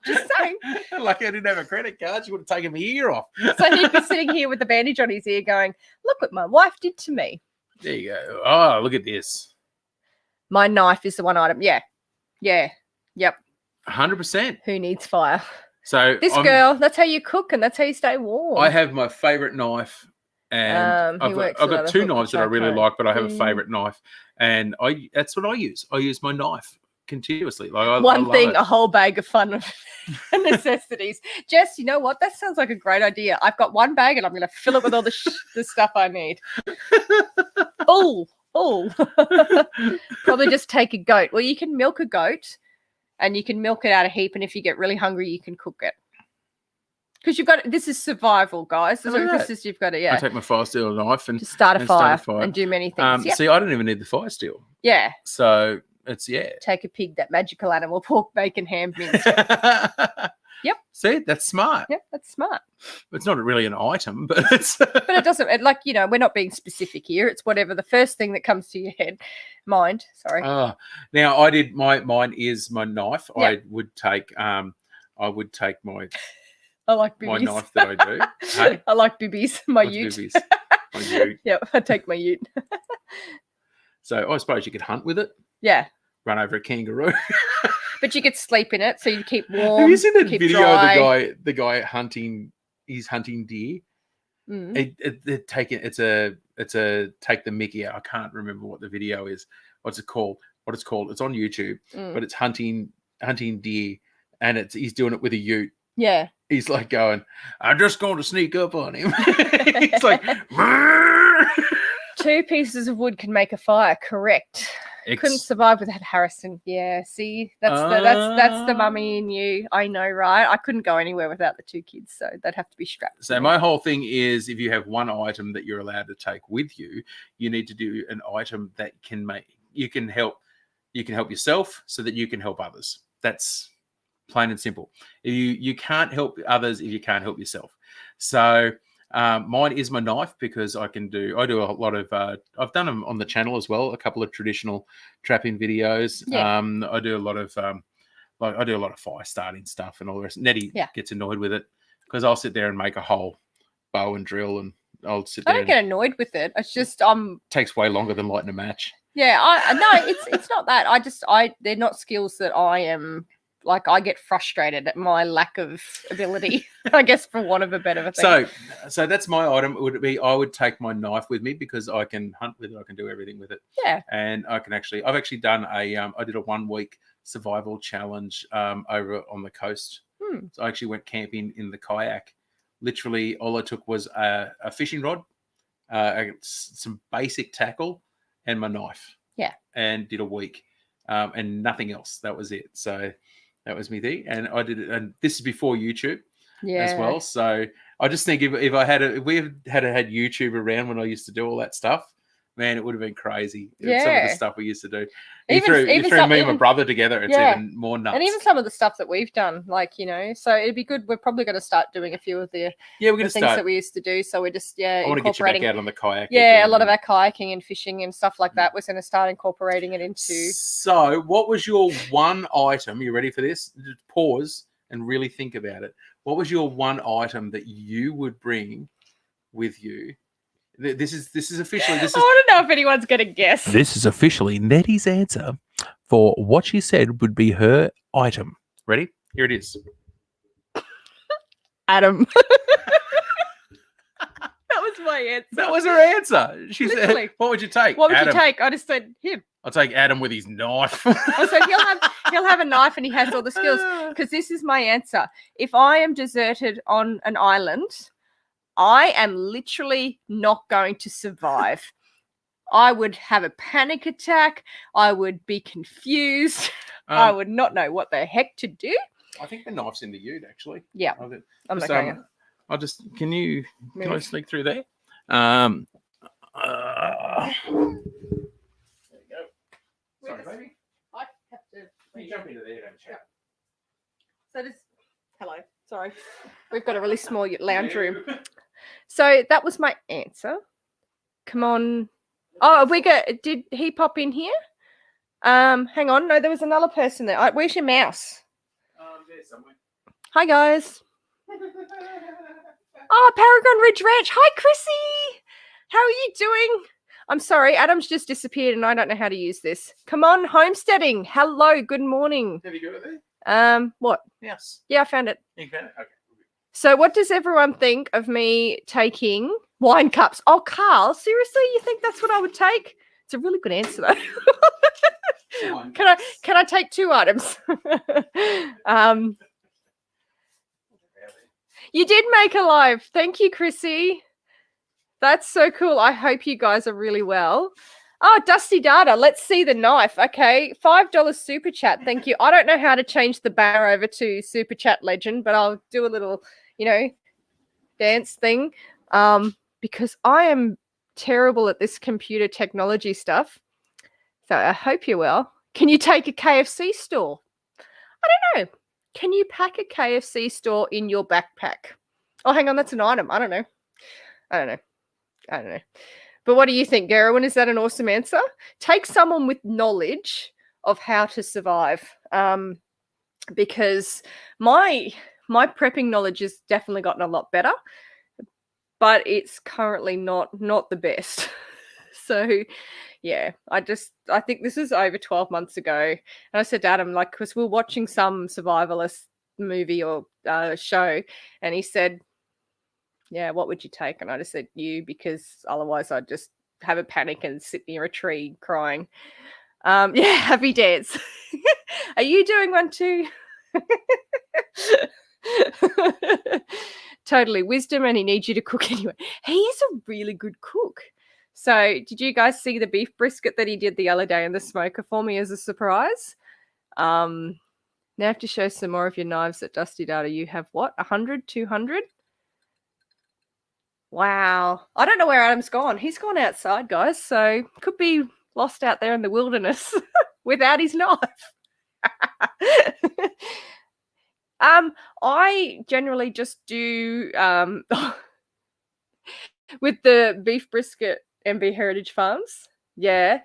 Just saying. Lucky I didn't have a credit card. You would have taken my ear off. So he'd be sitting here with the bandage on his ear going, look what my wife did to me. There you go. Oh, look at this. My knife is the one item. Yeah. Yep. 100%. Who needs fire? So this girl, that's how you cook and that's how you stay warm. I have my favourite knife. And I've got two knives that I really like, but I have a favourite knife, and that's what I use. I use my knife continuously. Like a whole bag of fun necessities. Jess, you know what? That sounds like a great idea. I've got one bag, and I'm going to fill it with all the stuff I need. Oh, probably just take a goat. Well, you can milk a goat, and you can milk it out a heap, and if you get really hungry, you can cook it. Because this is survival, guys. You've got to, I take my fire steel knife and just start a fire and do many things. See, I don't even need the fire steel. Yeah. So it's Take a pig, that magical animal, pork, bacon, ham, mince. Yep. See, that's smart. Yep, that's smart. It's not really an item, but it's. But it doesn't. We're not being specific here. It's whatever the first thing that comes to your mind. Sorry. Now I did mine is my knife. Yep. I would take my. I like bibbies. My knife that I do. Hey? I like bibbies. My ute. Bibbies? My ute. Yep, I take my ute. So I suppose you could hunt with it. Yeah. Run over a kangaroo. But you could sleep in it, so you keep warm. Have you seen that video dry. of the guy hunting? He's hunting deer. It's a take the mickey out. I can't remember what the video is. What's it called? It's on YouTube, but it's hunting deer, and he's doing it with a ute. Yeah. He's like going, I'm just going to sneak up on him. He's like, 2 pieces of wood can make a fire. Correct. Couldn't survive without Harrison. Yeah. See, that's the mummy in you. I know, right? I couldn't go anywhere without the 2 kids, so they'd have to be strapped. So my whole thing is, if you have one item that you're allowed to take with you, you need to do an item that you can help yourself, so that you can help others. That's plain and simple. You can't help others if you can't help yourself. So mine is my knife, because I do a lot of I've done them on the channel as well, a couple of traditional trapping videos. I do a lot of fire starting stuff and all the rest. Nettie gets annoyed with it, because I'll sit there and make a whole bow and drill, and I'll sit there. I don't get annoyed with it. It's just takes way longer than lighting a match. Yeah, it's not that. They're not skills that I am. Like, I get frustrated at my lack of ability, I guess, for want of a better thing. So that's my item. I would take my knife with me, because I can hunt with it. I can do everything with it. Yeah. And I've actually done I did a 1-week survival challenge over on the coast. So I actually went camping in the kayak. Literally, all I took was a fishing rod, some basic tackle, and my knife. Yeah. And did a week, and nothing else. That was it. So. That was me thing, and I did it. And this is before YouTube as Yeah. well. So I just think if we had YouTube around when I used to do all that stuff, man, it would have been crazy. Yeah. Some of the stuff we used to do. You Even threw me and my brother together. It's even more nuts. And even some of the stuff that we've done, like, you know, so it'd be good. We're probably going to start doing a few of the things that we used to do. So we're just I want to get you back out on the kayak. Yeah, a lot of our kayaking and fishing and stuff like that. We're going to start incorporating it into. So, what was your one item? You ready for this? Just pause and really think about it. What was your one item that you would bring with you? This is officially. I want to know if anyone's going to guess. This is officially Nettie's answer for what she said would be her item. Ready? Here it is. Adam. That was my answer. That was her answer. She said, "What would you take? What would you take?" I just said him. I'll take Adam with his knife. So he'll have a knife and he has all the skills. Because this is my answer. If I am deserted on an island, I am literally not going to survive. I would have a panic attack. I would be confused. I would not know what the heck to do. I think the knife's in the ute, actually. Yeah. I'm not going to. I'll just. Can I sneak through there? There you go. Sorry, baby. I have to. You jump into there and have a chat. So hello. Sorry. We've got a really small lounge room. So that was my answer. Come on. Oh, did he pop in here? Hang on. No, there was another person there. Where's your mouse? There somewhere. Hi, guys. Oh, Paragon Ridge Ranch. Hi, Chrissy. How are you doing? I'm sorry. Adam's just disappeared and I don't know how to use this. Come on, homesteading. Hello. Good morning. Have you got it there? What? Yes. Yeah, I found it. You found it? Okay. So what does everyone think of me taking wine cups? Oh, Carl, seriously? You think that's what I would take? It's a really good answer, though. Can I take 2 items? You did make a live. Thank you, Chrissy. That's so cool. I hope you guys are really well. Oh, Dusty Data. Let's see the knife. Okay. $5 super chat. Thank you. I don't know how to change the banner over to super chat legend, but I'll do a little, dance thing. Because I am terrible at this computer technology stuff. So I hope you're well. Can you take a KFC store? I don't know. Can you pack a KFC store in your backpack? Oh, hang on. That's an item. I don't know. But what do you think, Gerwin? Is that an awesome answer? Take someone with knowledge of how to survive. Because my prepping knowledge has definitely gotten a lot better, but it's currently not the best. So, yeah, I think this is over 12 months ago. And I said to Adam, because we're watching some survivalist movie or show, and he said, yeah, what would you take? And I just said, you, because otherwise I'd just have a panic and sit near a tree crying. Yeah, happy dance. Are you doing one too? Totally. Wisdom, and he needs you to cook anyway. He is a really good cook. So did you guys see the beef brisket that he did the other day in the smoker for me as a surprise? Now I have to show some more of your knives at Dusty Data. You have what? 100, 200? Wow. I don't know where Adam's gone. He's gone outside, guys. So could be lost out there in the wilderness without his knife. I generally just do with the beef brisket MB Heritage Farms. Yeah,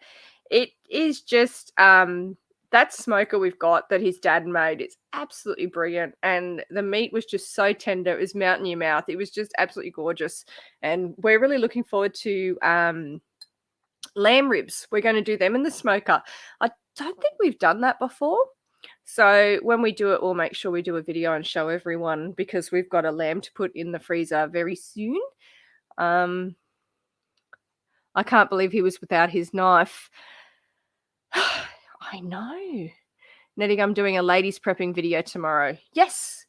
it is just that smoker we've got that his dad made. It's absolutely brilliant, and the meat was just so tender. It was melt in your mouth. It was just absolutely gorgeous, and we're really looking forward to lamb ribs. We're going to do them in the smoker. I don't think we've done that before. So when we do it, we'll make sure we do a video and show everyone, because we've got a lamb to put in the freezer very soon. I can't believe he was without his knife. I know. Nettie, I'm doing a ladies prepping video tomorrow. Yes.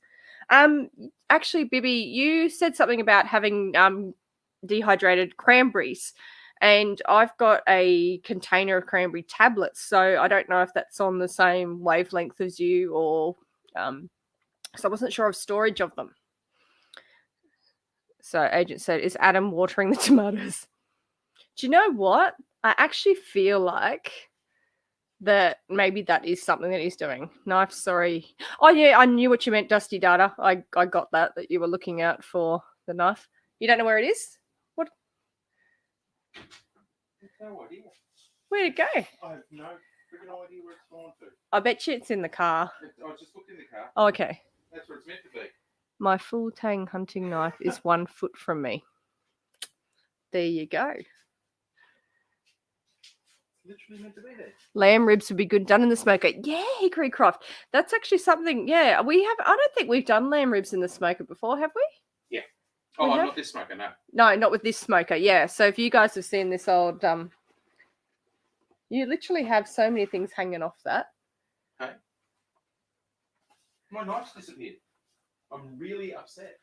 Actually, Bibby, you said something about having dehydrated cranberries. And I've got a container of cranberry tablets, so I don't know if that's on the same wavelength as you, or So I wasn't sure of storage of them. So agent said, is Adam watering the tomatoes? Do you know what? I actually feel like that maybe that is something that he's doing. Knife, sorry. Oh, yeah, I knew what you meant, Dusty Data. I got that you were looking out for the knife. You don't know where it is? What? No idea. Where'd it go? I have no freaking idea where it's gone to. I bet you it's in the car. I just looked in the car. Oh, okay. That's where it's meant to be. My full tang hunting knife is 1 foot from me. There you go. Literally meant to be there. Lamb ribs would be good done in the smoker. Yeah, Hickory Croft. That's actually something. Yeah, we have. I don't think we've done lamb ribs in the smoker before, have we? Yeah. Oh, not this smoker, no. No, not with this smoker. Yeah. So if you guys have seen this old, you literally have so many things hanging off that. Hey, my knife's disappeared. I'm really upset.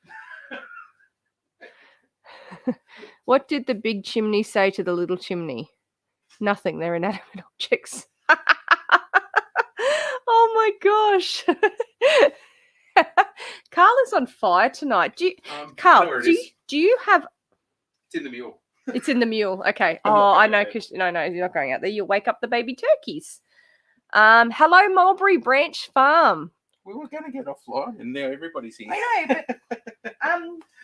What did the big chimney say to the little chimney? Nothing. They're inanimate objects. Oh my gosh. Carl is on fire tonight. Carl, do you have... It's in the mule. It's in the mule. Okay. I know. No, you're not going out there. You'll wake up the baby turkeys. Hello, Mulberry Branch Farm. We were going to get offline, and now everybody's here. I know, but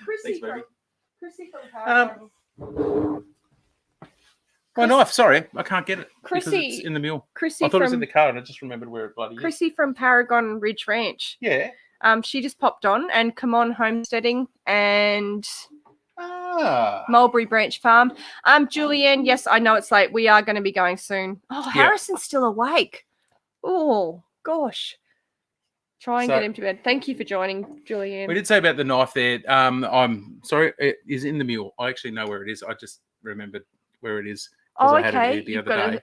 Chrissy from Paragon. My knife, sorry, I can't get it. Chrissy, it's in the mule. Chrissy I thought it was in the car, and I just remembered where it bloody is. Chrissy from Paragon Ridge Ranch. Yeah. She just popped on, and come on homesteading and Mulberry Branch Farm. Julianne, yes, I know it's late. We are going to be going soon. Oh, Harrison's still awake. Oh gosh. Try and get him to bed. Thank you for joining, Julianne. We did say about the knife there. I'm sorry, it is in the mule. I actually know where it is. I just remembered where it is because I had it the other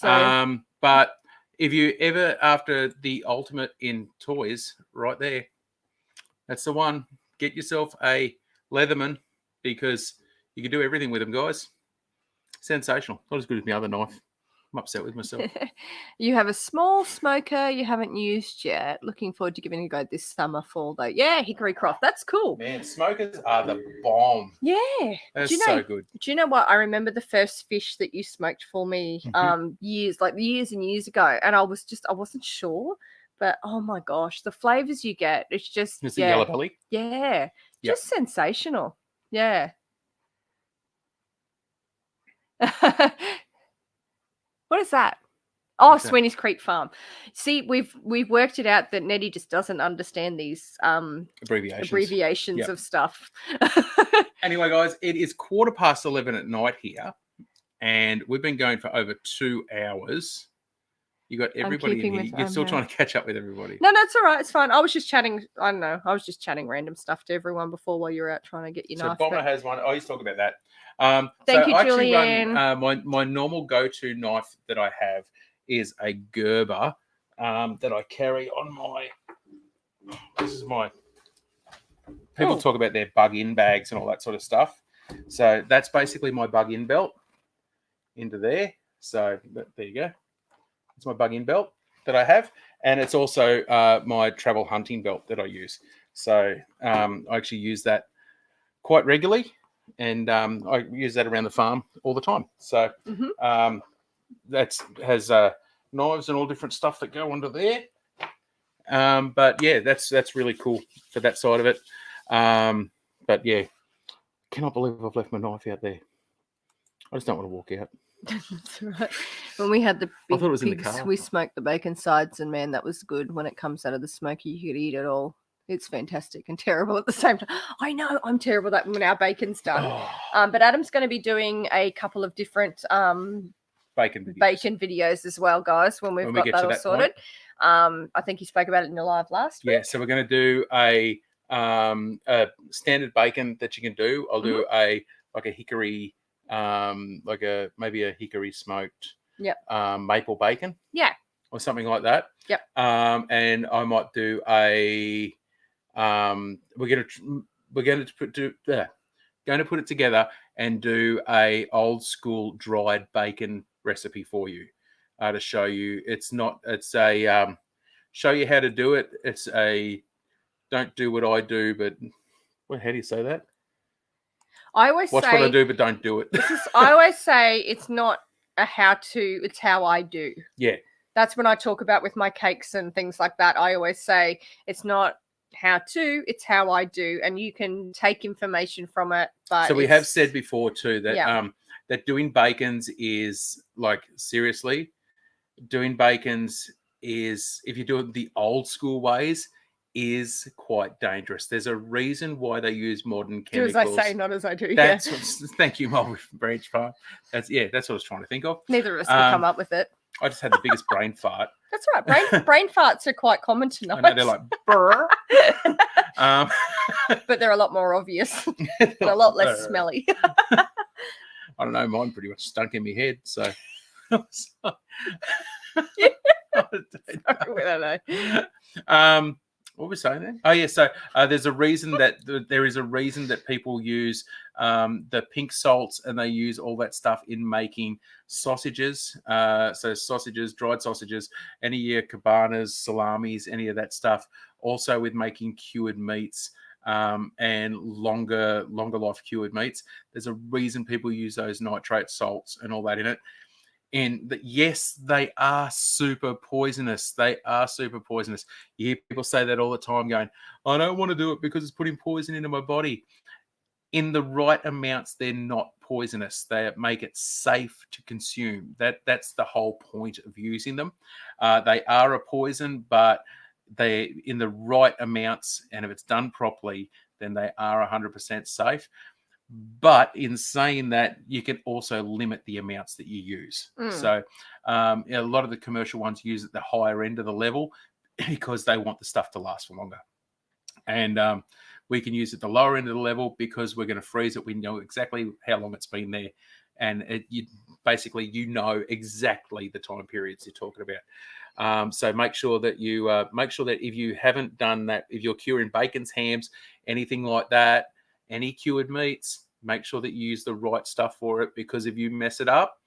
day. But if you ever after the ultimate in toys, right there, that's the one. Get yourself a Leatherman because you can do everything with them, guys. Sensational. Not as good as my other knife. I'm upset with myself. You have a small smoker you haven't used yet. Looking forward to giving it a go this summer, fall though. Yeah, Hickory Croft. That's cool. Man, smokers are the bomb. Yeah. That's so good. Do you know what? I remember the first fish that you smoked for me years and years ago. And I wasn't sure. But oh my gosh, the flavors you get, it's just the yellow belly. Yeah. Just sensational. Yeah. What is that? Oh, Sweeney's Creek Farm. See, we've worked it out that Nettie just doesn't understand these abbreviations of stuff. Anyway, guys, it is 11:15 at night here, and we've been going for over 2 hours. You got everybody in here. You're still trying to catch up with everybody. No, it's all right. It's fine. I was just chatting. I don't know. I was just chatting random stuff to everyone before while you were out trying to get your knife. So Bomber has one. I used to talk about that. Thank you, Julianne. My normal go-to knife that I have is a Gerber that I carry on my. This is my. People talk about their bug-in bags and all that sort of stuff. So that's basically my bug-in belt into there. So there you go. It's my bug-in belt that I have, and it's also my travel hunting belt that I use. So I actually use that quite regularly, and I use that around the farm all the time. So that has knives and all different stuff that go under there. But yeah, that's really cool for that side of it. But yeah, cannot believe I've left my knife out there. I just don't want to walk out. That's right. When we had the big I thought it was pigs, in the car. We smoked the bacon sides, and man, that was good. When it comes out of the smoker, you could eat it all. It's fantastic and terrible at the same time. I know I'm terrible at that when our bacon's done. But Adam's going to be doing a couple of different bacon videos as well, guys. When we've got that all sorted. I think you spoke about it in your live last week. Yeah, so we're going to do a standard bacon that you can do. I'll do a hickory. Maybe a hickory smoked maple bacon, or something like that. And I might do a we're going to put it together and do a old school dried bacon recipe for you to show you. It's a show you how to do it. It's a don't do what I do, but how do you say that? I always watch what I do, but don't do it. I always say it's not a how to, it's how I do. Yeah. That's when I talk about with my cakes and things like that. I always say it's not how to, it's how I do. And you can take information from it. But so we have said before too that that doing bacons is like, seriously, doing bacons is, if you do it the old school ways, is quite dangerous. There's a reason why they use modern chemicals. Do as I say, not as I do. That's thank you, Mulberry Branch Farm. That's what I was trying to think of. Neither of us could come up with it. I just had the biggest brain fart. That's right. Brain farts are quite common tonight. I know, they're like brr. But they're a lot more obvious and a lot less smelly. I don't know. Mine pretty much stunk in my head. So. I don't know. What were we saying then? Oh yeah, so there's a reason that there is a reason that people use the pink salts, and they use all that stuff in making sausages. So sausages, dried sausages, any of your cabanas, salamis, any of that stuff. Also with making cured meats and longer life cured meats. There's a reason people use those nitrate salts and all that in it. And yes, they are super poisonous. They are super poisonous. You hear people say that all the time, going, I don't want to do it because it's putting poison into my body. In the right amounts, they're not poisonous. They make it safe to consume. That's the whole point of using them. They are a poison, but they, in the right amounts, and if it's done properly, then they are 100% safe. But in saying that, you can also limit the amounts that you use. So a lot of the commercial ones use at the higher end of the level because they want the stuff to last for longer. And we can use it at the lower end of the level because we're going to freeze it. We know exactly how long it's been there. And you know exactly the time periods you're talking about. So make sure that if you haven't done that, if you're curing bacons, hams, anything like that, any cured meats, make sure that you use the right stuff for it, because if you mess it up,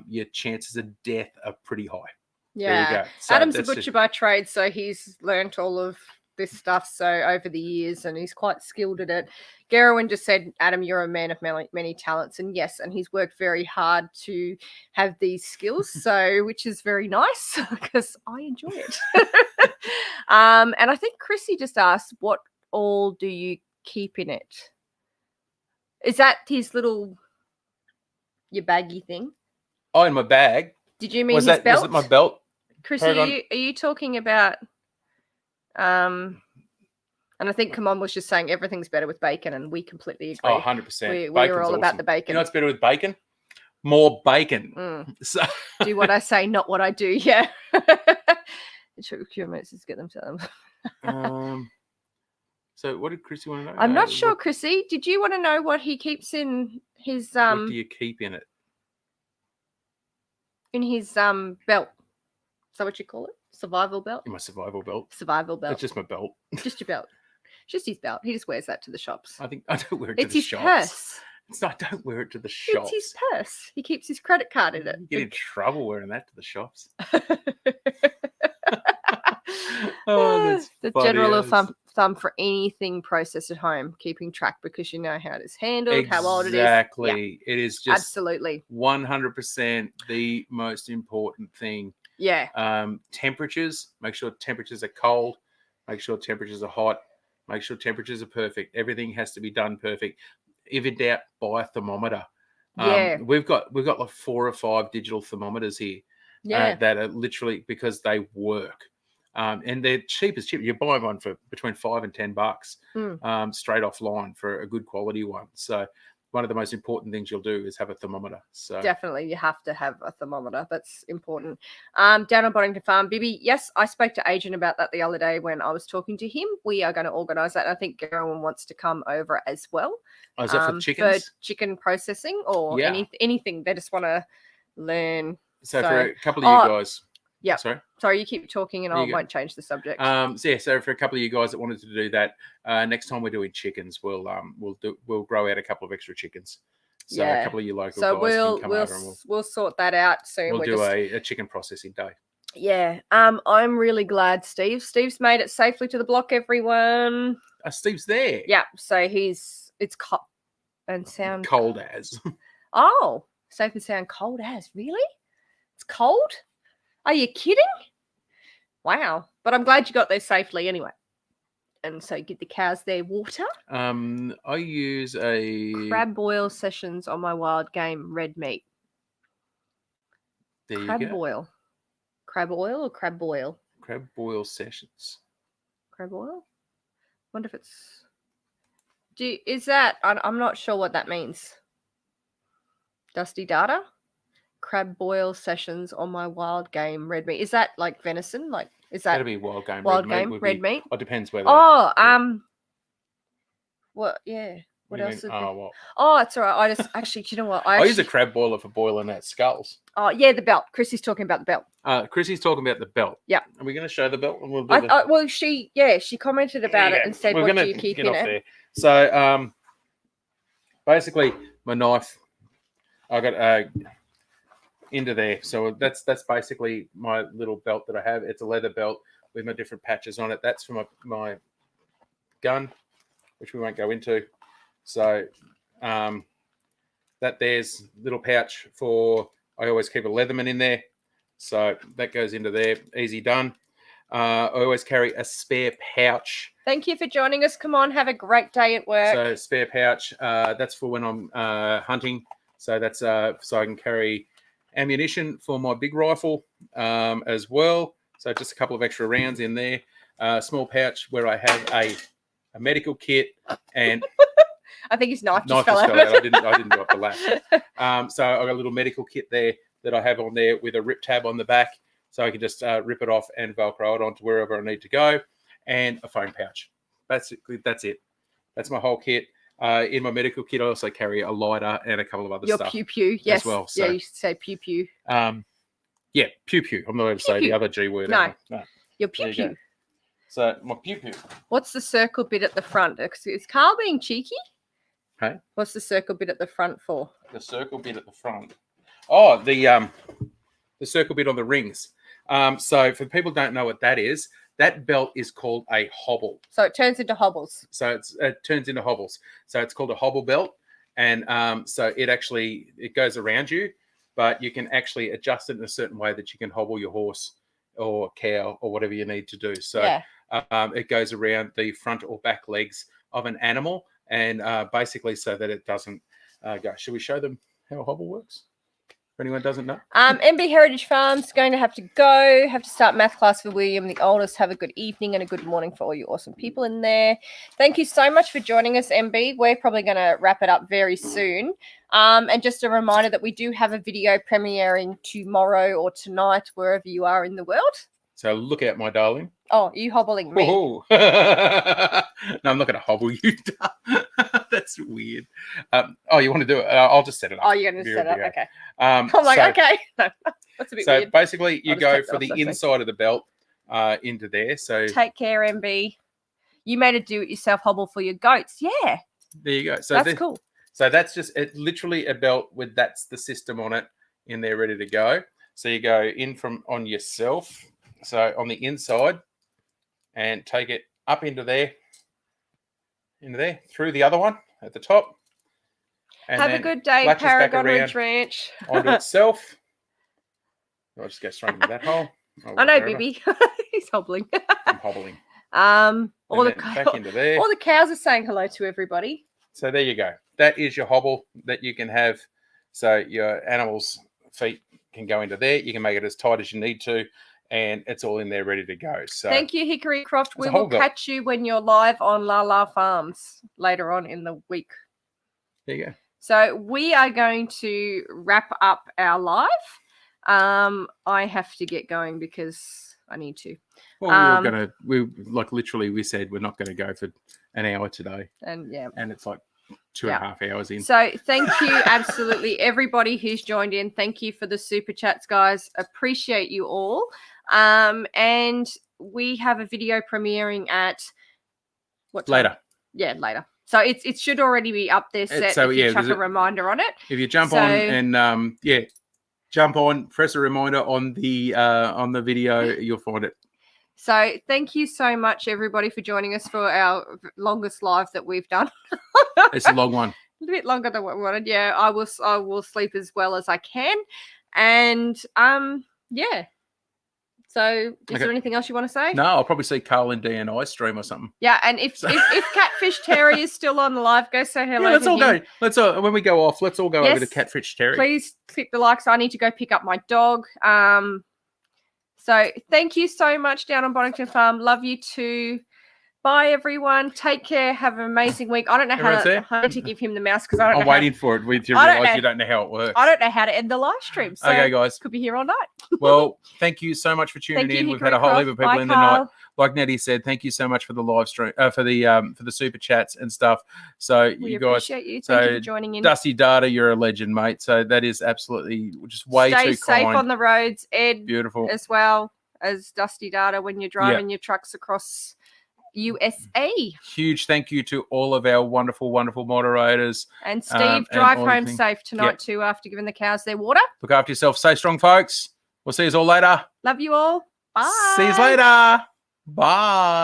your chances of death are pretty high. Yeah. There you go. So Adam's a butcher by trade, so he's learnt all of this stuff over the years, and he's quite skilled at it. Gerwin just said, Adam, you're a man of many talents. And yes, and he's worked very hard to have these skills, so which is very nice because I enjoy it. And I think Chrissy just asked, what all do you keep in it? Is that his little, your baggy thing? Oh, in my bag. Did you mean his belt? Was it my belt? Chrissy, are you talking about and I think Kamon was just saying everything's better with bacon, and we completely agree. Oh, 100%. We're all about the bacon. You know what's better with bacon? More bacon. So do what I say, not what I do. Yeah. Let's get them to them. So what did Chrissy want to know? I'm not sure, Chrissy. Did you want to know what he keeps in his What do you keep in it? In his belt. Is that what you call it? Survival belt? In my survival belt. Survival belt. It's just my belt. Just your belt. Just his belt. He just wears that to the shops. I think I don't wear it to the shops. It's his purse. It's not, I don't wear it to the shops. It's his purse. He keeps his credit card in it. You get in trouble wearing that to the shops. That's the general thumb for anything processed at home, keeping track, because you know how it is handled, how old it is. Exactly. Yeah. It is just absolutely 100% the most important thing. Yeah. Temperatures. Make sure temperatures are cold. Make sure temperatures are hot. Make sure temperatures are perfect. Everything has to be done perfect. If in doubt, buy a thermometer. Yeah. We've got like 4 or 5 digital thermometers here. Yeah. That are literally, because they work. And they're cheap as cheap. You buy one for between $5 and $10 straight offline for a good quality one. So one of the most important things you'll do is have a thermometer. So definitely, you have to have a thermometer. That's important. Down on Boddington Farm, Bibby. Yes, I spoke to Adrian about that the other day when I was talking to him. We are going to organise that. I think Gerwin wants to come over as well. Oh, is that for chickens? For chicken processing or anything. They just want to learn. So for a couple of you guys. Yeah. Sorry, you keep talking and I won't change the subject. So for a couple of you guys that wanted to do that, next time we're doing chickens, we'll grow out a couple of extra chickens. So a couple of you local guys can come over and we'll sort that out soon. We'll do a chicken processing day. Yeah. I'm really glad Steve's made it safely to the block, everyone. Steve's there. Yeah. So it's and sound cold as. Oh, safe and sound cold as. Really? It's cold? Are you kidding? Wow. But I'm glad you got there safely anyway. And so give the cows their water. I use a crab boil sessions on my wild game red meat. There crab you go. boil. Crab oil or crab boil? Crab boil sessions. Crab oil? Wonder if it's. Is that? I'm not sure what that means. Dusty data. Crab boil sessions on my wild game red meat. Is that like venison? Like is that? That'd be wild game. Wild game red meat. It depends whether. Oh, What? Yeah. What else? Oh, it's all right. I just actually, do you know what? I use a crab boiler for boiling out skulls. Oh yeah, the belt. Chrissy's talking about the belt. Chrissy's talking about the belt. Yeah. Are we going to show the belt? And we'll do well, she commented about it and said, "What do you keep in it?" There. So, basically, my knife, I got into there. So that's basically my little belt that I have. It's a leather belt with my different patches on it. That's for my gun, which we won't go into. So that there's little pouch for, I always keep a Leatherman in there. So that goes into there, easy done. I always carry a spare pouch. Thank you for joining us. Come on, have a great day at work. So spare pouch, that's for when I'm hunting. So that's so I can carry ammunition for my big rifle as well. So just a couple of extra rounds in there. Small pouch where I have a medical kit and I think his knife just fell out. I didn't do it for lap. So I got a little medical kit there that I have on there with a rip tab on the back, so I can just rip it off and Velcro it onto wherever I need to go, and a phone pouch. Basically, that's it. That's my whole kit. In my medical kit, I also carry a lighter and a couple of other stuff. Your pew, yes. As well. So, yeah, you say pew. Yeah, pew. I'm not going to say the other G word. No. Your pew. So my pew. What's the circle bit at the front? Is Carl being cheeky? Hey? What's the circle bit at the front for? The circle bit at the front. Oh, the circle bit on the rings. So for people who don't know what that is, that belt is called a hobble. So it turns into hobbles. So it turns into hobbles. So it's called a hobble belt, and so it goes around you, but you can actually adjust it in a certain way that you can hobble your horse or cow or whatever you need to do. So it goes around the front or back legs of an animal, and basically so that it doesn't go. Should we show them how a hobble works? If anyone doesn't know. MB Heritage Farms going to have to go. Have to start math class for William, the oldest. Have a good evening and a good morning for all you awesome people in there. Thank you so much for joining us, MB. We're probably going to wrap it up very soon. And just a reminder that we do have a video premiering tomorrow or tonight, wherever you are in the world. So look out, my darling. Oh, are you hobbling me? No, I'm not going to hobble you. That's weird. You want to do it? I'll just set it up. Oh, you're going to set it up? Okay. I'm like, okay. No, that's a bit weird. So basically, you go for the inside of the belt into there. So take care, MB. You made a do-it-yourself hobble for your goats. Yeah. There you go. So that's cool. So that's just literally a belt with that's the system on it in there ready to go. So you go in on yourself. So on the inside, and take it up into there, through the other one at the top. And have a good day, Paragon Ridge Ranch. Onto itself. I'll just go straight into that hole. I know, Bibby. He's hobbling. I'm hobbling. All back into there. All the cows are saying hello to everybody. So there you go. That is your hobble that you can have. So your animal's feet can go into there. You can make it as tight as you need to. And it's all in there ready to go. So thank you, Hickory Croft. We will catch you when you're live on La La Farms later on in the week. There you go. So we are going to wrap up our live. I have to get going because I need to. Well, we said we're not going to go for an hour today. And it's like 2.5 hours in. So thank you, absolutely, everybody who's joined in. Thank you for the super chats, guys. Appreciate you all. And we have a video premiering at what time? Later. Yeah, later. So it should already be up there set if you chuck a reminder on it. If you jump on and jump on, press a reminder on the video. You'll find it. So thank you so much, everybody, for joining us for our longest live that we've done. It's a long one. A bit longer than what we wanted. Yeah, I will sleep as well as I can. And yeah. So is there anything else you want to say? No, I'll probably see Carl and DNI stream or something. Yeah, and if Catfish Terry is still on the live, go say hello. Yeah, let's all go. Let's all, when we go off, let's all go over to Catfish Terry. Please click the likes. I need to go pick up my dog. So thank you so much down on Boddington Farm. Love you too. Bye, everyone. Take care. Have an amazing week. I don't know how to give him the mouse because I don't know. I'm waiting for it. You realise you don't know how it works. I don't know how to end the live stream. So okay, guys. Could be here all night. Well, thank you so much for tuning in. We've had a whole heap of people in the night. Like Nettie said, thank you so much for the live stream, for the super chats and stuff. So we you guys, appreciate you. Thank you for joining in. Dusty Data, you're a legend, mate. So that is absolutely just way too kind. Stay safe on the roads, Ed. Beautiful. As well as Dusty Data when you're driving your trucks across USA. Huge thank you to all of our wonderful, wonderful moderators. And Steve, drive home safe tonight too after giving the cows their water. Look after yourself. Stay strong, folks. We'll see you all later. Love you all. Bye. See you later. Bye.